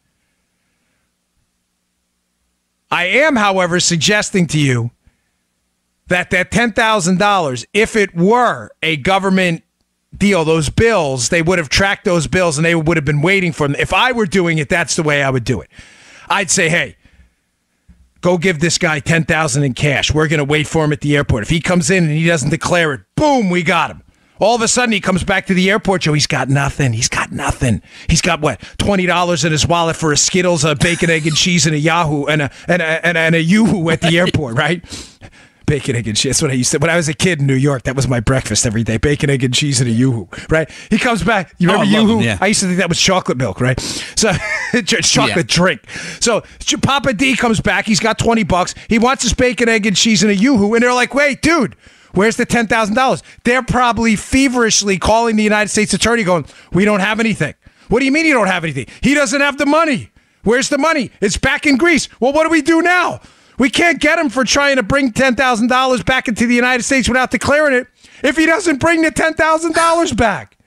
I am, however, suggesting to you that $10,000, if it were a government deal, those bills, they would have tracked those bills and they would have been waiting for them. If I were doing it, that's the way I would do it. I'd say, hey, go give this guy $10,000 in cash. We're going to wait for him at the airport. If he comes in and he doesn't declare it, boom, we got him. All of a sudden, he comes back to the airport, Joe. He's got nothing. He's got what? $20 in his wallet for a Skittles, a bacon, egg, and cheese, and a Yahoo, and a Yoo-hoo at the airport, right? Bacon, egg, and cheese. That's what I used to. When I was a kid in New York, that was my breakfast every day. Bacon, egg, and cheese, and a Yoo-hoo, right? He comes back. You remember Yoo-hoo? Yeah. I used to think that was chocolate milk, right? So chocolate drink. So Papa D comes back. He's got $20. He wants his bacon, egg, and cheese, and a Yoo-hoo, and they're like, wait, dude. Where's the $10,000? They're probably feverishly calling the United States attorney going, we don't have anything. What do you mean you don't have anything? He doesn't have the money. Where's the money? It's back in Greece. Well, what do we do now? We can't get him for trying to bring $10,000 back into the United States without declaring it if he doesn't bring the $10,000 back.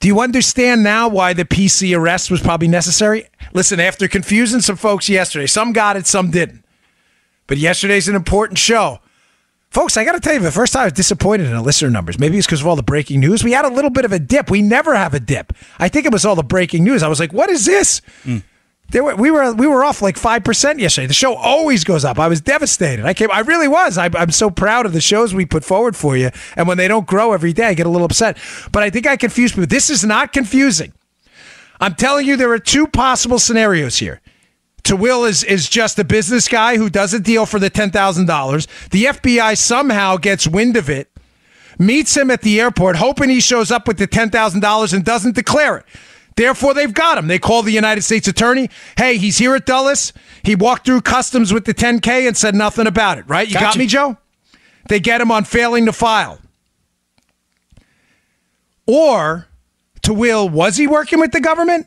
Do you understand now why the PC arrest was probably necessary? Listen, after confusing some folks yesterday, some got it, some didn't. But yesterday's an important show. Folks, I got to tell you, the first time I was disappointed in the listener numbers. Maybe it's because of all the breaking news. We had a little bit of a dip. We never have a dip. I think it was all the breaking news. I was like, what is this? We were off like 5% yesterday. The show always goes up. I was devastated. I really was. I'm so proud of the shows we put forward for you. And when they don't grow every day, I get a little upset. But I think I confused people. This is not confusing. I'm telling you, there are two possible scenarios here. Will is just a business guy who does a deal for the $10,000. The FBI somehow gets wind of it, meets him at the airport, hoping he shows up with the $10,000 and doesn't declare it. Therefore, they've got him. They call the United States attorney. Hey, he's here at Dulles. He walked through customs with the $10K and said nothing about it, right? You got me, Joe? They get him on failing to file. Or, Will, was he working with the government?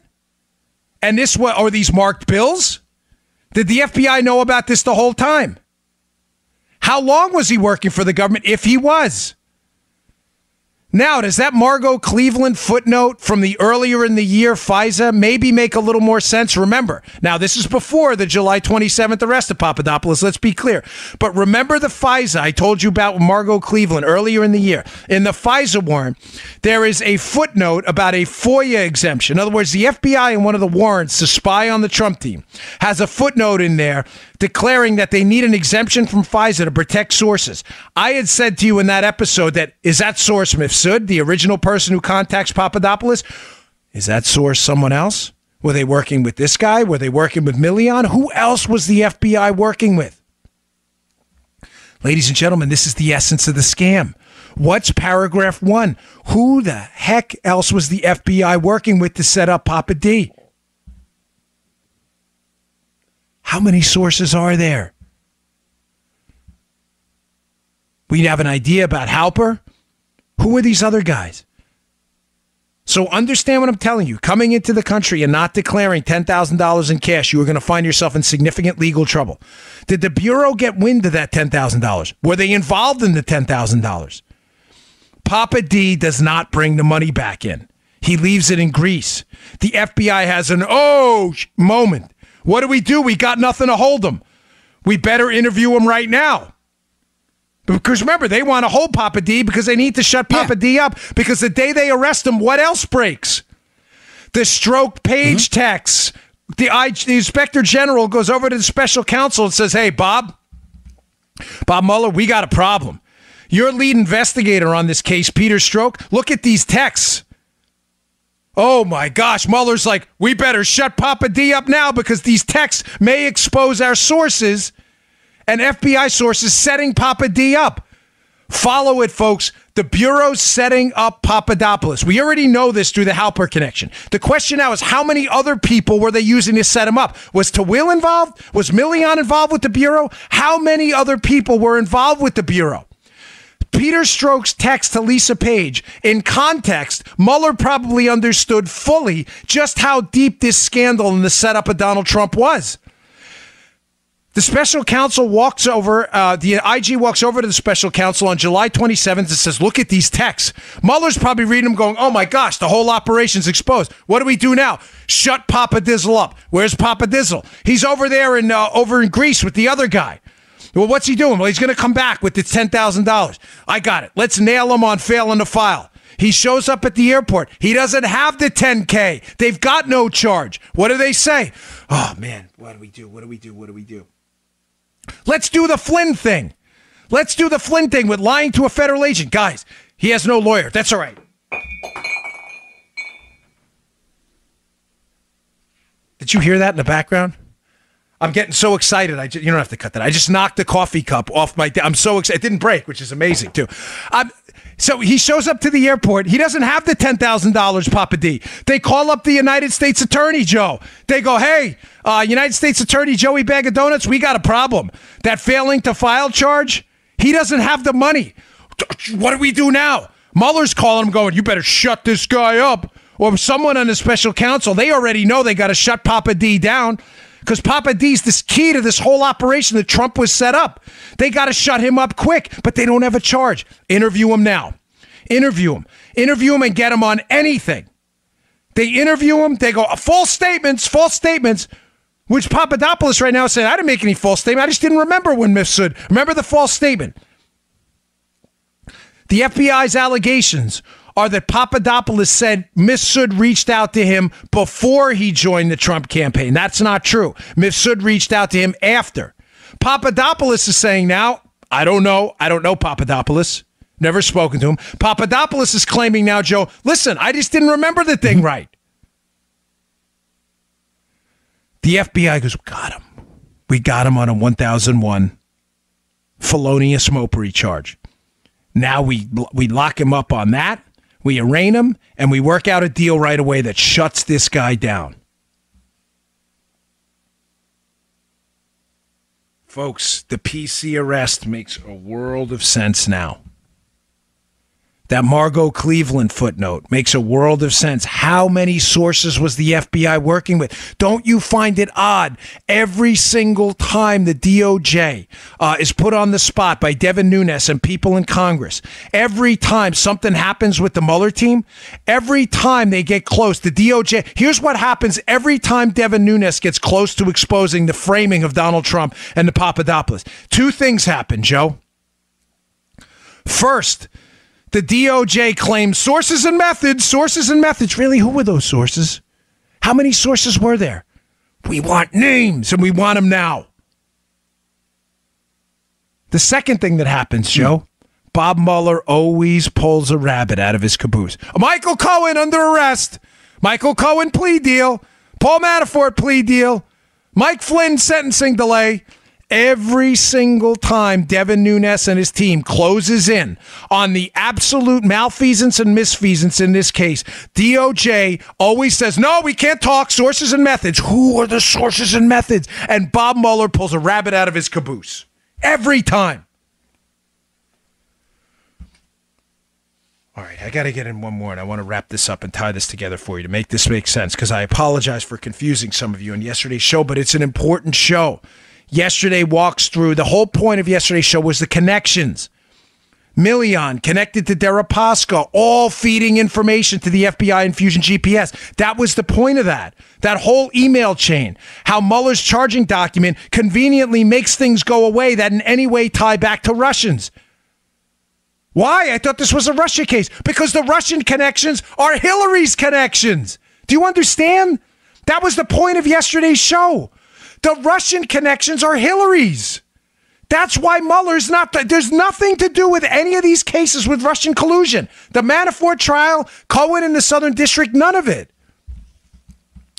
And or these marked bills? Did the FBI know about this the whole time? How long was he working for the government if he was? Now, does that Margot Cleveland footnote from the earlier in the year FISA maybe make a little more sense? Remember, now this is before the July 27th arrest of Papadopoulos, let's be clear. But remember the FISA I told you about with Margot Cleveland earlier in the year. In the FISA warrant, there is a footnote about a FOIA exemption. In other words, the FBI in one of the warrants to spy on the Trump team has a footnote in there declaring that they need an exemption from FISA to protect sources. I had said to you in that episode that, is that source Mifsud, the original person who contacts Papadopoulos? Is that source someone else? Were they working with this guy? Were they working with Milian? Who else was the FBI working with? Ladies and gentlemen, this is the essence of the scam. What's paragraph 1? Who the heck else was the FBI working with to set up Papa D? How many sources are there? We have an idea about Halper. Who are these other guys? So understand what I'm telling you. Coming into the country and not declaring $10,000 in cash, you are going to find yourself in significant legal trouble. Did the Bureau get wind of that $10,000? Were they involved in the $10,000? Papa D does not bring the money back in. He leaves it in Greece. The FBI has an moment. What do? We got nothing to hold him. We better interview him right now. Because remember, they want to hold Papa D because they need to shut Papa D up. Because the day they arrest him, what else breaks? The stroke page texts. The inspector general goes over to the special counsel and says, hey, Bob Mueller, we got a problem. Your lead investigator on this case, Peter Strzok, look at these texts. Oh my gosh, Mueller's like, we better shut Papa D up now because these texts may expose our sources and FBI sources setting Papa D up. Follow it, folks. The Bureau's setting up Papadopoulos. We already know this through the Halper connection. The question now is, how many other people were they using to set him up? Was Will involved? Was Milian involved with the Bureau? How many other people were involved with the Bureau? Peter Strzok's text to Lisa Page, in context, Mueller probably understood fully just how deep this scandal and the setup of Donald Trump was. The special counsel walks over, the IG walks over to the special counsel on July 27th and says, look at these texts. Mueller's probably reading them going, oh my gosh, the whole operation's exposed. What do we do now? Shut Papa Dizzle up. Where's Papa Dizzle? He's over there over in Greece with the other guy. Well, what's he doing? Well, he's going to come back with the $10,000. I got it. Let's nail him on failing to file. He shows up at the airport. He doesn't have the $10K. They've got no charge. What do they say? Oh, man, what do we do? Let's do the Flynn thing. Let's do the Flynn thing with lying to a federal agent. Guys, he has no lawyer. That's all right. Did you hear that in the background? I'm getting so excited. You don't have to cut that. I just knocked the coffee cup off my I'm so excited. It didn't break, which is amazing, too. So he shows up to the airport. He doesn't have the $10,000, Papa D. They call up the United States Attorney, Joe. They go, hey, United States Attorney Joey Bag of Donuts, we got a problem. That failing to file charge, he doesn't have the money. What do we do now? Mueller's calling him going, you better shut this guy up. Or someone on the special counsel, they already know they got to shut Papa D down. Because Papa D's the key to this whole operation that Trump was set up. They got to shut him up quick, but they don't have a charge. Interview him now. Interview him and get him on anything. They interview him. They go, false statements, which Papadopoulos right now is saying, I didn't make any false statement. I just didn't remember when Mifsud. Remember the false statement. The FBI's allegations are that Papadopoulos said Mifsud reached out to him before he joined the Trump campaign. That's not true. Mifsud reached out to him after. Papadopoulos is saying now, I don't know Papadopoulos. Never spoken to him. Papadopoulos is claiming now, Joe, listen, I just didn't remember the thing right. The FBI goes, got him. We got him on a 1001 felonious mopery charge. Now we lock him up on that. We arraign him, and we work out a deal right away that shuts this guy down. Folks, the PC arrest makes a world of sense now. That Margot Cleveland footnote makes a world of sense. How many sources was the FBI working with? Don't you find it odd every single time the DOJ is put on the spot by Devin Nunes and people in Congress? Every time something happens with the Mueller team, every time they get close, the DOJ, here's what happens every time Devin Nunes gets close to exposing the framing of Donald Trump and the Papadopoulos. Two things happen, Joe. First, the DOJ claims sources and methods. Really, who were those sources? How many sources were there? We want names, and we want them now. The second thing that happens, Joe, Bob Mueller always pulls a rabbit out of his caboose. Michael Cohen under arrest. Michael Cohen plea deal. Paul Manafort plea deal. Mike Flynn sentencing delay. Every single time Devin Nunes and his team closes in on the absolute malfeasance and misfeasance in this case, DOJ always says, no, we can't talk, sources and methods. Who are the sources and methods? And Bob Mueller pulls a rabbit out of his caboose. Every time. All right, I got to get in one more, and I want to wrap this up and tie this together for you to make this make sense, because I apologize for confusing some of you in yesterday's show, but it's an important show. Yesterday walks through, the whole point of yesterday's show was the connections. Million connected to Deripaska, all feeding information to the FBI and Fusion GPS. That was the point of that. That whole email chain. How Mueller's charging document conveniently makes things go away that in any way tie back to Russians. Why? I thought this was a Russia case. Because the Russian connections are Hillary's connections. Do you understand? That was the point of yesterday's show. The Russian connections are Hillary's. That's why Mueller's not. There's nothing to do with any of these cases with Russian collusion. The Manafort trial, Cohen in the Southern District, none of it.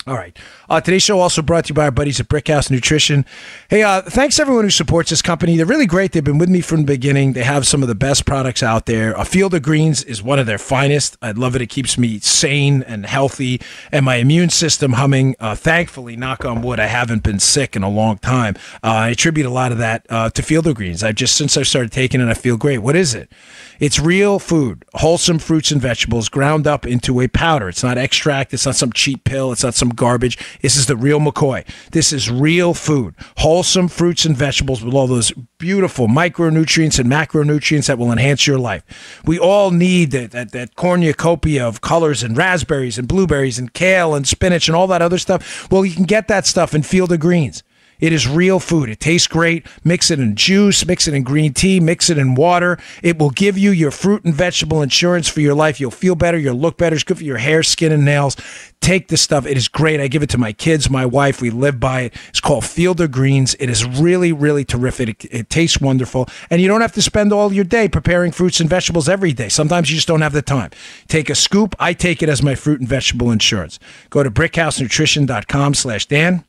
All right. Today's show also brought to you by our buddies at Brickhouse Nutrition. Hey, thanks everyone who supports this company. They're really great. They've been with me from the beginning. They have some of the best products out there. A Field of Greens is one of their finest. I love it. It keeps me sane and healthy and my immune system humming. Thankfully, knock on wood, I haven't been sick in a long time. I attribute a lot of that to Field of Greens. Since I started taking it, I feel great. What is it? It's real food, wholesome fruits and vegetables ground up into a powder. It's not extract. It's not some cheap pill. It's not some garbage. This is the real McCoy. This is real food, wholesome fruits and vegetables with all those beautiful micronutrients and macronutrients that will enhance your life. We all need that cornucopia of colors and raspberries and blueberries and kale and spinach and all that other stuff. Well, you can get that stuff in Field of Greens. It is real food. It tastes great. Mix it in juice, mix it in green tea, mix it in water. It will give you your fruit and vegetable insurance for your life. You'll feel better. You'll look better. It's good for your hair, skin, and nails. Take this stuff. It is great. I give it to my kids, my wife. We live by it. It's called Field of Greens. It is really, really terrific. It tastes wonderful. And you don't have to spend all your day preparing fruits and vegetables every day. Sometimes you just don't have the time. Take a scoop. I take it as my fruit and vegetable insurance. Go to brickhousenutrition.com/Dan.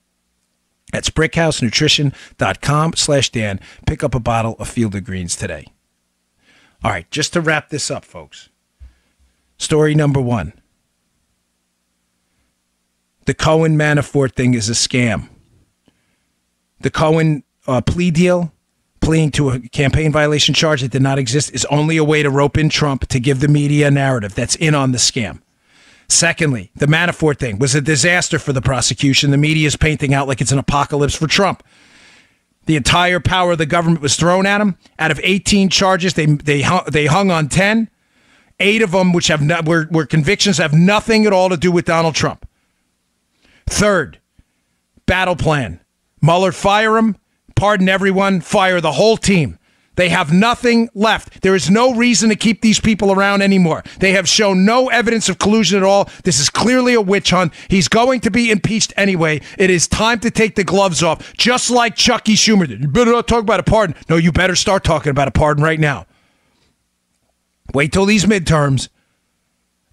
That's brickhousenutrition.com/Dan. Pick up a bottle of Field of Greens today. All right, just to wrap this up, folks. Story number one. The Cohen Manafort thing is a scam. The Cohen plea deal, pleading to a campaign violation charge that did not exist, is only a way to rope in Trump to give the media a narrative that's in on the scam. Secondly, the Manafort thing was a disaster for the prosecution. The media is painting out like it's an apocalypse for Trump. The entire power of the government was thrown at him. Out of 18 charges, they hung on 10. 8 of them which have where convictions have nothing at all to do with Donald Trump. Third, battle plan. Mueller, fire him, pardon everyone, fire the whole team. They have nothing left. There is no reason to keep these people around anymore. They have shown no evidence of collusion at all. This is clearly a witch hunt. He's going to be impeached anyway. It is time to take the gloves off, just like Chucky Schumer did. You better not talk about a pardon. No, you better start talking about a pardon right now. Wait till these midterms,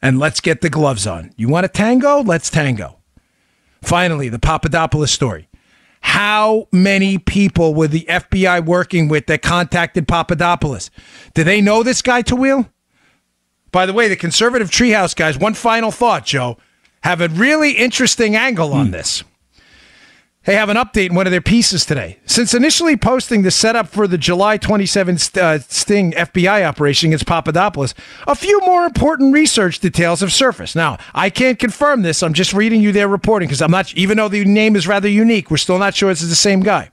and let's get the gloves on. You want a tango? Let's tango. Finally, the Papadopoulos story. How many people were the FBI working with that contacted Papadopoulos? Do they know this guy, Tawil? By the way, the conservative treehouse guys, one final thought, Joe, have a really interesting angle on this. They have an update in one of their pieces today. Since initially posting the setup for the July 27 Sting FBI operation against Papadopoulos, a few more important research details have surfaced. Now, I can't confirm this. I'm just reading you their reporting because I'm not, even though the name is rather unique, we're still not sure it's the same guy.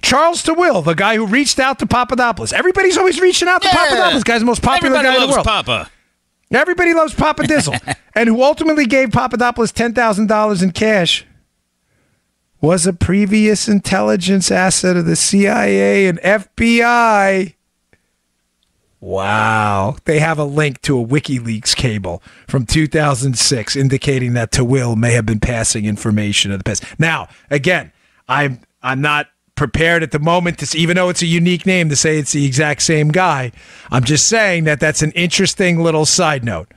Charles Tawil, the guy who reached out to Papadopoulos. Everybody's always reaching out to Papadopoulos. Guy's the most popular guy in the world. Papa. Everybody loves Papa Dizzle. And who ultimately gave Papadopoulos $10,000 in cash was a previous intelligence asset of the CIA and FBI. Wow. They have a link to a WikiLeaks cable from 2006 indicating that Tawil may have been passing information in the past. Now, again, I'm not prepared at the moment to see, even though it's a unique name, to say it's the exact same guy. I'm just saying that that's an interesting little side note.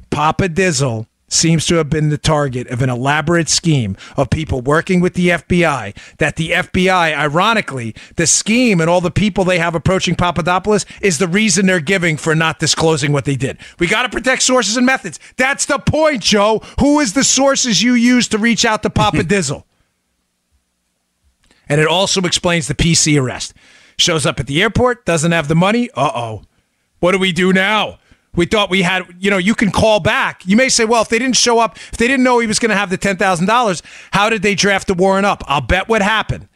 Papa Dizzle seems to have been the target of an elaborate scheme of people working with the FBI, that the FBI, ironically, the scheme and all the people they have approaching Papadopoulos is the reason they're giving for not disclosing what they did. We got to protect sources and methods. That's the point, Joe. Who is the sources you use to reach out to Papa Dizzle? And it also explains the PC arrest. Shows up at the airport, doesn't have the money. Uh-oh. What do we do now? We thought we had, you can call back. You may say, well, if they didn't show up, if they didn't know he was going to have the $10,000, how did they draft the warrant up? I'll bet what happened.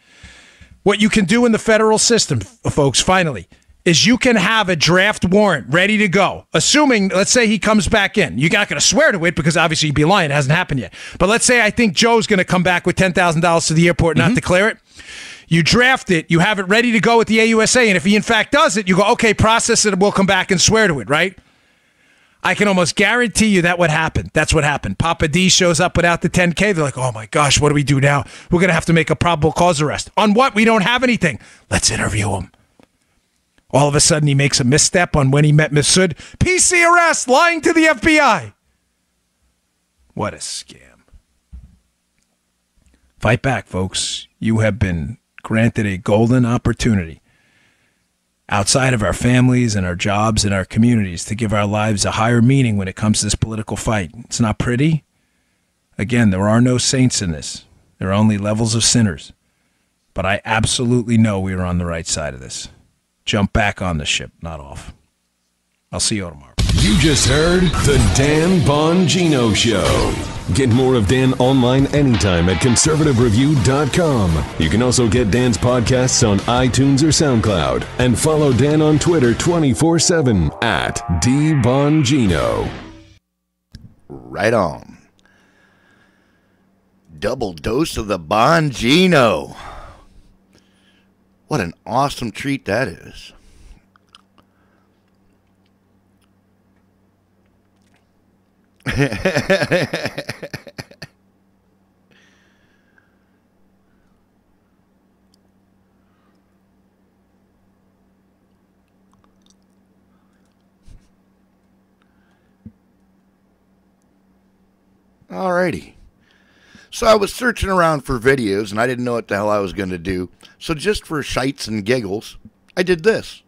What you can do in the federal system, folks, finally, is you can have a draft warrant ready to go. Assuming, let's say he comes back in. You're not going to swear to it because obviously you'd be lying. It hasn't happened yet. But let's say I think Joe's going to come back with $10,000 to the airport and not declare it. You draft it. You have it ready to go at the AUSA. And if he in fact does it, you go, okay, process it and we'll come back and swear to it, right? I can almost guarantee you that what happened. That's what happened. Papa D shows up without the 10K. They're like, oh my gosh, what do we do now? We're going to have to make a probable cause arrest. On what? We don't have anything. Let's interview him. All of a sudden, he makes a misstep on when he met Massoud. PC arrest, lying to the FBI. What a scam. Fight back, folks. You have been granted a golden opportunity outside of our families and our jobs and our communities to give our lives a higher meaning when it comes to this political fight. It's not pretty. Again, there are no saints in this. There are only levels of sinners. But I absolutely know we are on the right side of this. Jump back on the ship, not off. I'll see you all tomorrow. You just heard The Dan Bongino Show. Get more of Dan online anytime at conservativereview.com. You can also get Dan's podcasts on iTunes or SoundCloud. And follow Dan on Twitter 24/7 at DBongino. Right on. Double dose of the Bongino. What an awesome treat that is. Alrighty. So I was searching around for videos and I didn't know what the hell I was going to do. So just for shites and giggles, I did this.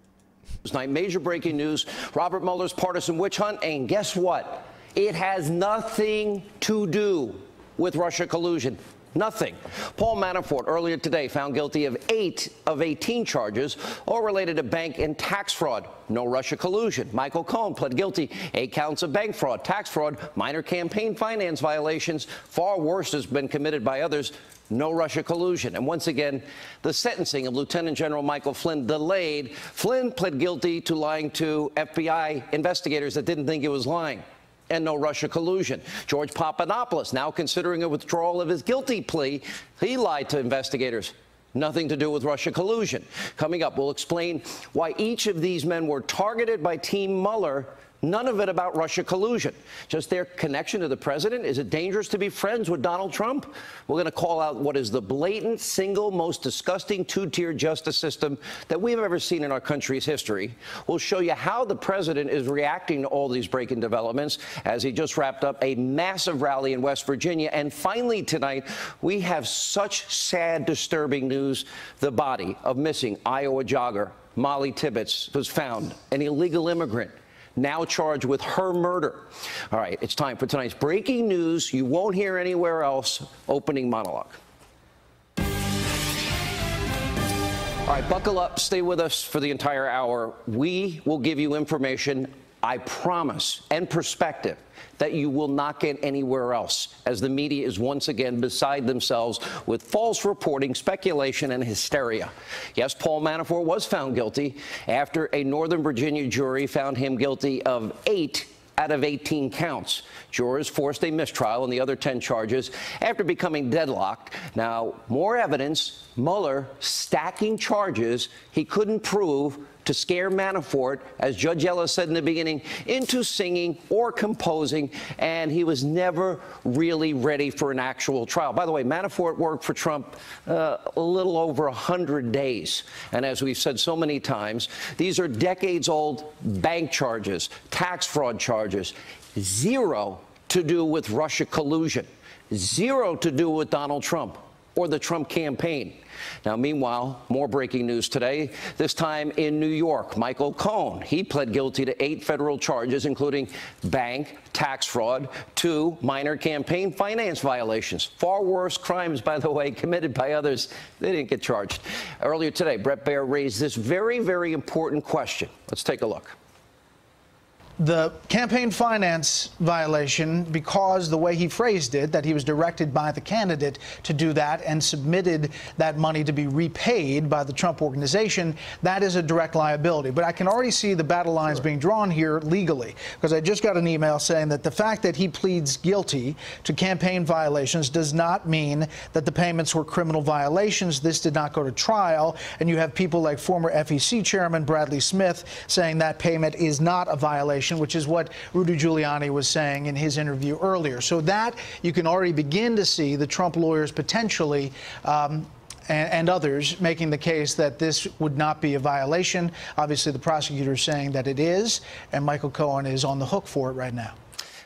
Tonight, major breaking news, Robert Mueller's partisan witch hunt, and guess what? It has nothing to do with Russia collusion. Nothing. Paul Manafort earlier today found guilty of 8 of 18 charges, all related to bank and tax fraud. No Russia collusion. Michael Cohen pled guilty 8 counts of bank fraud, tax fraud, minor campaign finance violations. Far worse has been committed by others. No Russia collusion. And once again, the sentencing of Lieutenant General Michael Flynn delayed. Flynn pled guilty to lying to FBI investigators that didn't think he was lying. And no Russia collusion. George Papadopoulos now considering a withdrawal of his guilty plea. He lied to investigators. Nothing to do with Russia collusion. Coming up, we'll explain why each of these men were targeted by Team Mueller. None of it about Russia collusion. Just their connection to the president. Is it dangerous to be friends with Donald Trump? We're going to call out what is the blatant, single, most disgusting two-tier justice system that we've ever seen in our country's history. We'll show you how the president is reacting to all these breaking developments as he just wrapped up a massive rally in West Virginia. And finally tonight, we have such sad, disturbing news. The body of missing Iowa jogger Molly Tibbetts was found, an illegal immigrant, now charged with her murder. All right, it's time for tonight's breaking news you won't hear anywhere else, opening monologue. All right, buckle up, stay with us for the entire hour. We will give you information, I promise, and perspective that you will not get anywhere else, as the media is once again beside themselves with false reporting, speculation, and hysteria. Yes, Paul Manafort was found guilty after a Northern Virginia jury found him guilty of 8 out of 18 counts. Jurors forced a mistrial on the other 10 charges after becoming deadlocked. Now, more evidence, Mueller stacking charges he couldn't prove to scare Manafort, as Judge Ellis said in the beginning, into singing or composing, and he was never really ready for an actual trial. By the way, Manafort worked for Trump a little over 100 days. And as we've said so many times, these are decades-old bank charges, tax fraud charges, zero to do with Russia collusion, zero to do with Donald Trump or the Trump campaign. Now, meanwhile, more breaking news today, this time in New York. Michael Cohen, he pled guilty to 8 federal charges, including bank, tax fraud, 2 minor campaign finance violations. Far worse crimes, by the way, committed by others. They didn't get charged. Earlier today, Bret Baier raised this very, very important question. Let's take a look. The campaign finance violation, because the way he phrased it, that he was directed by the candidate to do that and submitted that money to be repaid by the Trump organization, that is a direct liability. But I can already see the battle lines being drawn here legally, because I just got an email saying that the fact that he pleads guilty to campaign violations does not mean that the payments were criminal violations. This did not go to trial. And you have people like former FEC chairman Bradley Smith saying that payment is not a violation, which is what Rudy Giuliani was saying in his interview earlier. So that you can already begin to see the Trump lawyers potentially and others making the case that this would not be a violation. Obviously, the prosecutor is saying that it is, and Michael Cohen is on the hook for it right now.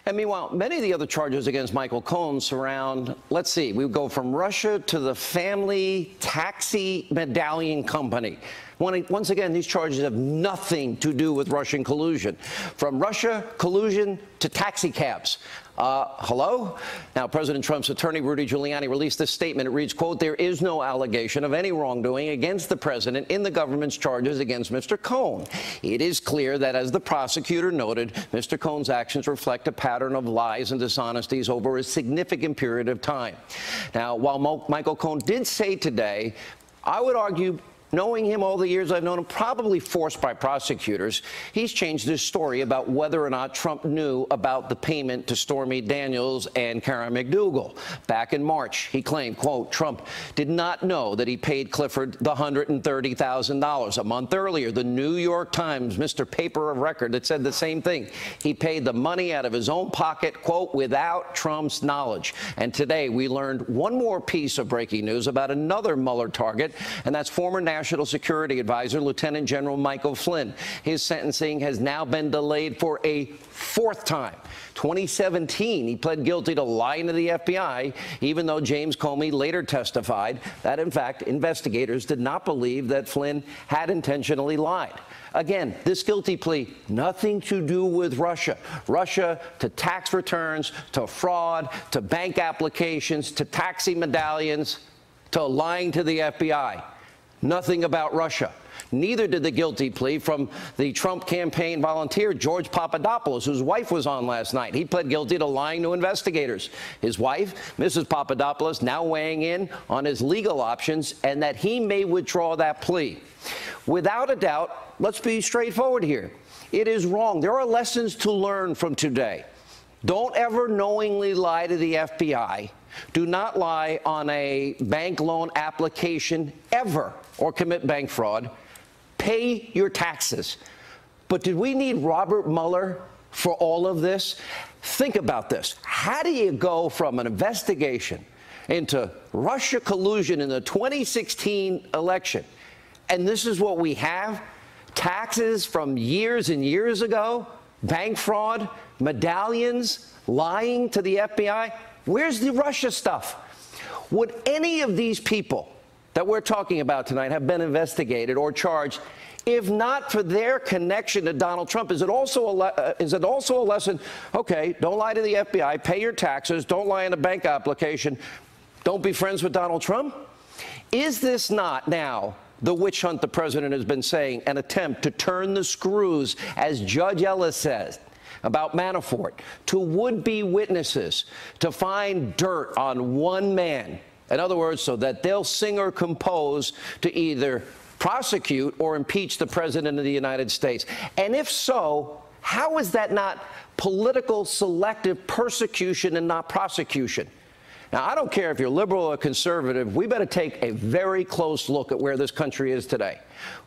And meanwhile, many of the other charges against Michael Cohen surround, let's see, we go from Russia to the family taxi medallion company. Once again, these charges have nothing to do with Russian collusion. From Russia collusion to taxi cabs. Hello? Now, President Trump's attorney, Rudy Giuliani, released this statement. It reads, quote, "There is no allegation of any wrongdoing against the president in the government's charges against Mr. Cohen. It is clear that, as the prosecutor noted, Mr. Cohen's actions reflect a pattern of lies and dishonesties over a significant period of time." Now, while Michael Cohen did say today, I would argue, knowing him all the years I've known him, probably forced by prosecutors, he's changed his story about whether or not Trump knew about the payment to Stormy Daniels and Karen McDougal. Back in March, he claimed, quote, Trump did not know that he paid Clifford the $130,000. A month earlier, the New York Times, Mr. Paper of Record, that said the same thing. He paid the money out of his own pocket, quote, without Trump's knowledge. And today, we learned one more piece of breaking news about another Mueller target, and that's former National Security Advisor, Lieutenant General Michael Flynn. His sentencing has now been delayed for a fourth time. 2017, he pled guilty to lying to the FBI, even though James Comey later testified that, in fact, investigators did not believe that Flynn had intentionally lied. Again, this guilty plea, nothing to do with Russia. Russia to tax returns, to fraud, to bank applications, to taxi medallions, to lying to the FBI. Nothing about Russia. Neither did the guilty plea from the Trump campaign volunteer, George Papadopoulos, whose wife was on last night. He pled guilty to lying to investigators. His wife, Mrs. Papadopoulos, now weighing in on his legal options and that he may withdraw that plea. Without a doubt, let's be straightforward here. It is wrong. There are lessons to learn from today. Don't ever knowingly lie to the FBI. Do not lie on a bank loan application ever or commit bank fraud. Pay your taxes. But did we need Robert Mueller for all of this? Think about this. How do you go from an investigation into Russia collusion in the 2016 election, and this is what we have? Taxes from years and years ago, bank fraud, medallions, lying to the FBI. Where's the Russia stuff? Would any of these people that we're talking about tonight have been investigated or charged if not for their connection to Donald Trump? Is it also a lesson? Okay, don't lie to the FBI, pay your taxes, don't lie in a bank application, don't be friends with Donald Trump? Is this not now the witch hunt the president has been saying, an attempt to turn the screws, as Judge Ellis says, about Manafort, to would-be witnesses to find dirt on one man? In other words, so that they'll sing or compose to either prosecute or impeach the president of the United States. And if so, how is that not political selective persecution and not prosecution? Now, I don't care if you're liberal or conservative, we better take a very close look at where this country is today.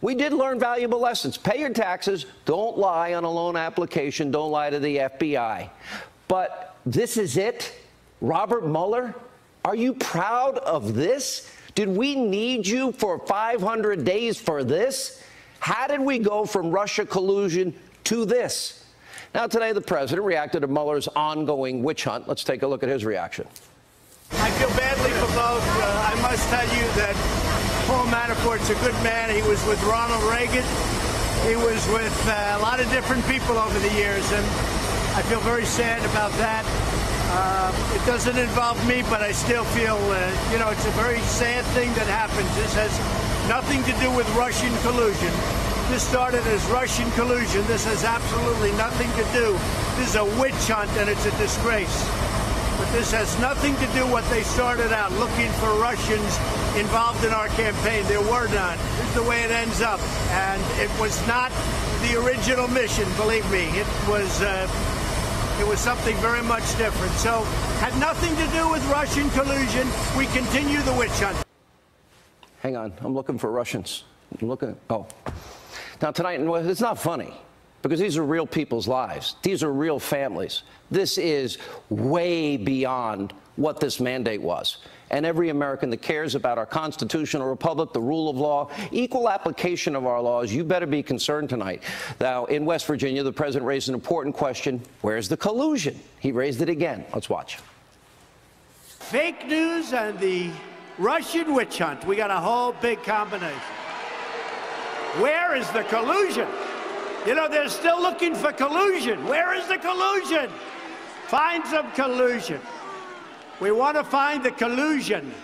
We did learn valuable lessons. Pay your taxes, don't lie on a loan application, don't lie to the FBI. But this is it? Robert Mueller? Are you proud of this? Did we need you for 500 days for this? How did we go from Russia collusion to this? Now, today, the president reacted to Mueller's ongoing witch hunt. Let's take a look at his reaction. I feel badly for both. I must tell you that Paul Manafort's a good man. He was with Ronald Reagan. He was with a lot of different people over the years, and I feel very sad about that. It doesn't involve me, but I still feel, it's a very sad thing that happens. This has nothing to do with Russian collusion. This started as Russian collusion. This has absolutely nothing to do. This is a witch hunt, and it's a disgrace. But this has nothing to do what they started out, looking for Russians involved in our campaign. There were none. This is the way it ends up. And it was not the original mission, believe me. It was something very much different. So, had nothing to do with Russian collusion. We continue the witch hunt. Hang on, I'm looking for Russians. I'm looking. Oh. Now, tonight, it's not funny, because these are real people's lives. These are real families. This is way beyond what this mandate was. And every American that cares about our constitutional republic, the rule of law, equal application of our laws, you better be concerned tonight. Now, in West Virginia, the president raised an important question. Where's the collusion? He raised it again. Let's watch. Fake news and the Russian witch hunt. We got a whole big combination. Where is the collusion? You know, they're still looking for collusion. Where is the collusion? Find some collusion. We want to find the collusion.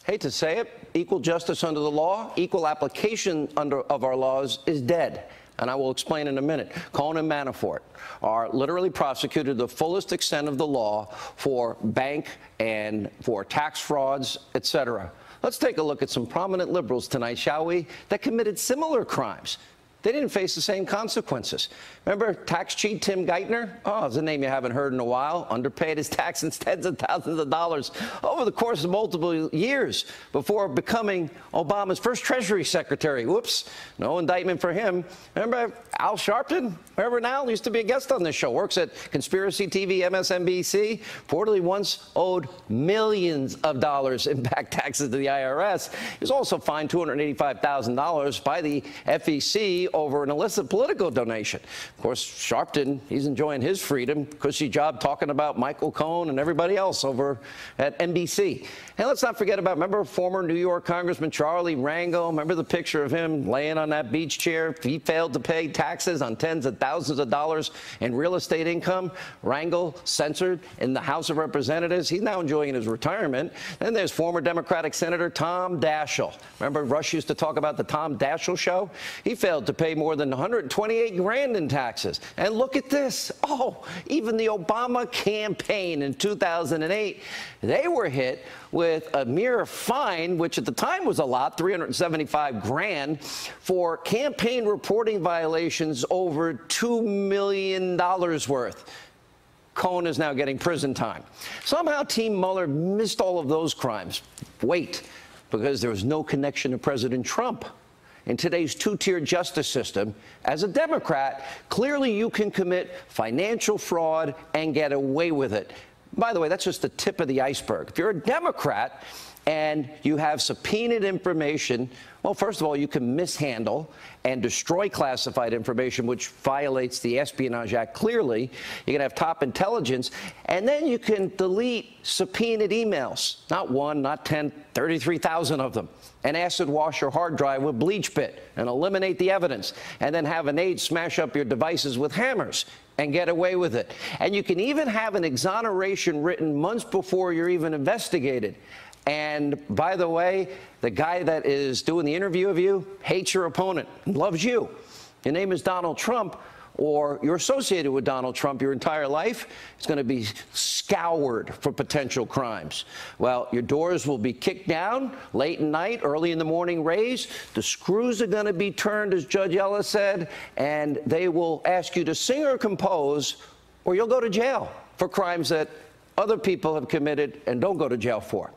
Hate to say it, equal justice under the law, equal application of our laws is dead. And I will explain in a minute. Cohen and Manafort are literally prosecuted to the fullest extent of the law for bank and for tax frauds, etc. Let's take a look at some prominent liberals tonight, shall we, that committed similar crimes. They didn't face the same consequences. Remember tax cheat Tim Geithner? Oh, it's a name you haven't heard in a while. Underpaid his taxes tens of thousands of dollars over the course of multiple years before becoming Obama's first Treasury Secretary. Whoops, no indictment for him. Remember Al Sharpton? Remember now? Used to be a guest on this show. Works at Conspiracy TV, MSNBC. Reportedly once owed millions of dollars in back taxes to the IRS. He was also fined $285,000 by the FEC over an illicit political donation. Of course, Sharpton, he's enjoying his freedom, cushy job talking about Michael Cohen and everybody else over at NBC. And let's not forget about, remember former New York Congressman Charlie Rangel? Remember the picture of him laying on that beach chair? He failed to pay taxes on tens of thousands of dollars in real estate income. Rangel censored in the House of Representatives. He's now enjoying his retirement. Then there's former Democratic Senator Tom Daschle. Remember Rush used to talk about the Tom Daschle show? He failed to pay more than $128 grand in taxes. And look at this. Oh, even the Obama campaign in 2008, they were hit with a mere fine, which at the time was a lot, $375 grand, for campaign reporting violations over $2 million worth. Cohen is now getting prison time. Somehow Team Mueller missed all of those crimes. Wait, because there was no connection to President Trump. In today's two-tier justice system, as a Democrat, clearly you can commit financial fraud and get away with it. By the way, that's just the tip of the iceberg. If you're a Democrat and you have subpoenaed information, well, first of all, you can mishandle and destroy classified information, which violates the Espionage Act clearly. You can have top intelligence, and then you can delete subpoenaed emails. Not one, not 10, 33,000 of them. And acid wash your hard drive with bleach bit and eliminate the evidence. And then have an aide smash up your devices with hammers and get away with it. And you can even have an exoneration written months before you're even investigated. And by the way, the guy that is doing the interview of you hates your opponent, loves you. Your name is Donald Trump, or you're associated with Donald Trump your entire life. It's going to be scoured for potential crimes. Well, your doors will be kicked down late at night, early in the morning raised. The screws are going to be turned, as Judge Ellis said, and they will ask you to sing or compose, or you'll go to jail for crimes that other people have committed and don't go to jail for.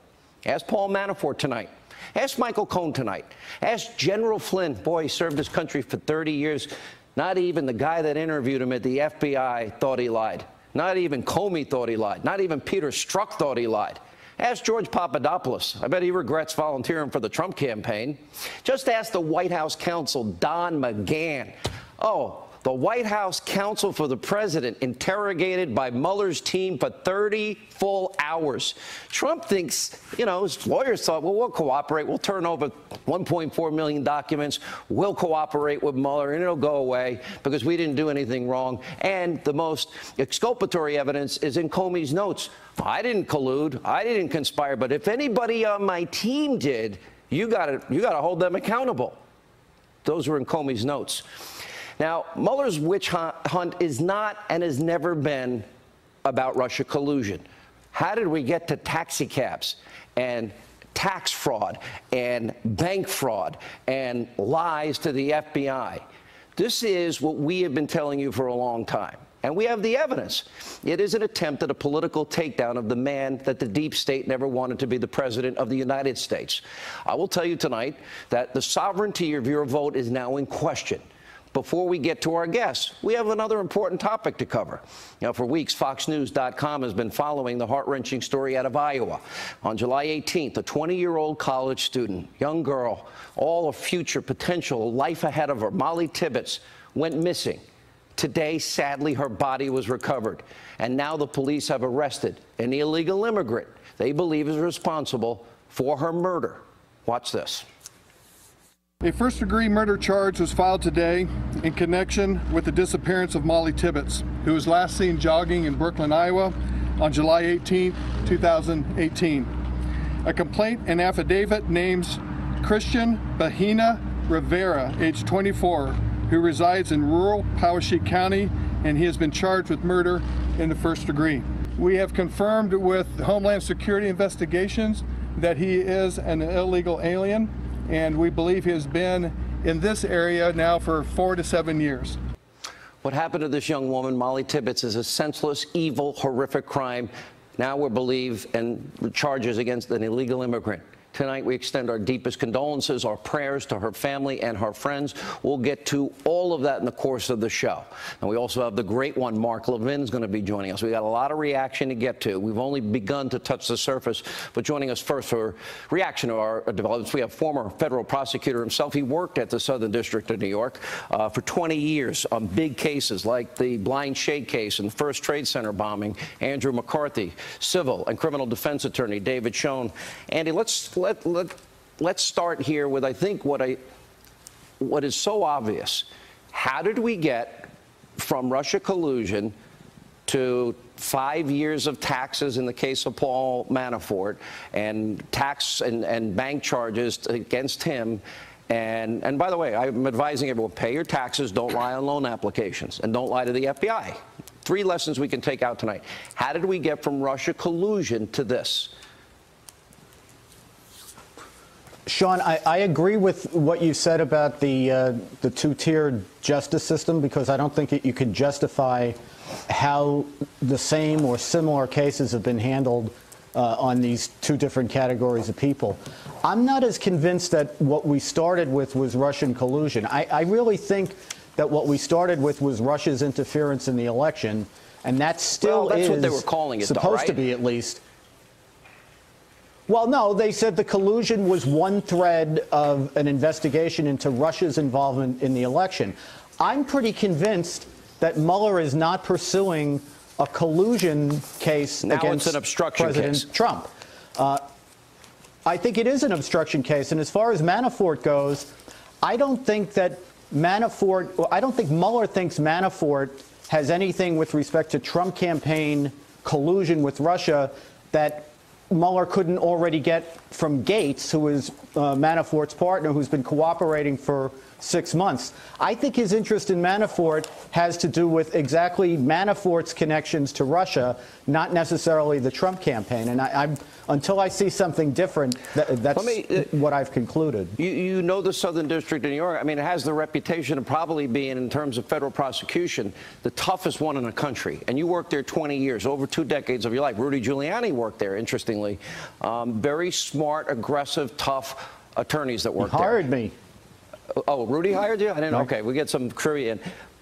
Ask Paul Manafort tonight. Ask Michael Cohen tonight. Ask General Flynn. Boy, he served his country for 30 years. Not even the guy that interviewed him at the FBI thought he lied. Not even Comey thought he lied. Not even Peter Strzok thought he lied. Ask George Papadopoulos. I bet he regrets volunteering for the Trump campaign. Just ask the White House counsel, Don McGahn. Oh, the White House counsel for the president interrogated by Mueller's team for 30 full hours. Trump thinks, you know, his lawyers thought, well, we'll cooperate. We'll turn over 1.4 million documents. We'll cooperate with Mueller, and it'll go away because we didn't do anything wrong. And the most exculpatory evidence is in Comey's notes. I didn't collude. I didn't conspire. But if anybody on my team did, you got to hold them accountable. Those were in Comey's notes. Now, Mueller's witch hunt is not and has never been about Russia collusion. How did we get to taxi cabs and tax fraud and bank fraud and lies to the FBI? This is what we have been telling you for a long time. And we have the evidence. It is an attempt at a political takedown of the man that the deep state never wanted to be the president of the United States. I will tell you tonight that the sovereignty of your vote is now in question. Before we get to our guests, we have another important topic to cover. Now, for weeks, FoxNews.com has been following the heart-wrenching story out of Iowa. On July 18th, a 20-year-old college student, young girl, all a future potential life ahead of her, Molly Tibbetts, went missing. Today, sadly, her body was recovered. And now the police have arrested an illegal immigrant they believe is responsible for her murder. Watch this. A first-degree murder charge was filed today in connection with the disappearance of Molly Tibbetts, who was last seen jogging in Brooklyn, Iowa on July 18, 2018. A complaint and affidavit names Christian Bahina Rivera, age 24, who resides in rural Poweshiek County, and he has been charged with murder in the first degree. We have confirmed with Homeland Security investigations that he is an illegal alien, and we believe he has been in this area now for 4 to 7 years. What happened to this young woman, Molly Tibbetts, is a senseless, evil, horrific crime. Now we're believed and charges against an illegal immigrant. Tonight, we extend our deepest condolences, our prayers to her family and her friends. We'll get to all of that in the course of the show. And we also have the great one, Mark Levin's going to be joining us. We got a lot of reaction to get to. We've only begun to touch the surface, but joining us first for reaction to our developments, we have former federal prosecutor himself. He worked at the Southern District of New York for 20 years on big cases like the Blind Shade case and the First Trade Center bombing. Andrew McCarthy, civil and criminal defense attorney David Schoen. Andy, let's start here with, I think, what is so obvious. How did we get from Russia collusion to 5 years of taxes in the case of Paul Manafort and tax and bank charges against him? And by the way, I'm advising everyone, pay your taxes, don't lie on loan applications, and don't lie to the FBI. 3 lessons we can take out tonight. How did we get from Russia collusion to this? Sean, I agree with what you said about the two-tiered justice system, because I don't think that you can justify how the same or similar cases have been handled on these 2 different categories of people. I'm not as convinced that what we started with was Russian collusion. I really think that what we started with was Russia's interference in the election, and that still that's is what they were calling it, supposed to be, at least. Well, no, they said the collusion was one thread of an investigation into Russia's involvement in the election. I'm pretty convinced that Mueller is not pursuing a collusion case against it's an obstruction President case. Trump. I think it is an obstruction case. And as far as Manafort goes, I don't think that I don't think Mueller thinks Manafort has anything with respect to Trump campaign collusion with Russia that Mueller couldn't already get from Gates, who is Manafort's partner, who's been cooperating for 6 months. I think his interest in Manafort has to do with exactly Manafort's connections to Russia, not necessarily the Trump campaign. And until I see something different, that's what I've concluded. You know the Southern District of New York. I mean, it has the reputation of probably being, in terms of federal prosecution, the toughest one in the country. And you worked there 20 years, over 2 decades of your life. Rudy Giuliani worked there, interestingly. Very smart, aggressive, tough attorneys that worked there. He hired me. Oh, Rudy hired you? I didn't know. Okay, we get some trivia in.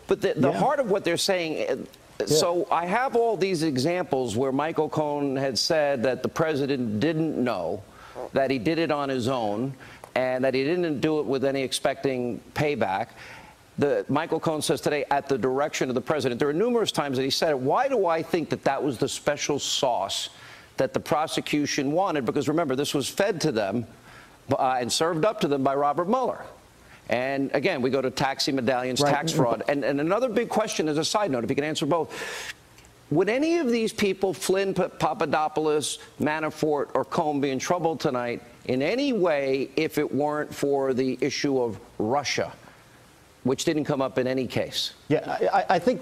But the heart of what they're saying, so I have all these examples where Michael Cohen had said that the president didn't know, that he did it on his own, and that he didn't do it with any expecting payback. Michael Cohen says today, at the direction of the president. There are numerous times that he said it. Why do I think that that was the special sauce that the prosecution wanted? Because remember, this was fed to them and served up to them by Robert Mueller. And again, we go to taxi medallions, tax fraud. And another big question as a side note, if you can answer both. Would any of these people, Flynn, Papadopoulos, Manafort, or Cohen, be in trouble tonight in any way if it weren't for the issue of Russia, which didn't come up in any case? Yeah, I think,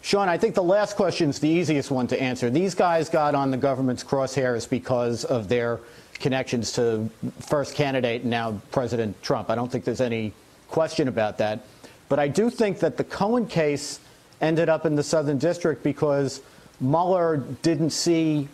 Sean, I think the last question is the easiest one to answer. These guys got on the government's crosshairs because of their connections to first candidate and now President Trump. I don't think there's any question about that. But I do think that the Cohen case ended up in the Southern District because Mueller didn't see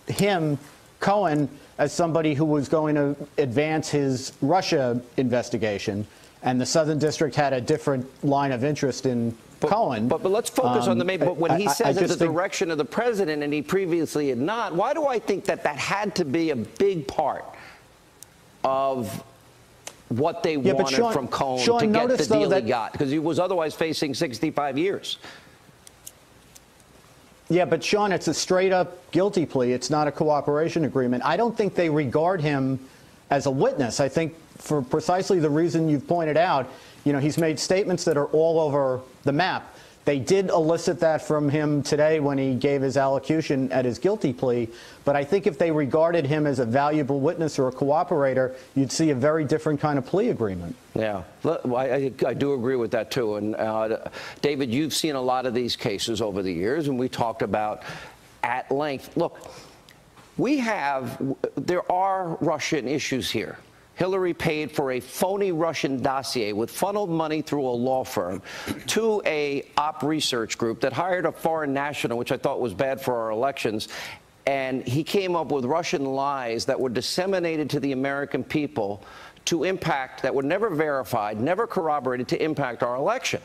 him, Cohen, as somebody who was going to advance his Russia investigation. And the Southern District had a different line of interest in Cohen. But let's focus on the main. But when he says it's the direction of the president and he previously had not, why do I think that that had to be a big part of what they wanted from Cohen to get the deal he got? Because he was otherwise facing 65 years. Yeah, but Sean, it's a straight-up guilty plea. It's not a cooperation agreement. I don't think they regard him as a witness. I think for precisely the reason you've pointed out, you know, he's made statements that are all over the map. They did elicit that from him today when he gave his allocution at his guilty plea. But I think if they regarded him as a valuable witness or a cooperator, you'd see a very different kind of plea agreement. Yeah, I do agree with that, too. And David, you've seen a lot of these cases over the years, and we talked about at length. Look, there are Russian issues here. Hillary paid for a phony Russian dossier with funneled money through a law firm to a op research group that hired a foreign national, which I thought was bad for our elections. And he came up with Russian lies that were disseminated to the American people to impact, that were never verified, never corroborated, to impact our election.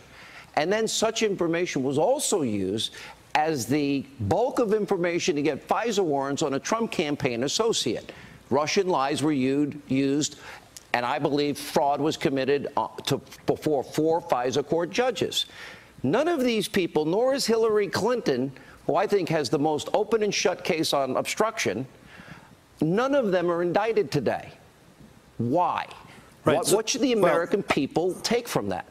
And then such information was also used as the bulk of information to get FISA warrants on a Trump campaign associate. Russian lies were used, and I believe fraud was committed before 4 FISA court judges. None of these people, nor is Hillary Clinton, who I think has the most open and shut case on obstruction, none of them are indicted today. Why? Right. What should the American people take from that?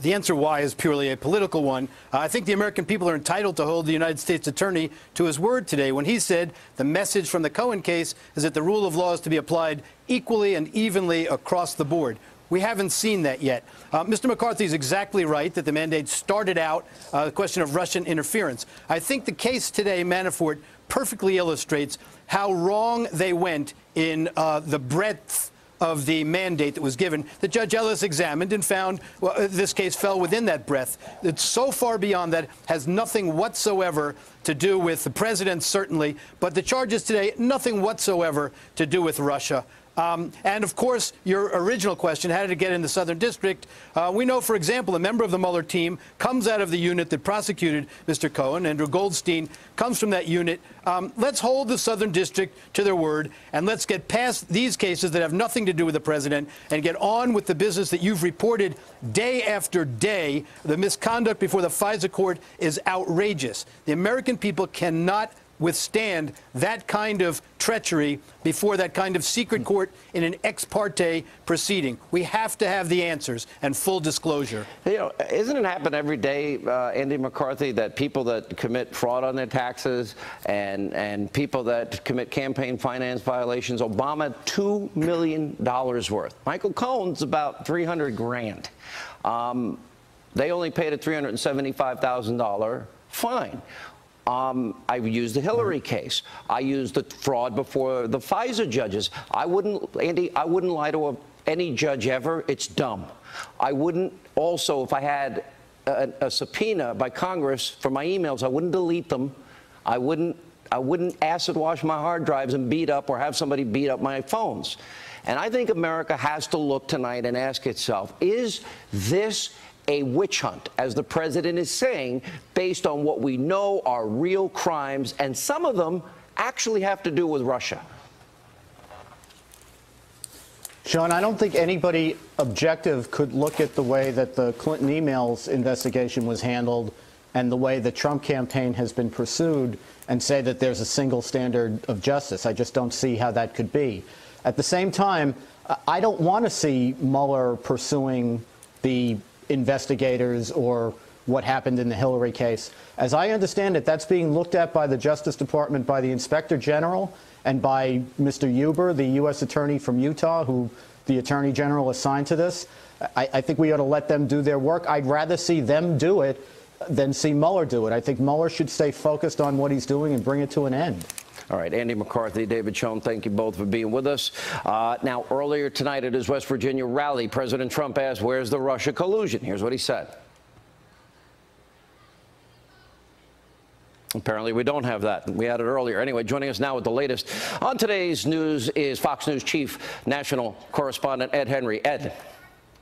The answer why is purely a political one. I think the American people are entitled to hold the United States attorney to his word today when he said the message from the Cohen case is that the rule of law is to be applied equally and evenly across the board. We haven't seen that yet. Mr. McCarthy is exactly right that the mandate started out the question of Russian interference. I think the case today, Manafort, perfectly illustrates how wrong they went in the breadth of the mandate that was given, that Judge Ellis examined and found this case fell within that breadth. It's so far beyond that, has nothing whatsoever to do with the president, certainly, but the charges today, nothing whatsoever to do with Russia. And, of course, your original question, how did it get in the Southern District? We know, for example, a member of the Mueller team comes out of the unit that prosecuted Mr. Cohen. Andrew Goldstein comes from that unit. Let's hold the Southern District to their word, and let's get past these cases that have nothing to do with the president and get on with the business that you've reported day after day. The misconduct before the FISA court is outrageous. The American people cannot withstand that kind of treachery before that kind of secret court in an ex parte proceeding. We have to have the answers and full disclosure. You know, isn't it happen every day, Andy McCarthy, that people that commit fraud on their taxes and people that commit campaign finance violations, Obama $2 million worth. Michael Cohen's about $300,000. They only paid a $375,000 fine. I've used the Hillary case. I used the fraud before the FISA judges. Andy, I wouldn't lie to any judge ever. It's dumb. I wouldn't also, if I had a subpoena by Congress for my emails, I wouldn't delete them. I wouldn't acid wash my hard drives and beat up or have somebody beat up my phones. And I think America has to look tonight and ask itself, is this a witch hunt, as the president is saying, based on what we know are real crimes, and some of them actually have to do with Russia? Sean, I don't think anybody objective could look at the way that the Clinton emails investigation was handled and the way the Trump campaign has been pursued and say that there's a single standard of justice. I just don't see how that could be. At the same time, I don't want to see Mueller pursuing the investigators or what happened in the Hillary case. As I understand it, that's being looked at by the Justice Department, by the Inspector General, and by Mr. Huber, the U.S. Attorney from Utah, who the Attorney General assigned to this. I think we ought to let them do their work. I'd rather see them do it than see Mueller do it. I think Mueller should stay focused on what he's doing and bring it to an end. All right, Andy McCarthy, David Schoen, thank you both for being with us. Now, earlier tonight at his West Virginia rally, President Trump asked, where's the Russia collusion? Here's what he said. Apparently, we don't have that. We had it earlier. Anyway, joining us now with the latest on today's news is Fox News Chief National Correspondent Ed Henry. Ed.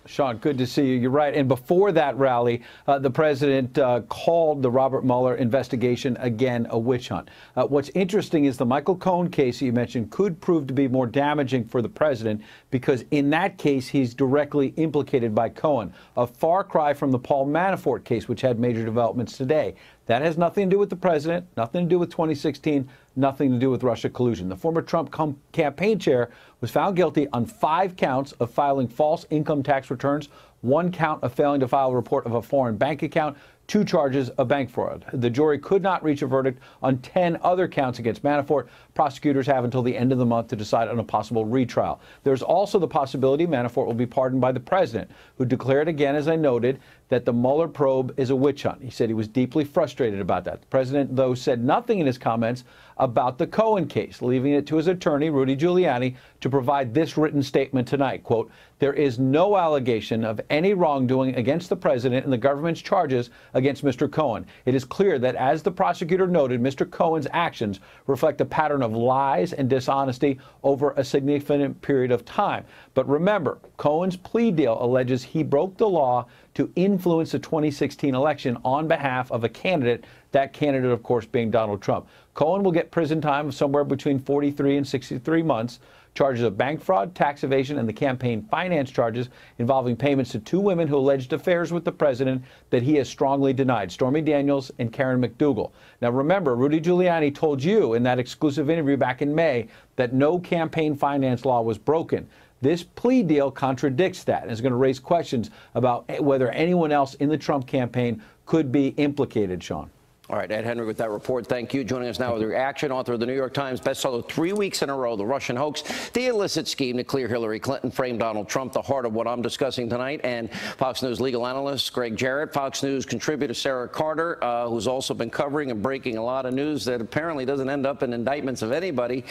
Sean, good to see you. You're right. And before that rally, the president called the Robert Mueller investigation again a witch hunt. What's interesting is the Michael Cohen case that you mentioned could prove to be more damaging for the president because in that case, he's directly implicated by Cohen, a far cry from the Paul Manafort case, which had major developments today. That has nothing to do with the president, nothing to do with 2016, nothing to do with Russia collusion. The former Trump campaign chair was found guilty on 5 counts of filing false income tax returns, 1 count of failing to file a report of a foreign bank account, 2 charges of bank fraud. The jury could not reach a verdict on 10 other counts against Manafort, Prosecutors have until the end of the month to decide on a possible retrial. There's also the possibility Manafort will be pardoned by the president, who declared again, as I noted, that the Mueller probe is a witch hunt. He said he was deeply frustrated about that. The president, though, said nothing in his comments about the Cohen case, leaving it to his attorney, Rudy Giuliani, to provide this written statement tonight. Quote, "There is no allegation of any wrongdoing against the president in the government's charges against Mr. Cohen. It is clear that, as the prosecutor noted, Mr. Cohen's actions reflect a pattern of lies and dishonesty over a significant period of time. But remember, Cohen's plea deal alleges he broke the law to influence the 2016 election on behalf of a candidate, that candidate, of course, being Donald Trump. Cohen will get prison time of somewhere between 43 and 63 months. Charges of bank fraud, tax evasion, and the campaign finance charges involving payments to two women who alleged affairs with the president that he has strongly denied, Stormy Daniels and Karen McDougal. Now, remember, Rudy Giuliani told you in that exclusive interview back in May that no campaign finance law was broken. This plea deal contradicts that and is going to raise questions about whether anyone else in the Trump campaign could be implicated, Sean. All right, Ed Henry with that report. Thank you. Joining us now with the reaction, author of the New York Times bestseller 3 weeks in a row, The Russian Hoax, the illicit scheme to clear Hillary Clinton, frame Donald Trump, the heart of what I'm discussing tonight, and Fox News legal analyst Greg Jarrett, Fox News contributor Sarah Carter, who's also been covering and breaking a lot of news that apparently doesn't end up in indictments of anybody,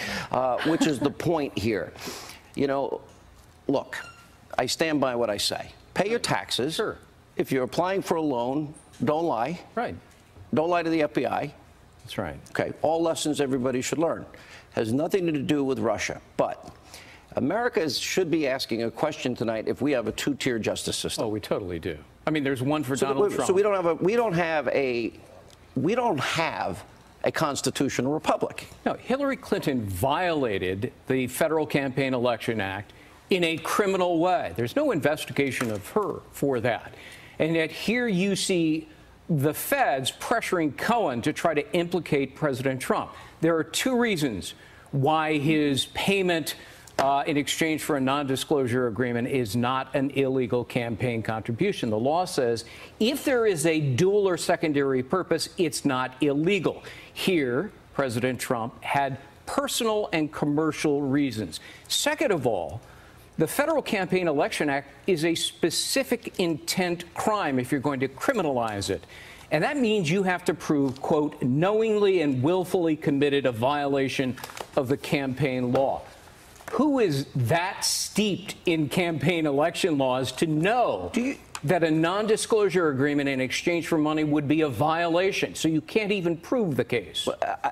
which is the point here. You know, look, I stand by what I say. Pay your taxes. Sure. If you're applying for a loan, don't lie. Right. Don't lie to the FBI. That's right. Okay, all lessons everybody should learn. Has nothing to do with Russia. But America should be asking a question tonight if we have a two-tier justice system. Oh, we totally do. I mean, there's one for Donald Trump. So we don't have a constitutional republic. No, Hillary Clinton violated the Federal Campaign Election Act in a criminal way. There's no investigation of her for that. And yet here you see the feds pressuring Cohen to try to implicate President Trump. There are two reasons why his payment in exchange for a non-disclosure agreement is not an illegal campaign contribution. The law says if there is a dual or secondary purpose, it's not illegal. Here, President Trump had personal and commercial reasons. Second of all, the Federal Campaign Election Act is a specific intent crime if you're going to criminalize it. And that means you have to prove, quote, knowingly and willfully committed a violation of the campaign law. Who is that steeped in campaign election laws to know that a non-disclosure agreement in exchange for money would be a violation? So you can't even prove the case.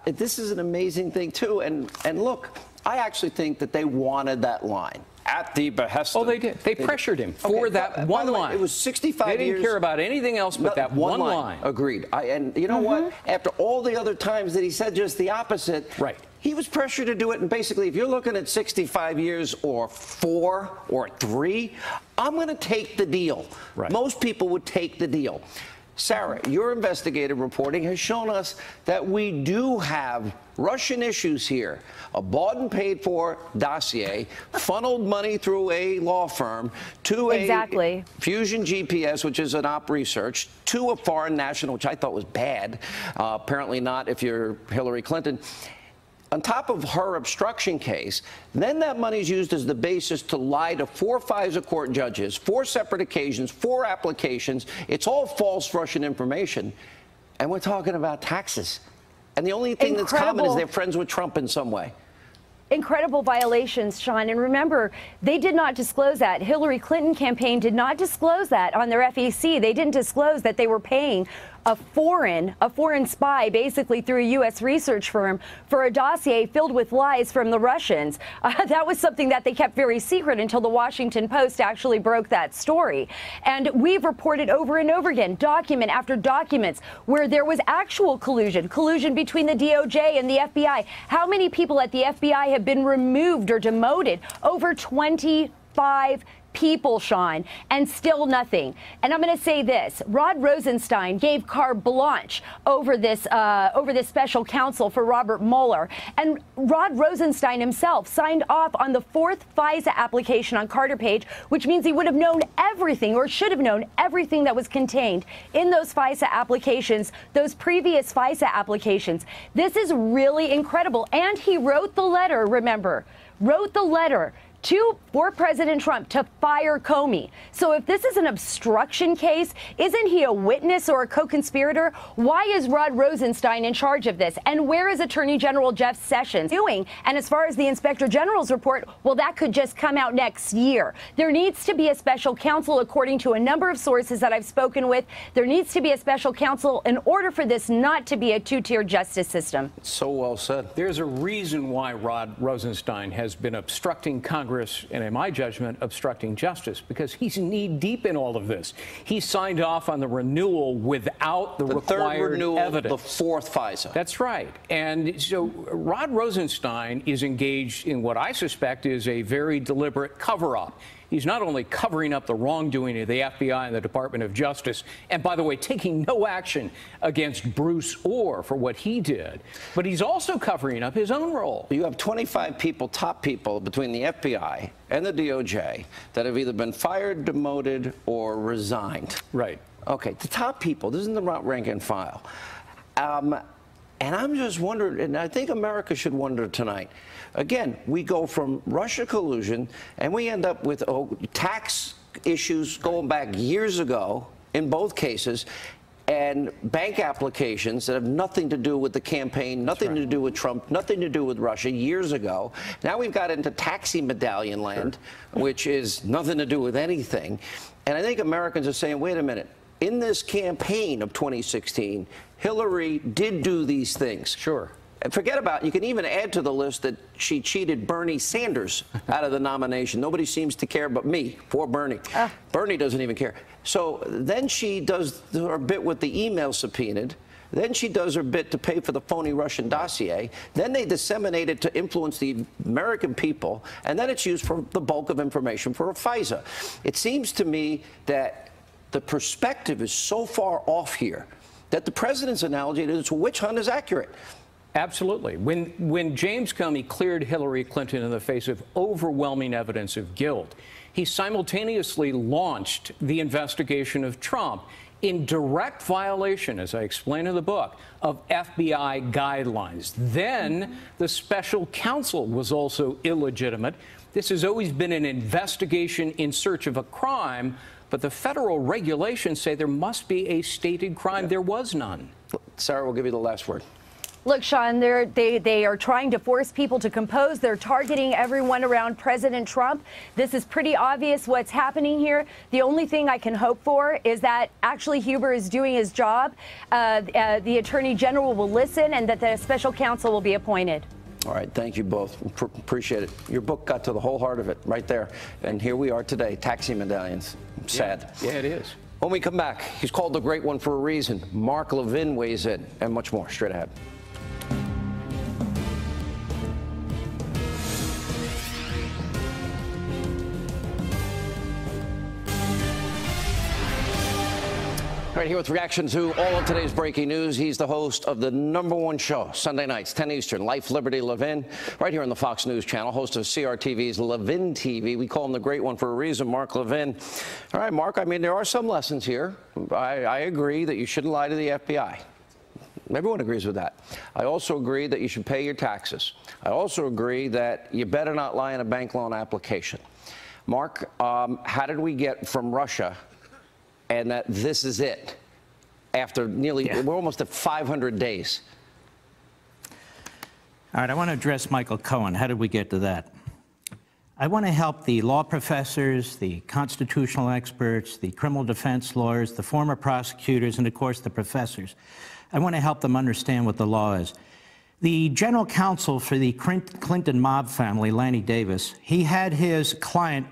This is an amazing thing, too. And look, I actually think that they wanted that line. At the behest of... Oh, they did. They pressured him for that one line. It was 65 years. They didn't care about anything else but that one line. Agreed. And you know what? After all the other times that he said just the opposite, right? He was pressured to do it. And basically, if you're looking at 65 years or 4 or 3, I'm going to take the deal. Right. Most people would take the deal. Sarah, your investigative reporting has shown us that we do have Russian issues here. A bought and paid for dossier, funneled money through a law firm to a Fusion GPS, which is an op research, to a foreign national, which I thought was bad. Apparently not if you're Hillary Clinton. On top of her obstruction case, then that money is used as the basis to lie to 4 FISA court judges, 4 separate occasions, 4 applications. It's all false Russian information. And we're talking about taxes. And the only thing that's common is they're friends with Trump in some way. Incredible violations, Sean. And remember, they did not disclose that. Hillary Clinton campaign did not disclose that on their FEC. They didn't disclose that they were paying a foreign spy, basically through a U.S. research firm, for a dossier filled with lies from the Russians. That was something that they kept very secret until the Washington Post actually broke that story. And we've reported over and over again, document after documents, where there was actual collusion between the DOJ and the FBI. How many people at the FBI have been removed or demoted? Over 20 5 people, Sean, and still nothing. And I'm going to say this: Rod Rosenstein gave carte blanche over this special counsel for Robert Mueller, and Rod Rosenstein himself signed off on the 4th FISA application on Carter Page, which means he would have known everything, or should have known everything, that was contained in those FISA applications, those previous FISA applications. This is really incredible. And he wrote the letter, remember, wrote the letter for President Trump to fire Comey. So if this is an obstruction case, isn't he a witness or a co-conspirator? Why is Rod Rosenstein in charge of this? And where is Attorney General Jeff Sessions doing? And as far as the Inspector General's report, well, that could just come out next year. There needs to be a special counsel, according to a number of sources that I've spoken with. There needs to be a special counsel in order for this not to be a two-tier justice system. So well said. There's a reason why Rod Rosenstein has been obstructing Congress, and in my judgment, obstructing justice, because he's knee-deep in all of this. He signed off on the renewal without the required third renewal, evidence. The 4th FISA. That's right. And so Rod Rosenstein is engaged in what I suspect is a very deliberate cover-up. He's not only covering up the wrongdoing of the FBI and the Department of Justice, and by the way, taking no action against Bruce Orr for what he did, but he's also covering up his own role. You have 25 people, top people, between the FBI and the DOJ that have either been fired, demoted, or resigned. Right. Okay, the top people. This isn't the rank and file. And I'm just wondering, and I think America should wonder tonight. Again, we go from Russia collusion, and we end up with tax issues going back years ago in both cases, and bank applications that have nothing to do with the campaign, nothing to do with Trump, nothing to do with Russia years ago. Now we've got into taxi medallion land, which is nothing to do with anything. And I think Americans are saying, wait a minute. In this campaign of 2016, Hillary did do these things. Sure. And forget about, you can even add to the list that she cheated Bernie Sanders out of the nomination. Nobody seems to care but me. Poor Bernie. Bernie doesn't even care. So then she does her bit with the email subpoenaed. Then she does her bit to pay for the phony Russian dossier. Then they disseminate it to influence the American people. And then it's used for the bulk of information for a FISA. It seems to me that the perspective is so far off here that the president's analogy to a witch hunt is accurate. Absolutely. When James Comey cleared Hillary Clinton in the face of overwhelming evidence of guilt, he simultaneously launched the investigation of Trump in direct violation, as I explain in the book, of FBI guidelines. Then the special counsel was also illegitimate. This has always been an investigation in search of a crime, but the federal regulations say there must be a stated crime. There was none. Sarah will give you the last word. Look, Sean, they are trying to force people to compose. They're targeting everyone around President Trump. This is pretty obvious what's happening here. The only thing I can hope for is that actually Huber is doing his job. The Attorney General will listen, and that the special counsel will be appointed. All right, thank you both. Appreciate it. Your book got to the whole heart of it right there. And here we are today, taxi medallions. Sad. Yeah, it is. When we come back, he's called the Great One for a reason. Mark Levin weighs in, and much more straight ahead. Right here with reaction to all of today's breaking news. He's the host of the #1 show, Sunday nights, 10 Eastern, Life, Liberty, Levin, right here on the Fox News channel, host of CRTV's Levin TV. We call him the Great One for a reason, Mark Levin. All right, Mark, I mean, there are some lessons here. I agree that you shouldn't lie to the FBI. Everyone agrees with that. I also agree that you should pay your taxes. I also agree that you better not lie in a bank loan application. Mark, how did we get from Russia and that this is it after nearly, we're almost at 500 days? All right, I want to address Michael Cohen. How did we get to that? I want to help the law professors, the constitutional experts, the criminal defense lawyers, the former prosecutors, and of course the professors. I want to help them understand what the law is. The general counsel for the Clinton mob family, Lanny Davis, he had his client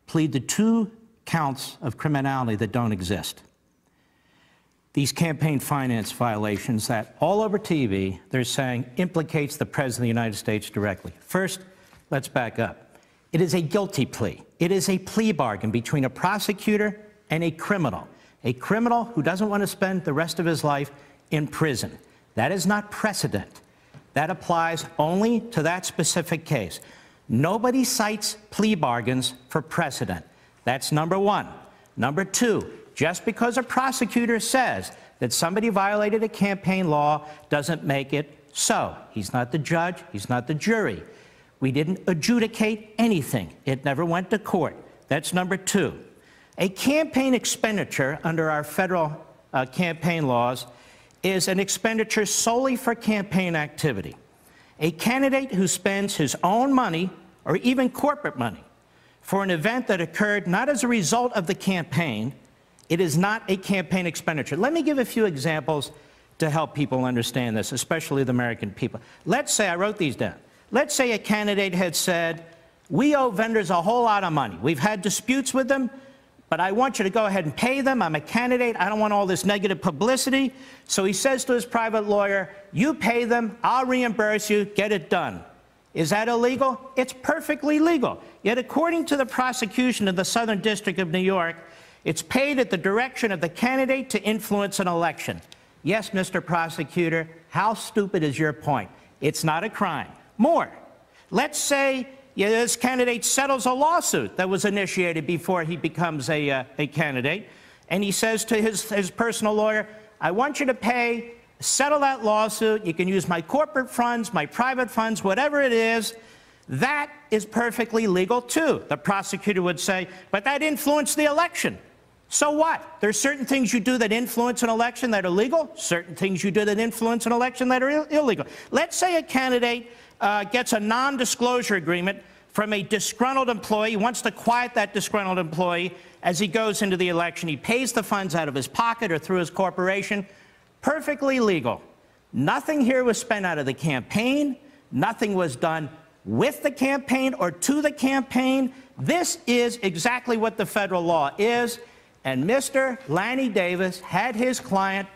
plead to 2 counts of criminality that don't exist. These campaign finance violations that all over TV, they're saying implicates the President of the United States directly. First, let's back up. It is a guilty plea. It is a plea bargain between a prosecutor and a criminal who doesn't want to spend the rest of his life in prison. That is not precedent. That applies only to that specific case. Nobody cites plea bargains for precedent. That's number one. Number two, just because a prosecutor says that somebody violated a campaign law doesn't make it so. He's not the judge. He's not the jury. We didn't adjudicate anything. It never went to court. That's number two. A campaign expenditure under our federal campaign laws is an expenditure solely for campaign activity. A candidate who spends his own money or even corporate money for an event that occurred not as a result of the campaign, it is not a campaign expenditure. Let me give a few examples to help people understand this, especially the American people. Let's say, I wrote these down. Let's say a candidate had said, we owe vendors a whole lot of money. We've had disputes with them, but I want you to go ahead and pay them. I'm a candidate. I don't want all this negative publicity. So he says to his private lawyer, you pay them, I'll reimburse you, get it done. Is that illegal? It's perfectly legal. Yet according to the prosecution of the Southern District of New York, it's paid at the direction of the candidate to influence an election. Yes, Mr. Prosecutor, how stupid is your point? It's not a crime. More. Let's say this candidate settles a lawsuit that was initiated before he becomes a candidate, and he says to his personal lawyer, I want you to settle that lawsuit. You can use my corporate funds, my private funds, whatever it is. That is perfectly legal, too. The prosecutor would say, but that influenced the election. So what? There's certain things you do that influence an election that are legal, certain things you do that influence an election that are illegal. Let's say a candidate gets a non-disclosure agreement from a disgruntled employee. He wants to quiet that disgruntled employee as he goes into the election. He pays the funds out of his pocket or through his corporation. Perfectly legal. Nothing here was spent out of the campaign. Nothing was done with the campaign or to the campaign. This is exactly what the federal law is. And Mr. Lanny Davis had his client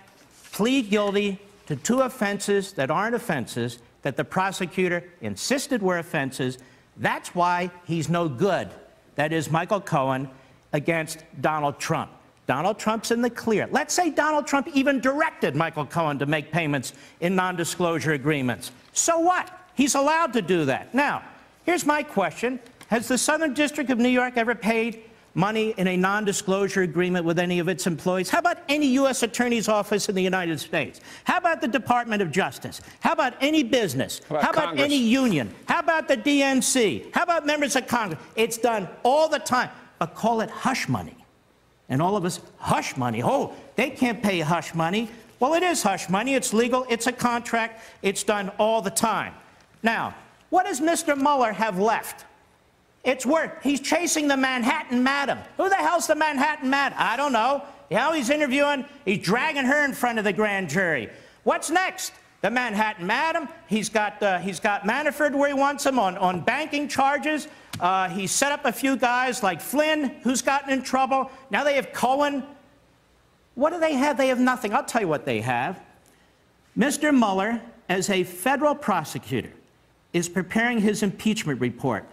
plead guilty to 2 offenses that aren't offenses that the prosecutor insisted were offenses. That's why he's no good. That is Michael Cohen against Donald Trump. Donald Trump's in the clear. Let's say Donald Trump even directed Michael Cohen to make payments in non-disclosure agreements. So what? He's allowed to do that. Now, here's my question. Has the Southern District of New York ever paid money in a non-disclosure agreement with any of its employees? How about any U.S. Attorney's Office in the United States? How about the Department of Justice? How about any business? How about any union? How about the DNC? How about members of Congress? It's done all the time. But call it hush money. And all of us, hush money. Oh, they can't pay hush money. Well, it is hush money. It's legal. It's a contract. It's done all the time. Now, what does Mr. Mueller have left? It's work. He's chasing the Manhattan Madam. Who the hell's the Manhattan Madam? I don't know. You know, he's interviewing, he's dragging her in front of the grand jury. What's next? The Manhattan Madam. He's got Manafort where he wants him on banking charges. He's set up a few guys like Flynn, who's gotten in trouble. Now they have Cohen. What do they have? They have nothing. I'll tell you what they have. Mr. Mueller, as a federal prosecutor, is preparing his impeachment report,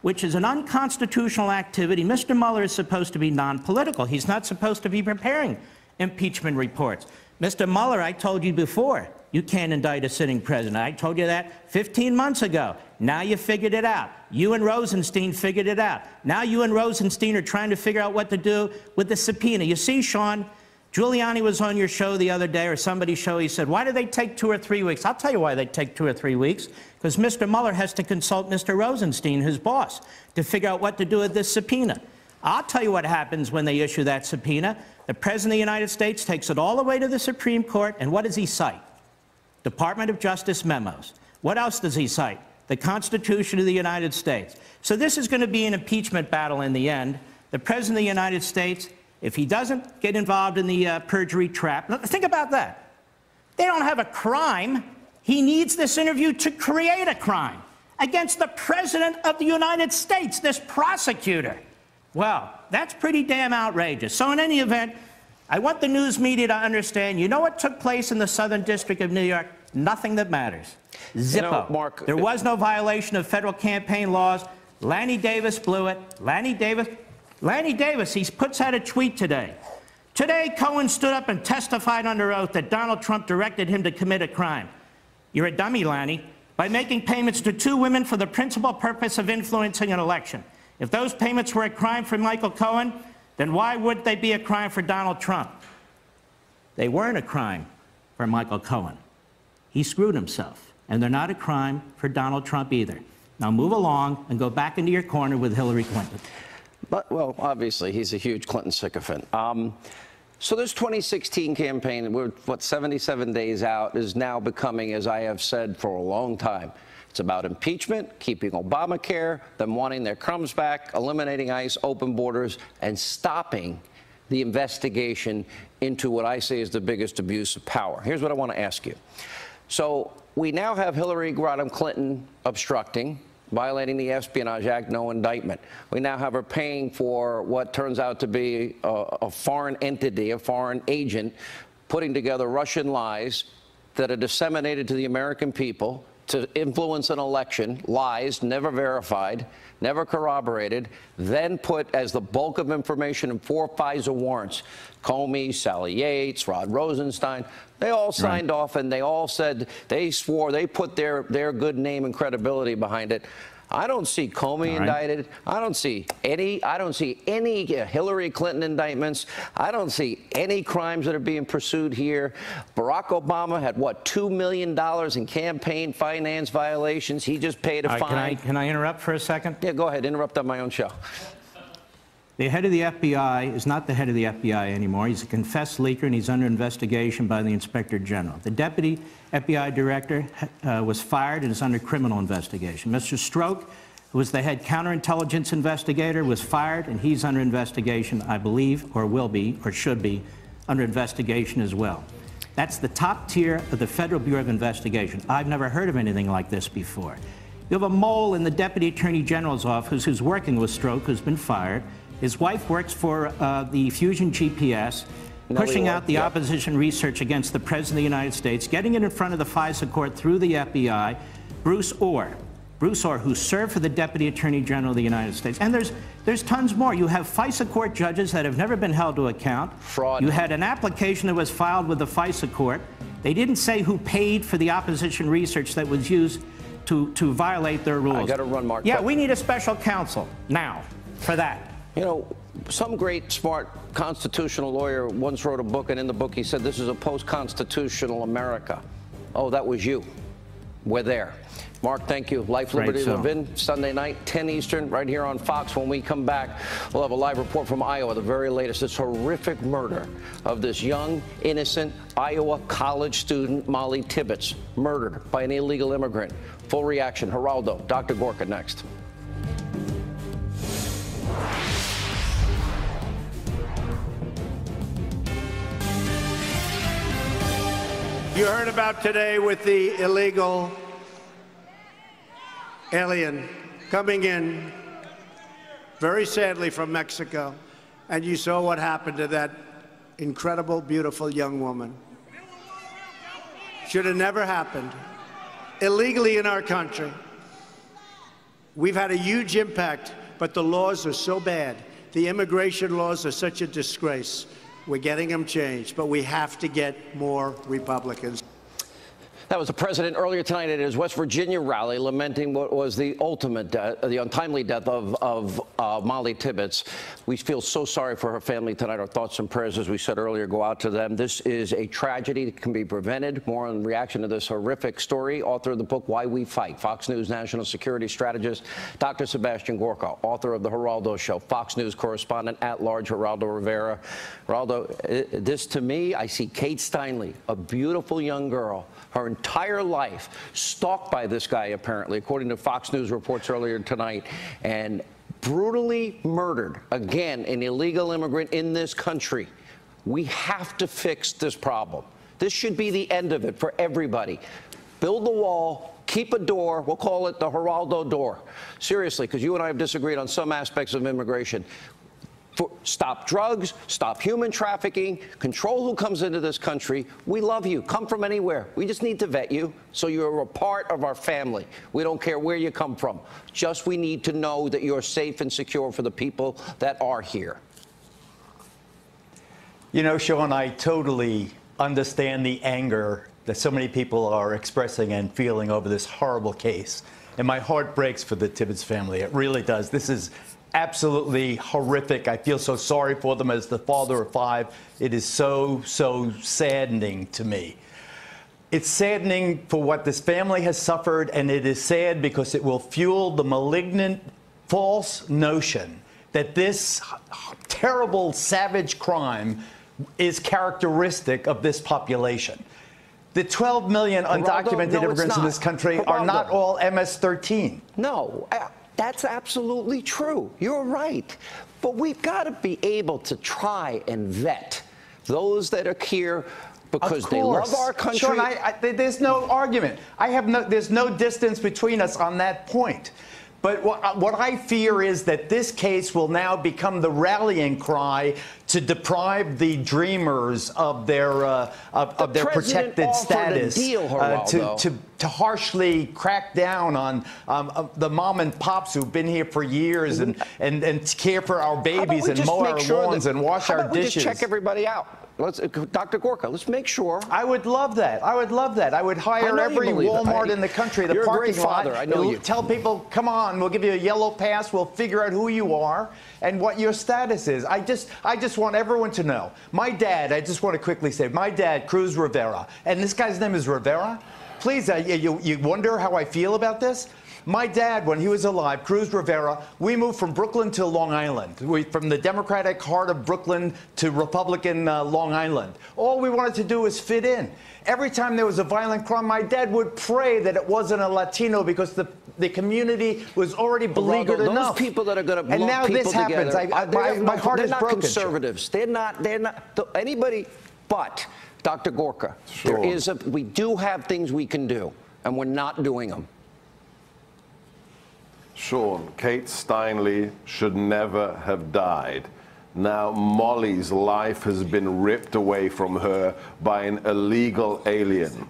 which is an unconstitutional activity. Mr. Mueller is supposed to be non-political. He's not supposed to be preparing impeachment reports. Mr. Mueller, I told you before, you can't indict a sitting president. I told you that 15 months ago. Now you figured it out. You and Rosenstein figured it out. Now you and Rosenstein are trying to figure out what to do with the subpoena. You see, Sean, Giuliani was on your show the other day, or somebody's show. He said, why do they take 2 or 3 weeks? I'll tell you why they take 2 or 3 weeks. Because Mr. Mueller has to consult Mr. Rosenstein, his boss, to figure out what to do with this subpoena. I'll tell you what happens when they issue that subpoena. The President of the United States takes it all the way to the Supreme Court, and what does he cite? Department of Justice memos. What else does he cite? The Constitution of the United States. So this is going to be an impeachment battle in the end. The President of the United States, if he doesn't get involved in the perjury trap, think about that. They don't have a crime. He needs this interview to create a crime against the President of the United States, this prosecutor. Well, that's pretty damn outrageous. So in any event, I want the news media to understand, you know what took place in the Southern District of New York? Nothing that matters. Zippo. Mark, there was no violation of federal campaign laws. Lanny Davis blew it. Lanny Davis, he puts out a tweet today. Today, Cohen stood up and testified under oath that Donald Trump directed him to commit a crime. You're a dummy, Lanny, by making payments to 2 women for the principal purpose of influencing an election. If those payments were a crime for Michael Cohen, then why would they be a crime for Donald Trump? They weren't a crime for Michael Cohen. He screwed himself, and they're not a crime for Donald Trump either. Now move along and go back into your corner with Hillary Clinton. But, well, obviously, he's a huge Clinton sycophant. So this 2016 campaign, we're, 77 days out, is now becoming, as I have said for a long time, it's about impeachment, keeping Obamacare, them wanting their crumbs back, eliminating ICE, open borders, and stopping the investigation into what I say is the biggest abuse of power. Here's what I want to ask you. So we now have Hillary Clinton obstructing, violating the Espionage Act, no indictment. We now have her paying for what turns out to be a foreign entity, a foreign agent, putting together Russian lies that are disseminated to the American people to influence an election, lies never verified, never corroborated, then put as the bulk of information in 4 FISA warrants. Comey, Sally Yates, Rod Rosenstein, they all signed off, and they all said, they swore, they put their good name and credibility behind it. I don't see Comey indicted. I don't see any Hillary Clinton indictments. I don't see any crimes that are being pursued here. Barack Obama had, what, $2 million in campaign finance violations. He just paid a fine. Can I interrupt for a second? Yeah, go ahead. Interrupt on my own show. The head of the FBI is not the head of the FBI anymore. He's a confessed leaker, and he's under investigation by the Inspector General. The deputy FBI director was fired and is under criminal investigation. Mr. Stroke, who was the head counterintelligence investigator, was fired, and he's under investigation, I believe, or will be, or should be, under investigation as well. That's the top tier of the Federal Bureau of Investigation. I've never heard of anything like this before. You have a mole in the Deputy Attorney General's office who's working with Stroke, who's been fired. His wife works for the Fusion GPS, pushing out the opposition research against the President of the United States, getting it in front of the FISA court through the FBI. Bruce Orr, who served for the Deputy Attorney General of the United States. And there's tons more. You have FISA court judges that have never been held to account. Fraud. You had an application that was filed with the FISA court. They didn't say who paid for the opposition research that was used to violate their rules. I got to run, Mark. Yeah, we need a special counsel now for that. You know, some great, smart constitutional lawyer once wrote a book, and in the book he said, this is a post-constitutional America. Oh, that was you. We're there. Mark, thank you. Life, Liberty, Levin, Sunday night, 10 Eastern, right here on Fox. When we come back, we'll have a live report from Iowa, the very latest. This horrific murder of this young, innocent Iowa college student, Molly Tibbetts, murdered by an illegal immigrant. Full reaction. Geraldo, Dr. Gorka, next. You heard about today with the illegal alien coming in, very sadly, from Mexico, and you saw what happened to that incredible, beautiful young woman. Should have never happened. Illegally in our country. We've had a huge impact, but the laws are so bad. The immigration laws are such a disgrace. We're getting them changed, but we have to get more Republicans. That was the president earlier tonight at his West Virginia rally, lamenting what was the ultimate death, the untimely death of Molly Tibbetts. We feel so sorry for her family tonight. Our thoughts and prayers, as we said earlier, go out to them. This is a tragedy that can be prevented. More in reaction to this horrific story. Author of the book, Why We Fight, Fox News national security strategist, Dr. Sebastian Gorka, author of The Geraldo Show, Fox News correspondent at large, Geraldo Rivera. Geraldo, this to me, I see Kate Steinle, a beautiful young girl, her entire life stalked by this guy, apparently, according to Fox News reports earlier tonight, and brutally murdered, again, an illegal immigrant in this country. We have to fix this problem. This should be the end of it for everybody. Build the wall, keep a door, we'll call it the Geraldo door. Seriously, because you and I have disagreed on some aspects of immigration. Stop drugs, stop human trafficking, control who comes into this country. We love you. Come from anywhere. We just need to vet you so you're a part of our family. We don't care where you come from. Just we need to know that you're safe and secure for the people that are here. You know, Sean, I totally understand the anger that so many people are expressing and feeling over this horrible case. And my heart breaks for the Tibbetts family. It really does. This is absolutely horrific. I feel so sorry for them as the father of 5. It is so saddening to me. It's saddening for what this family has suffered, and it is sad because it will fuel the malignant, false notion that this terrible, savage crime is characteristic of this population. The 12 million undocumented immigrants in this country are not all MS-13. No. That's absolutely true. You're right. But we've got to be able to try and vet those that are here because they love our country. Sean, there's no argument. There's no distance between us on that point. But what I fear is that this case will now become the rallying cry to deprive the dreamers of their protected status, to harshly crack down on the mom and pops who've been here for years and care for our babies and mow our lawns and wash our dishes. How about we just check everybody out? Dr. Gorka, let's make sure. I would love that. I would love that. I would hire every Walmart in the country, the parking lot. I know you. Tell people, come on, we'll give you a yellow pass. We'll figure out who you are and what your status is. I just want everyone to know. My dad, I just want to quickly say, my dad, Cruz Rivera, and this guy's name is Rivera. Please, you wonder how I feel about this? My dad, when he was alive, Cruz Rivera, we moved from Brooklyn to Long Island. From the Democratic heart of Brooklyn to Republican Long Island. All we wanted to do was fit in. Every time there was a violent crime, my dad would pray that it wasn't a Latino because the community was already beleaguered enough. Those people that are going to and now people this happens. My heart is broken. They're not conservatives. They're not anybody but Dr. Gorka. Sure. We do have things we can do, and we're not doing them. Sean, Kate Steinle should never have died. Now Molly's life has been ripped away from her by an illegal alien.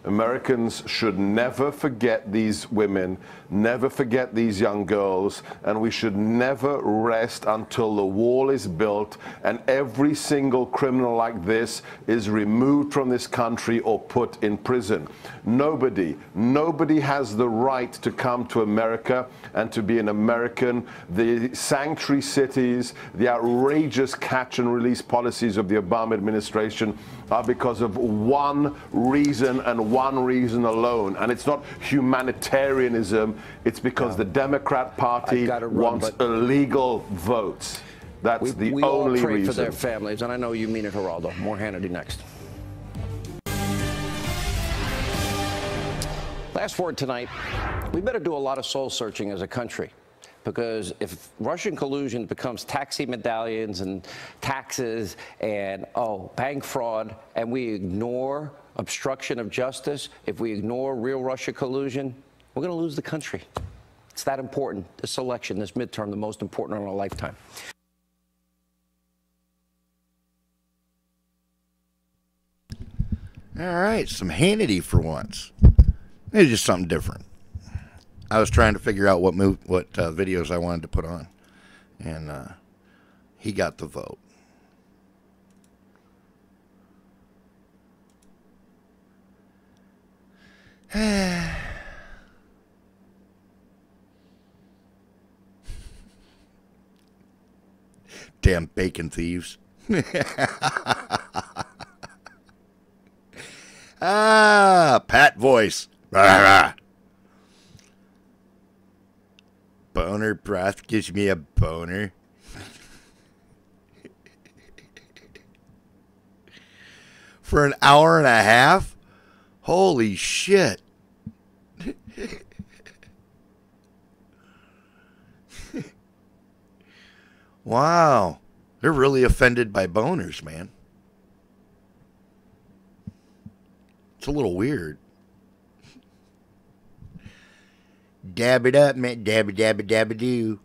Americans should never forget these women, never forget these young girls, and we should never rest until the wall is built and every single criminal like this is removed from this country or put in prison. Nobody has the right to come to America and to be an American. The sanctuary cities, the outrageous catch and release policies of the Obama administration are because of one reason and one reason alone. And it's not humanitarianism. It's because the Democrat Party wants illegal votes. That's the only reason. We all pray for their families, and I know you mean it, Geraldo. More Hannity next. Last word tonight, we better do a lot of soul searching as a country. Because if Russian collusion becomes taxi medallions and taxes and, bank fraud, and we ignore obstruction of justice, if we ignore real Russia collusion, we're going to lose the country. It's that important. This election, this midterm, the most important in our lifetime. All right, some Hannity for once. Maybe just something different. I was trying to figure out what videos I wanted to put on, and he got the vote. Damn bacon thieves. Pat voice. Boner breath gives me a boner. For an hour and a half? Holy shit. Wow. They're really offended by boners, man. It's a little weird. Dab it up, man. Dab it, dab it, dab it, do.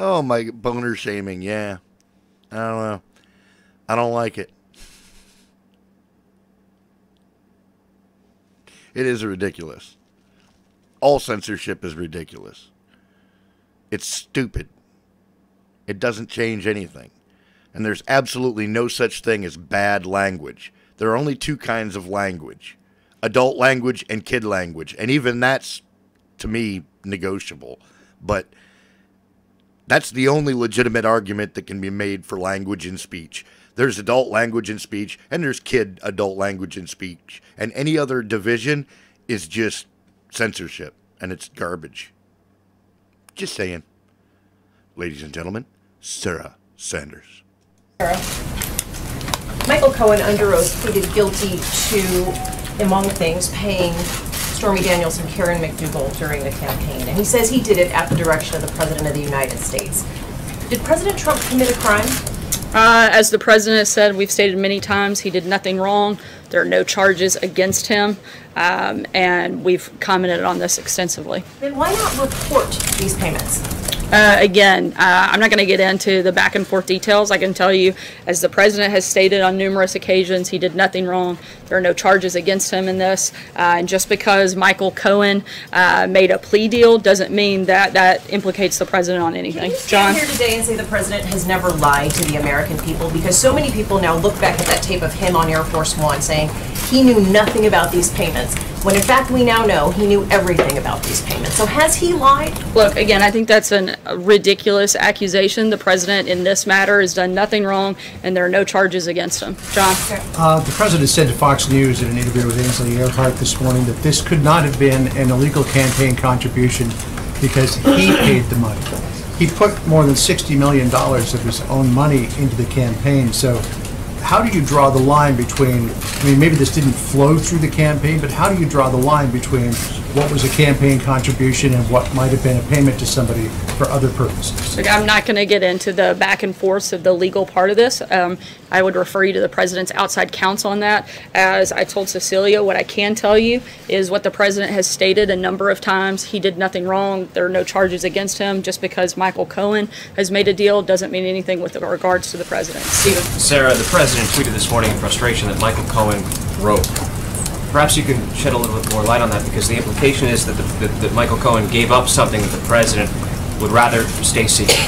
Oh, my boner shaming, yeah. I don't know. I don't like it. It is ridiculous. All censorship is ridiculous. It's stupid. It doesn't change anything. And there's absolutely no such thing as bad language. There are only two kinds of language. Adult language and kid language. And even that's, to me, negotiable. But that's the only legitimate argument that can be made for language and speech. There's adult language and speech, and there's kid adult language and speech. And any other division is just censorship, and it's garbage. Just saying. Ladies and gentlemen, Sarah Sanders. Michael Cohen, under oath, pleaded guilty to, among things, paying Stormy Daniels and Karen McDougal during the campaign. And he says he did it at the direction of the President of the United States. Did President Trump commit a crime? As the president said, we've stated many times, he did nothing wrong. There are no charges against him, and we've commented on this extensively. Then why not report these payments? Again, I'm not going to get into the back and forth details. I can tell you, as the president has stated on numerous occasions, he did nothing wrong. There are no charges against him in this. And just because Michael Cohen made a plea deal doesn't mean that that implicates the president on anything. Can you stand here today and say the president has never lied to the American people? Because so many people now look back at that tape of him on Air Force One saying he knew nothing about these payments, when in fact we now know he knew everything about these payments. So has he lied? Look, again, I think that's a ridiculous accusation. The president in this matter has done nothing wrong, and there are no charges against him. John? The president said to Fox News in an interview with Ainsley Earhart this morning that this could not have been an illegal campaign contribution because he paid the money. He put more than $60 million of his own money into the campaign. So how do you draw the line between, I mean, maybe this didn't flow through the campaign, but how do you draw the line between what was a campaign contribution and what might have been a payment to somebody for other purposes? Look, I'm not going to get into the back and forth of the legal part of this. I would refer you to the president's outside counsel on that. As I told Cecilia, what I can tell you is what the president has stated a number of times. He did nothing wrong. There are no charges against him. Just because Michael Cohen has made a deal doesn't mean anything with regards to the president. Stephen? Sarah, the president tweeted this morning in frustration that Michael Cohen broke. Perhaps you can shed a little bit more light on that, because the implication is that, that Michael Cohen gave up something that the president would rather stay secret.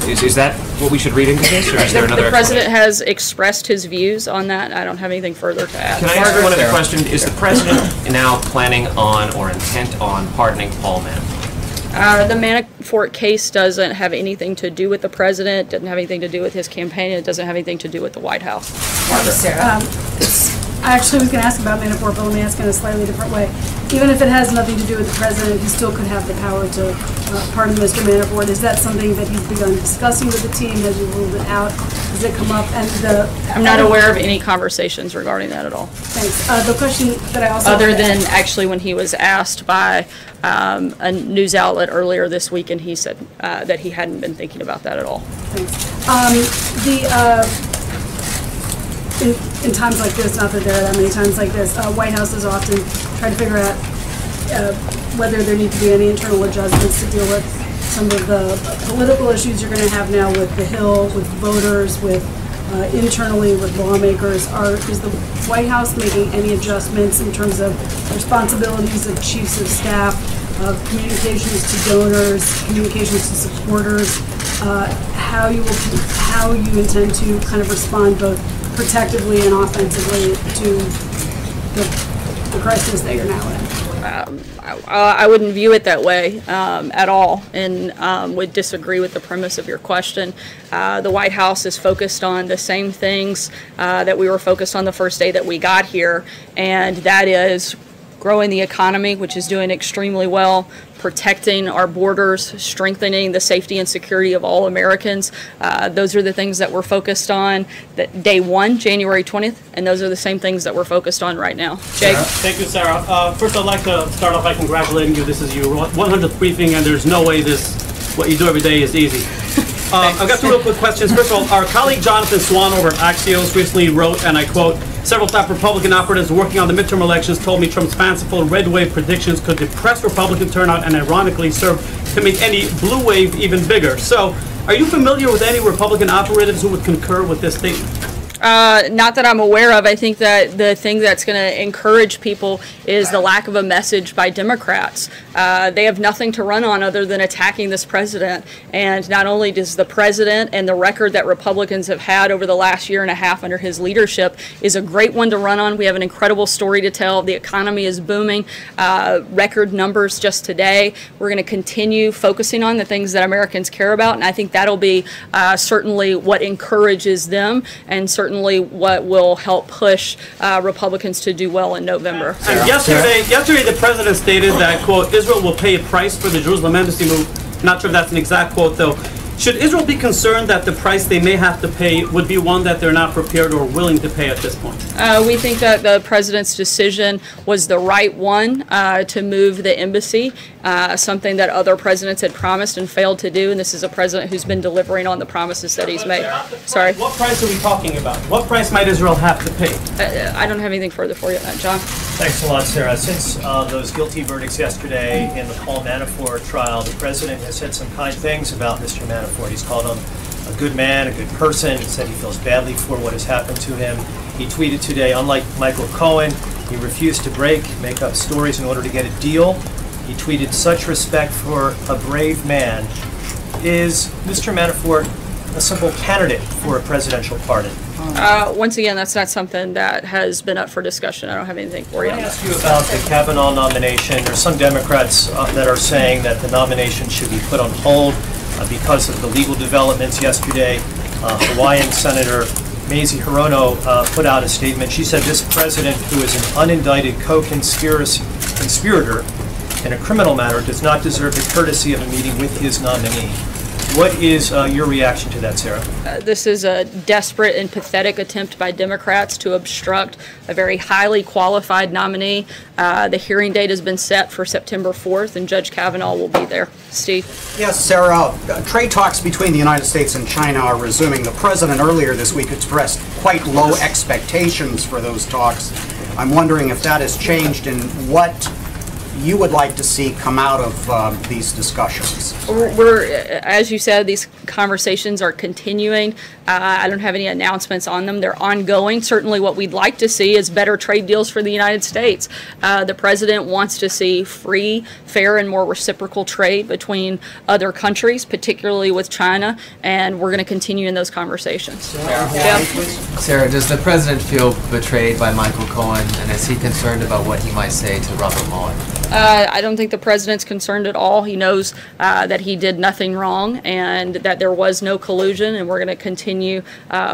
Is that what we should read into this, or is there another The president has expressed his views on that. I don't have anything further to add. Can I ask one other question? Is the president now planning on or intent on pardoning Paul Manafort? The Manafort case doesn't have anything to do with the president, doesn't have anything to do with his campaign, it doesn't have anything to do with the White House. Sarah. I actually was going to ask about Manafort, but let me ask in a slightly different way. Even if it has nothing to do with the president, he still could have the power to pardon Mr. Manafort. Is that something that he's begun discussing with the team? Has he ruled it out? Does it come up? And I'm not aware of any conversations regarding that at all. Thanks. The question that I also other than actually when he was asked by a news outlet earlier this week, and he said that he hadn't been thinking about that at all. Thanks. In times like this, not that there are that many times like this, White Houses often try to figure out whether there need to be any internal adjustments to deal with some of the political issues you're going to have now with the Hill, with voters, with internally with lawmakers. Is the White House making any adjustments in terms of responsibilities of chiefs of staff, of communications to donors, communications to supporters, how you intend to kind of respond both protectively and offensively to the crisis that you're now in? I wouldn't view it that way at all, and would disagree with the premise of your question. The White House is focused on the same things that we were focused on the first day that we got here, and that is growing the economy, which is doing extremely well, protecting our borders, strengthening the safety and security of all Americans. Those are the things that we're focused on day one, January 20th, and those are the same things that we're focused on right now. Jake? Thank you, Sarah. First, I'd like to start off by congratulating you. This is your 100th briefing, and there's no way what you do every day is easy. I've got two real quick questions. First of all, our colleague Jonathan Swan over at Axios recently wrote, and I quote, Several top Republican operatives working on the midterm elections told me Trump's fanciful red wave predictions could depress Republican turnout and ironically serve to make any blue wave even bigger. So, are you familiar with any Republican operatives who would concur with this statement? Not that I'm aware of. I think that the thing that's going to encourage people is the lack of a message by Democrats. They have nothing to run on other than attacking this president. And not only does the president and the record that Republicans have had over the last year and a half under his leadership is a great one to run on. We have an incredible story to tell. The economy is booming. Record numbers just today. We're going to continue focusing on the things that Americans care about. And I think that'll be certainly what encourages them and certainly what will help push Republicans to do well in November. And yesterday the president stated that, quote, Israel will pay a price for the Jerusalem embassy move. Not sure if that's an exact quote, though. Should Israel be concerned that the price they may have to pay would be one that they're not prepared or willing to pay at this point? We think that the president's decision was the right one to move the embassy, something that other presidents had promised and failed to do, and this is a president who's been delivering on the promises that he's made. Sorry? What price are we talking about? What price might Israel have to pay? I don't have anything further for you on that, John. Thanks a lot, Sarah. Since those guilty verdicts yesterday in the Paul Manafort trial, the president has said some kind things about Mr. Manafort. He's called him a good man, a good person. He said he feels badly for what has happened to him. He tweeted today, unlike Michael Cohen, he refused to make up stories in order to get a deal. He tweeted, such respect for a brave man. Is Mr. Manafort a simple candidate for a presidential pardon? Once again, that's not something that has been up for discussion. I don't have anything for you. Can I ask you about the Kavanaugh nomination? There's some Democrats that are saying that the nomination should be put on hold because of the legal developments yesterday. Hawaiian Senator Mazie Hirono put out a statement. She said this president, who is an unindicted co-conspirator in a criminal matter, does not deserve the courtesy of a meeting with his nominee. What is your reaction to that, Sarah? This is a desperate and pathetic attempt by Democrats to obstruct a very highly qualified nominee. The hearing date has been set for September 4th, and Judge Kavanaugh will be there. Steve? Yes, Sarah. Trade talks between the United States and China are resuming. The president earlier this week expressed quite low expectations for those talks. I'm wondering if that has changed and what you would like to see come out of these discussions. As you said, these conversations are continuing. I don't have any announcements on them. They're ongoing. Certainly what we'd like to see is better trade deals for the United States. The president wants to see free, fair, and more reciprocal trade between other countries, particularly with China, and we're going to continue in those conversations. Sarah, does the president feel betrayed by Michael Cohen, and is he concerned about what he might say to Robert Mueller? I don't think the president's concerned at all. He knows that he did nothing wrong and that there was no collusion, and we're going to continue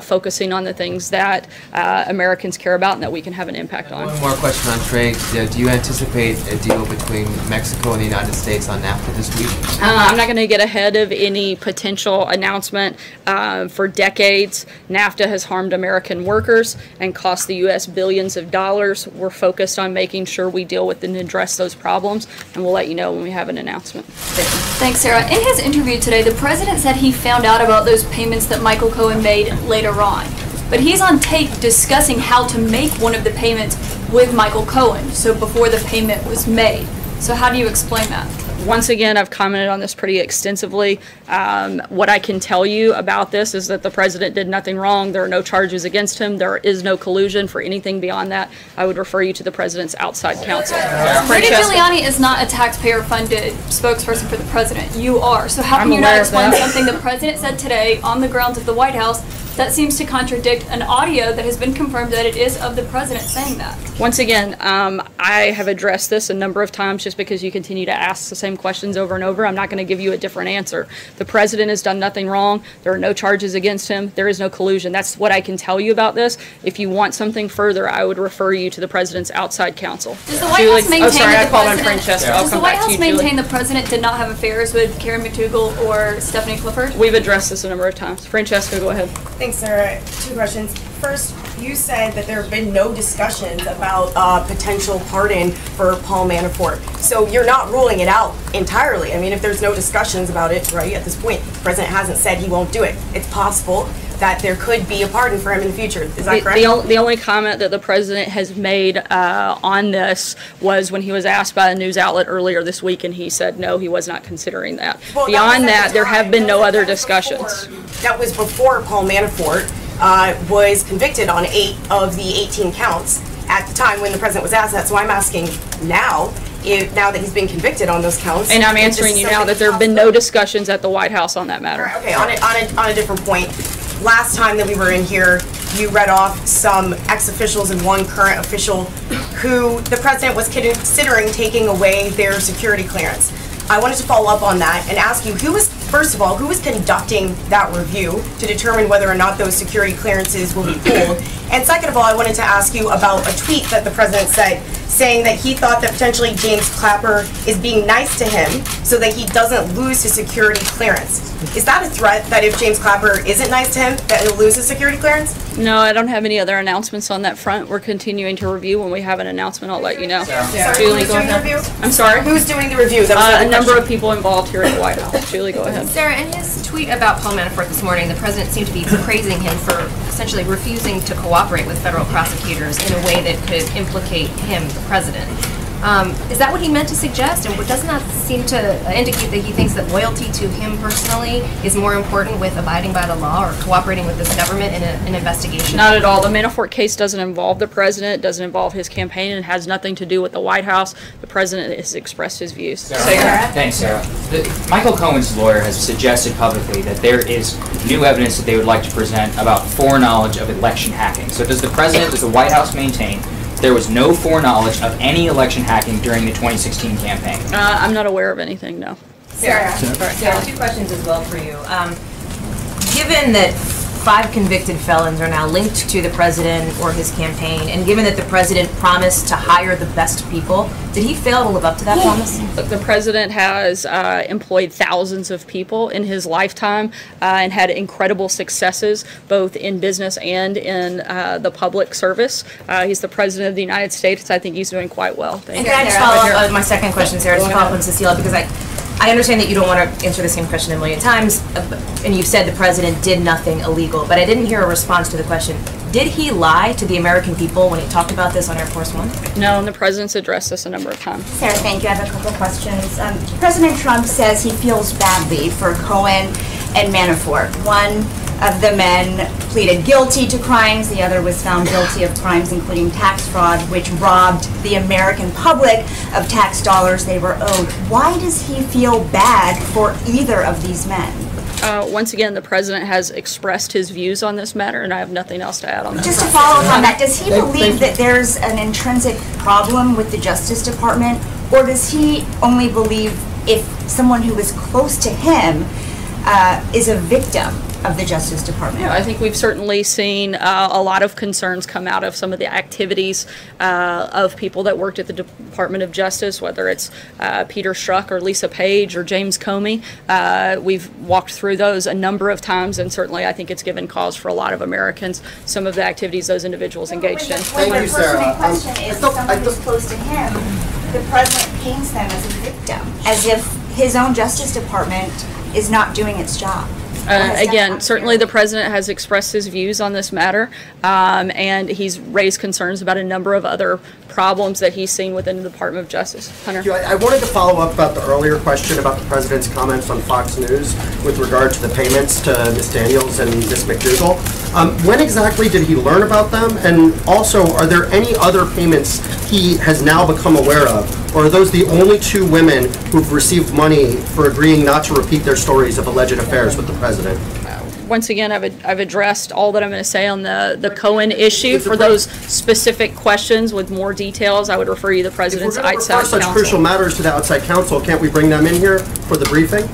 focusing on the things that Americans care about and that we can have an impact on. One more question on trade. Do you anticipate a deal between Mexico and the United States on NAFTA this week? I'm not going to get ahead of any potential announcement. For decades, NAFTA has harmed American workers and cost the U.S. billions of dollars. We're focused on making sure we deal with and address those problems, and we'll let you know when we have an announcement. Thanks, Sarah. In his interview today, the president said he found out about those payments that Michael Cohen made later on. But he's on tape discussing how to make one of the payments with Michael Cohen, so before the payment was made. So how do you explain that? Once again, I've commented on this pretty extensively. What I can tell you about this is that the president did nothing wrong. There are no charges against him. There is no collusion. For anything beyond that, I would refer you to the president's outside counsel. Rudy Giuliani is not a taxpayer-funded spokesperson for the president. You are. So how can you not explain something the president said today on the grounds of the White House that seems to contradict an audio that has been confirmed that it is of the president saying that? Once again, I have addressed this a number of times. Just because you continue to ask the same questions over and over, I'm not going to give you a different answer. The president has done nothing wrong. There are no charges against him. There is no collusion. That's what I can tell you about this. If you want something further, I would refer you to the president's outside counsel. Does the White House maintain that the White House maintain the president did not have affairs with Karen McDougal or Stephanie Clifford? We've addressed this a number of times. Francesca, go ahead. Thanks, Sarah. Two questions. First, you said that there have been no discussions about potential pardon for Paul Manafort. So you're not ruling it out entirely. I mean, if there's no discussions about it, right, at this point, the president hasn't said he won't do it. It's possible that there could be a pardon for him in the future. Is that correct? The only comment that the president has made on this was when he was asked by a news outlet earlier this week, and he said no, he was not considering that. Well, beyond that, there have been no other discussions. That was before Paul Manafort was convicted on 8 of the 18 counts at the time when the president was asked that. So I'm asking now, now that he's been convicted on those counts. And I'm answering you now that there have been no discussions at the White House on that matter. Okay, on a different point. Last time that we were in here, you read off some ex-officials and one current official who the president was considering taking away their security clearance. I wanted to follow up on that and ask you, first of all, who was conducting that review to determine whether or not those security clearances will be pulled? And second of all, I wanted to ask you about a tweet that the president said, saying that he thought that potentially James Clapper is being nice to him so that he doesn't lose his security clearance. Is that a threat that if James Clapper isn't nice to him, that he'll lose his security clearance? No, I don't have any other announcements on that front. We're continuing to review. When we have an announcement, I'll let you know. Julie, who's doing the review? I'm sorry? Who's doing the review? A number of people involved here at the White House. Julie, go ahead. Sarah, in his tweet about Paul Manafort this morning, the president seemed to be praising him for essentially refusing to cooperate with federal prosecutors in a way that could implicate him, the president. Is that what he meant to suggest? And doesn't that seem to indicate that he thinks that loyalty to him personally is more important with abiding by the law or cooperating with this government in an investigation? Not at all. The Manafort case doesn't involve the president, it doesn't involve his campaign, and it has nothing to do with the White House. The president has expressed his views. Sarah. Thanks, Sarah. Michael Cohen's lawyer has suggested publicly that there is new evidence that they would like to present about foreknowledge of election hacking. So does the White House maintain there was no foreknowledge of any election hacking during the 2016 campaign? I'm not aware of anything, no. Sarah, 2 questions as well for you. Given that 5 convicted felons are now linked to the president or his campaign, and given that the president promised to hire the best people, did he fail to live up to that promise? The president has employed thousands of people in his lifetime and had incredible successes both in business and in the public service. He's the president of the United States. I think he's doing quite well. And can I just follow up on my second question, Sarah, just follow up on Cecilia, because I understand that you don't want to answer the same question a million times, and you've said the president did nothing illegal, but I didn't hear a response to the question. Did he lie to the American people when he talked about this on Air Force One? No, and the president's addressed this a number of times. Sarah, thank you. I have a couple of questions. President Trump says he feels badly for Cohen and Manafort. One of the men pleaded guilty to crimes. The other was found guilty of crimes including tax fraud, which robbed the American public of tax dollars they were owed. Why does he feel bad for either of these men? Once again, the president has expressed his views on this matter, and I have nothing else to add on that. Just to follow up on that, does he believe that there's an intrinsic problem with the Justice Department, or does he only believe if someone who is close to him is a victim of the Justice Department? Yeah, I think we've certainly seen a lot of concerns come out of some of the activities of people that worked at the Department of Justice, whether it's Peter Strzok or Lisa Page or James Comey. We've walked through those a number of times, and certainly I think it's given cause for a lot of Americans, some of the activities those individuals engaged in. Thank you, Sarah. The question is someone who's close to him, the president paints them as a victim, as if his own Justice Department is not doing its job. Again, certainly the president has expressed his views on this matter, and he's raised concerns about a number of other problems that he's seen within the Department of Justice. Hunter? I wanted to follow up about the earlier question about the president's comments on Fox News with regard to the payments to Ms. Daniels and Ms. McDougal. When exactly did he learn about them? And also, are there any other payments he has now become aware of? Or are those the only 2 women who've received money for agreeing not to repeat their stories of alleged affairs with the president? Once again, I've addressed all that I'm going to say on the Cohen issue. For those specific questions with more details, I would refer you to the president's outside counsel. If we're going to refer such crucial matters to the outside counsel, can't we bring them in here for the briefing?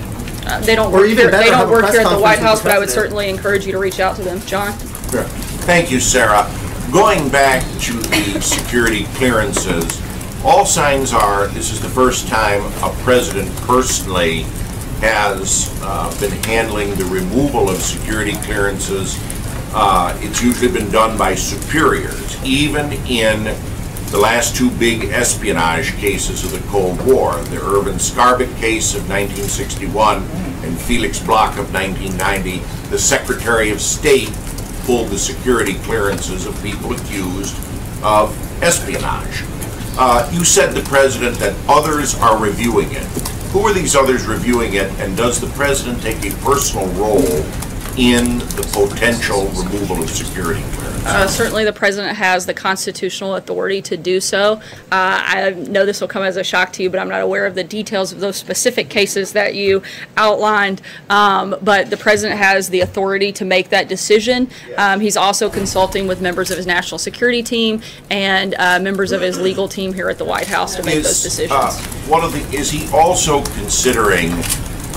They don't work here at the White House, but I would certainly encourage you to reach out to them. John? Sure. Thank you, Sarah. Going back to the security clearances, all signs are this is the first time a president personally has been handling the removal of security clearances It's usually been done by superiors, even in the last two big espionage cases of the Cold War, the Irvin Scarbic case of 1961 and Felix Bloch of 1990. The Secretary of State pulled the security clearances of people accused of espionage. You said the President that others are reviewing it. Who are these others reviewing it, and does the President take a personal role in the potential removal of security clearance? Certainly the President has the constitutional authority to do so. I know this will come as a shock to you, but I'm not aware of the details of those specific cases that you outlined. But the President has the authority to make that decision. He's also consulting with members of his national security team and members of his legal team here at the White House to make those decisions. Is he also considering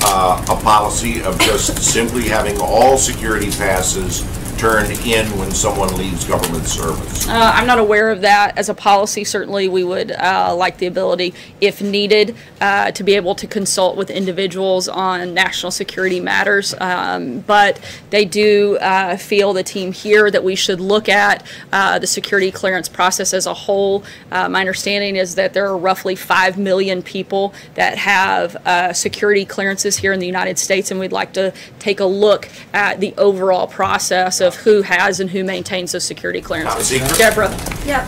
a policy of just simply having all security passes turned in when someone leaves government service? I'm not aware of that. As a policy, certainly we would like the ability, if needed, to be able to consult with individuals on national security matters. But they do feel, the team here, that we should look at the security clearance process as a whole. My understanding is that there are roughly 5 million people that have security clearances here in the United States, and we'd like to take a look at the overall process of who has and who maintains those security clearances. Deborah. Yeah,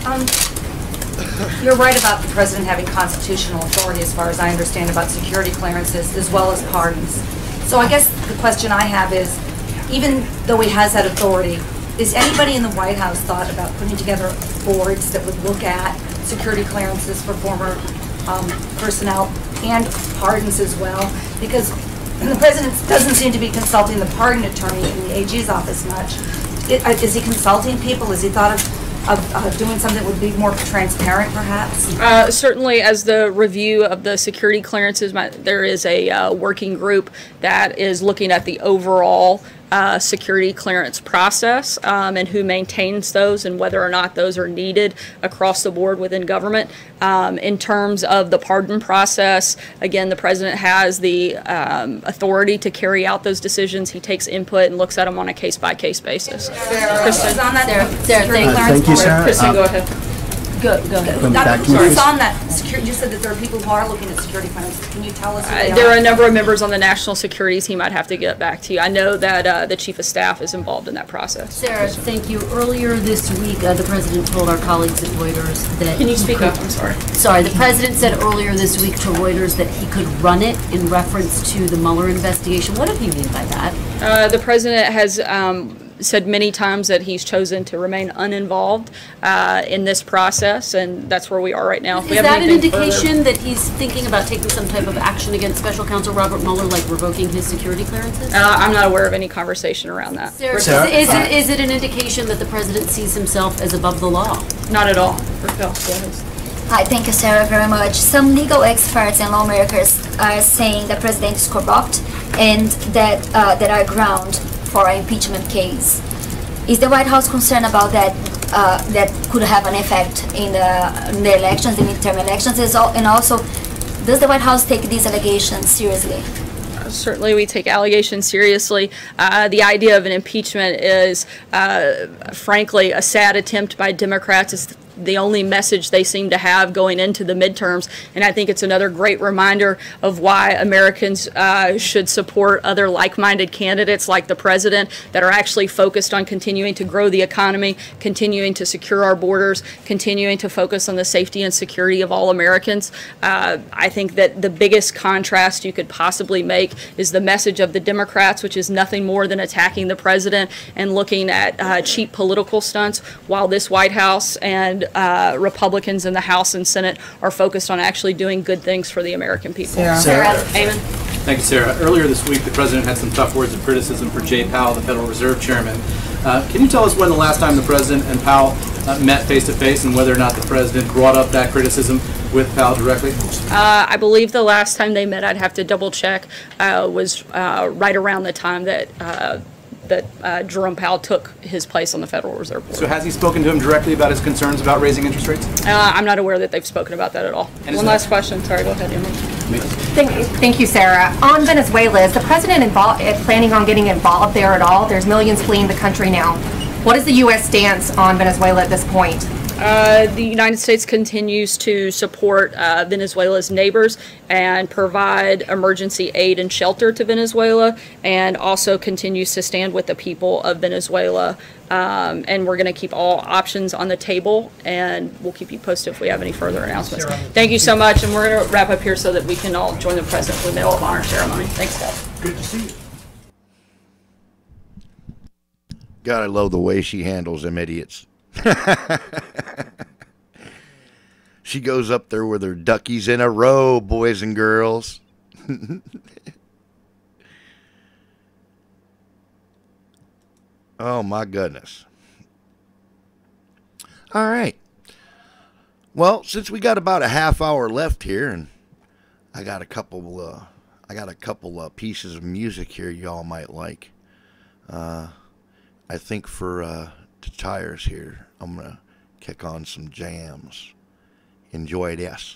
you're right about the President having constitutional authority, as far as I understand, about security clearances as well as pardons. So I guess the question I have is, even though he has that authority, is anybody in the White House thought about putting together boards that would look at security clearances for former personnel and pardons as well? Because the President doesn't seem to be consulting the pardon attorney in the AG's office much. Is he consulting people? Has he thought of doing something that would be more transparent, perhaps? Certainly, as the review of the security clearances, there is a working group that is looking at the overall security clearance process and who maintains those and whether or not those are needed across the board within government. In terms of the pardon process, again, the President has the authority to carry out those decisions. He takes input and looks at them on a case-by-case basis. Kristen. Thank you, Sarah. Kristen, go ahead. Go ahead. It's on that security. You said that there are people who are looking at security clearances. Can you tell us who they are? There are a number of members on the national security team. I'd have to get back to you. I know that the Chief of Staff is involved in that process. Sarah, thank you. Earlier this week, the President told our colleagues at Reuters that... Can you speak up? I'm sorry. Sorry. The President said earlier this week to Reuters that he could run it in reference to the Mueller investigation. What did he mean by that? The President has said many times that he's chosen to remain uninvolved in this process, and that's where we are right now. Is that an indication that he's thinking about taking some type of action against Special Counsel Robert Mueller, like revoking his security clearances? I'm not aware of any conversation around that. Sarah, is it an indication that the President sees himself as above the law? Not at all. Hi, thank you, Sarah, very much. Some legal experts and lawmakers are saying the President is corrupt and that there are grounds for an impeachment case. Is the White House concerned about that? That could have an effect in the elections, the midterm elections, and also, does the White House take these allegations seriously? Certainly we take allegations seriously. The idea of an impeachment is, frankly, a sad attempt by Democrats. It's the only message they seem to have going into the midterms, and I think it's another great reminder of why Americans should support other like-minded candidates like the President that are actually focused on continuing to grow the economy, continuing to secure our borders, continuing to focus on the safety and security of all Americans. I think that the biggest contrast you could possibly make is the message of the Democrats, which is nothing more than attacking the President and looking at cheap political stunts, while this White House and Republicans in the House and Senate are focused on actually doing good things for the American people. Sarah. Amen. Thank you, Sarah. Earlier this week, the President had some tough words of criticism for Jay Powell, the Federal Reserve Chairman. Can you tell us when the last time the President and Powell met face-to-face and whether or not the President brought up that criticism with Powell directly? I believe the last time they met, I'd have to double-check, was right around the time that Jerome Powell took his place on the Federal Reserve Board. So has he spoken to him directly about his concerns about raising interest rates? I'm not aware that they've spoken about that at all. One last question. Sorry, go ahead, Emily. Thank you, Sarah. On Venezuela, is the President planning on getting involved there at all? There's millions fleeing the country now. What is the U.S. stance on Venezuela at this point? The United States continues to support Venezuela's neighbors and provide emergency aid and shelter to Venezuela, and also continues to stand with the people of Venezuela. And we're going to keep all options on the table, and we'll keep you posted if we have any further announcements. Thank you so much, and we're going to wrap up here so that we can all join the President for the Medal of Honor ceremony. Thanks, guys. Good to see you. God, I love the way she handles them idiots. She goes up there with her duckies in a row, boys and girls. Oh my goodness. All right. Well, since we got about a half hour left here, and I got a couple pieces of music here y'all might like. I think for the tires here, I'm gonna kick on some jams. Enjoy this.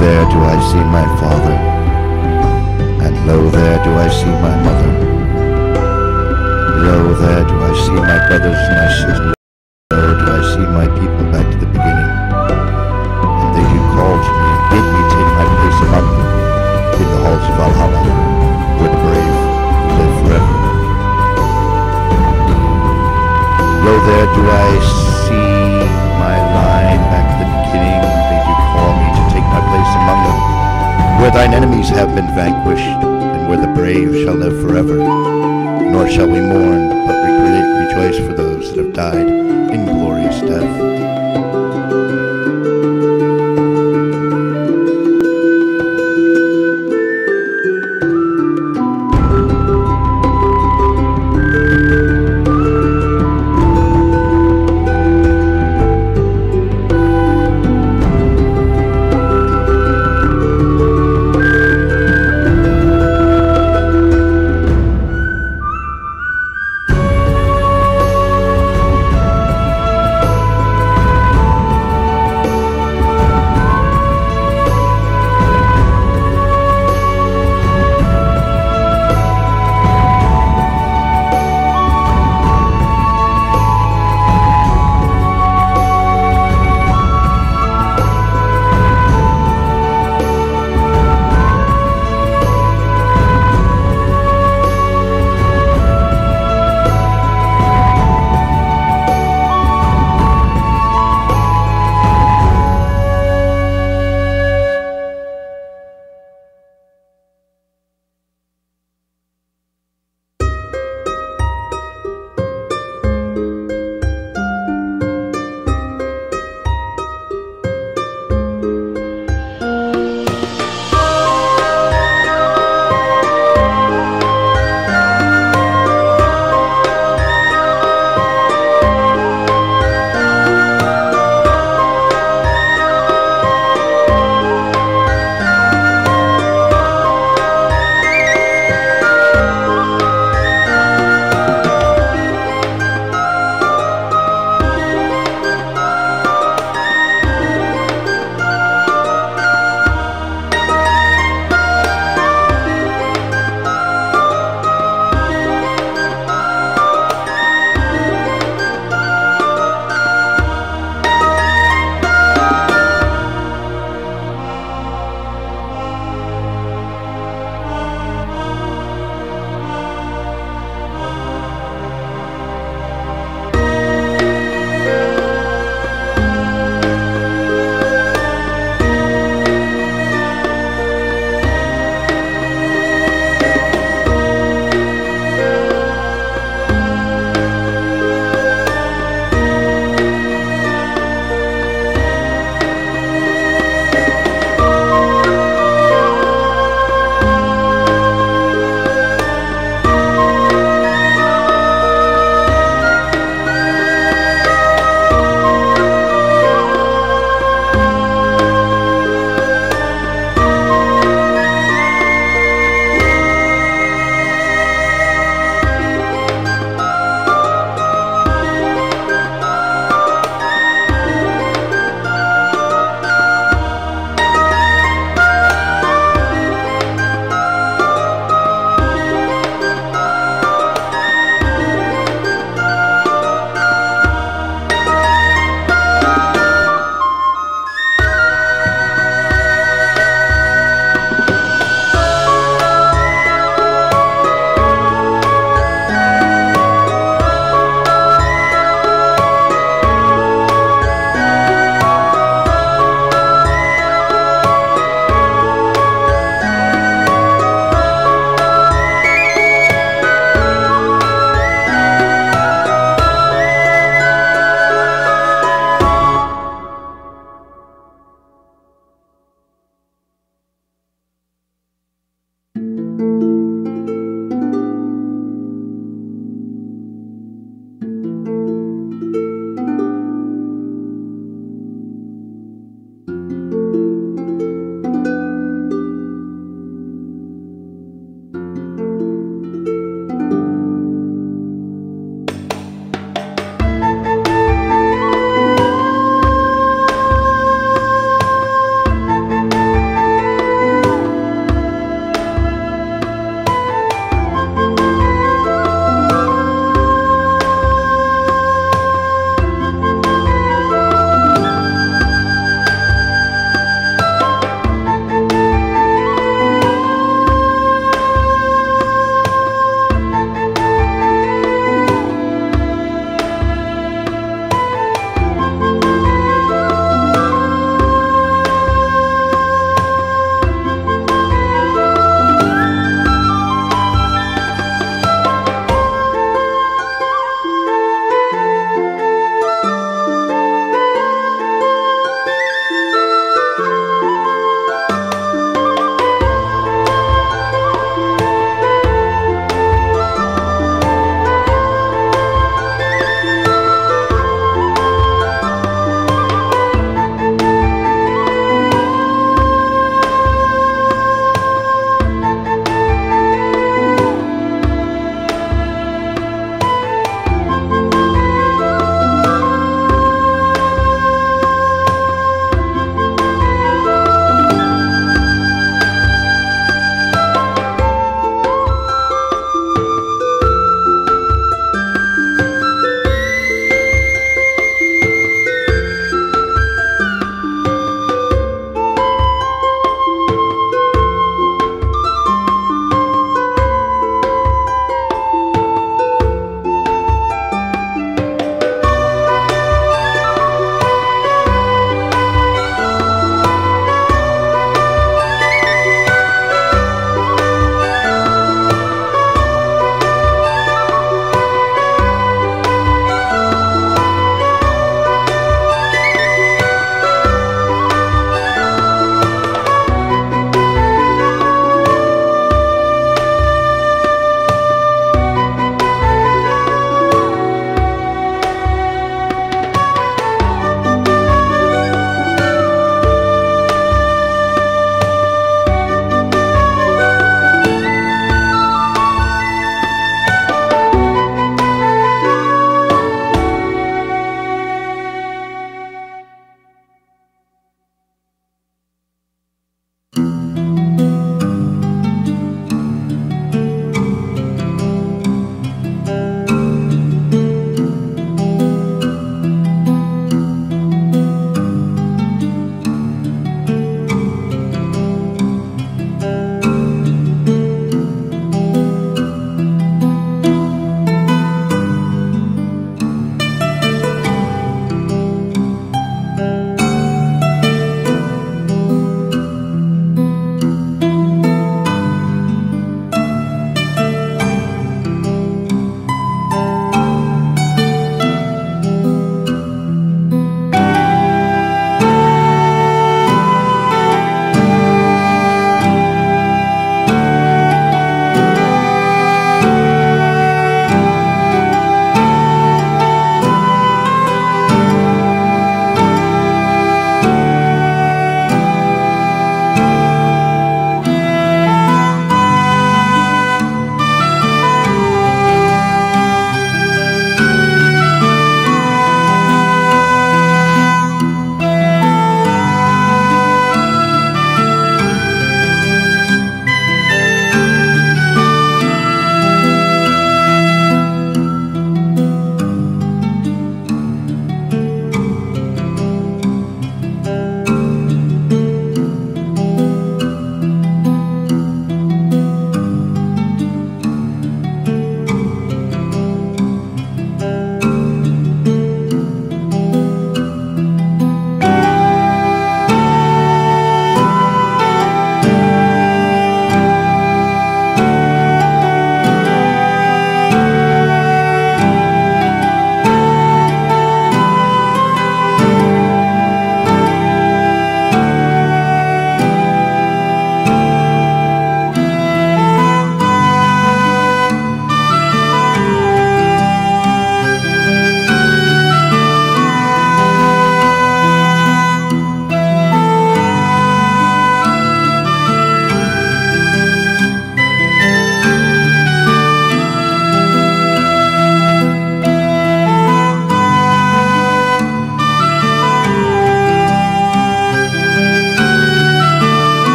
there do I see my father, and lo there do I see my mother. Lo there do I see my brothers and my sisters. Lo do I see my people back to the beginning. And they do call to me and bid me take my place among them in the halls of Valhalla, where the brave live forever. Lo there do I see my line back to the beginning. They do call me to take my place among them, where thine enemies have been vanquished, and where the brave shall live forever. Nor shall we mourn, but rejoice for those that have died in glorious death.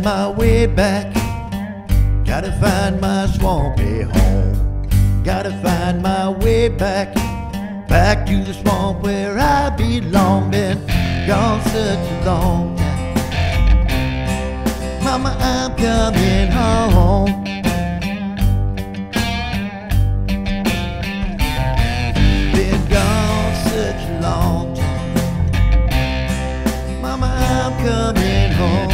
my way back. Gotta find my swampy home. Gotta find my way back. Back to the swamp where I belong. Been gone such a long time. Mama, I'm coming home. Been gone such a long time. Mama, I'm coming home.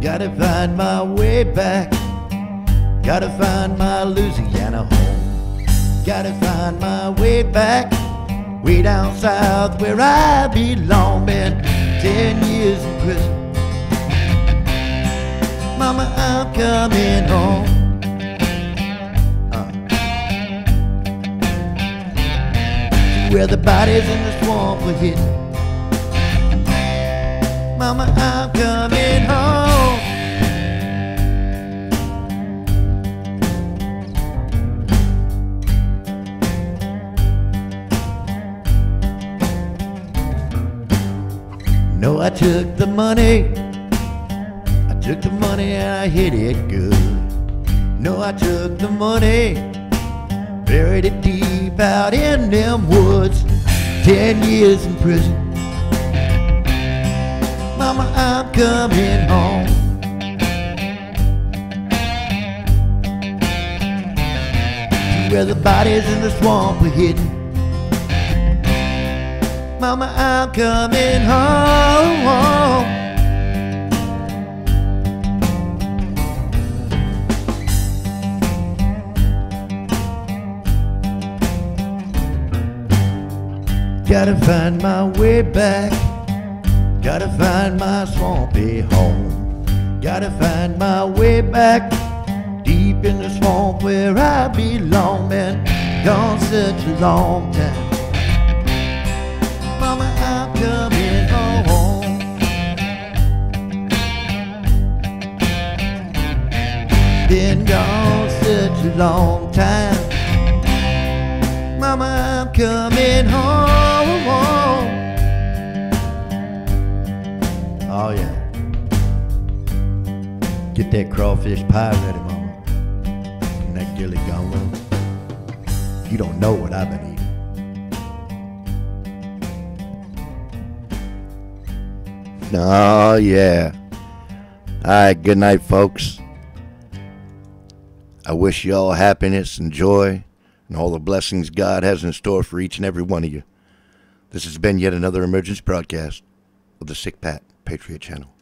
Gotta find my way back. Gotta find my Louisiana home. Gotta find my way back. Way down south where I belong. Been 10 years in prison. Mama, I'm coming home. Where the bodies in the swamp were hidden. Mama, I'm coming home. No, I took the money. I took the money and I hid it good. No, I took the money, buried it deep out in them woods. 10 years in prison. Mama, I'm coming home. Where the bodies in the swamp were hidden. Mama, I'm coming home. Gotta find my way back. Gotta find my swampy home. Gotta find my way back. Deep in the swamp where I belong. Been gone such a long time. Mama, I'm coming home. Been gone such a long time. Mama, I'm coming home. Oh yeah. Get that crawfish pie ready, Mama. From that Gilly Gumbo. You don't know what I've been eating. Oh yeah. Alright, good night, folks. I wish you all happiness and joy and all the blessings God has in store for each and every one of you. This has been yet another emergency broadcast of the Sick Pat Patriot Channel.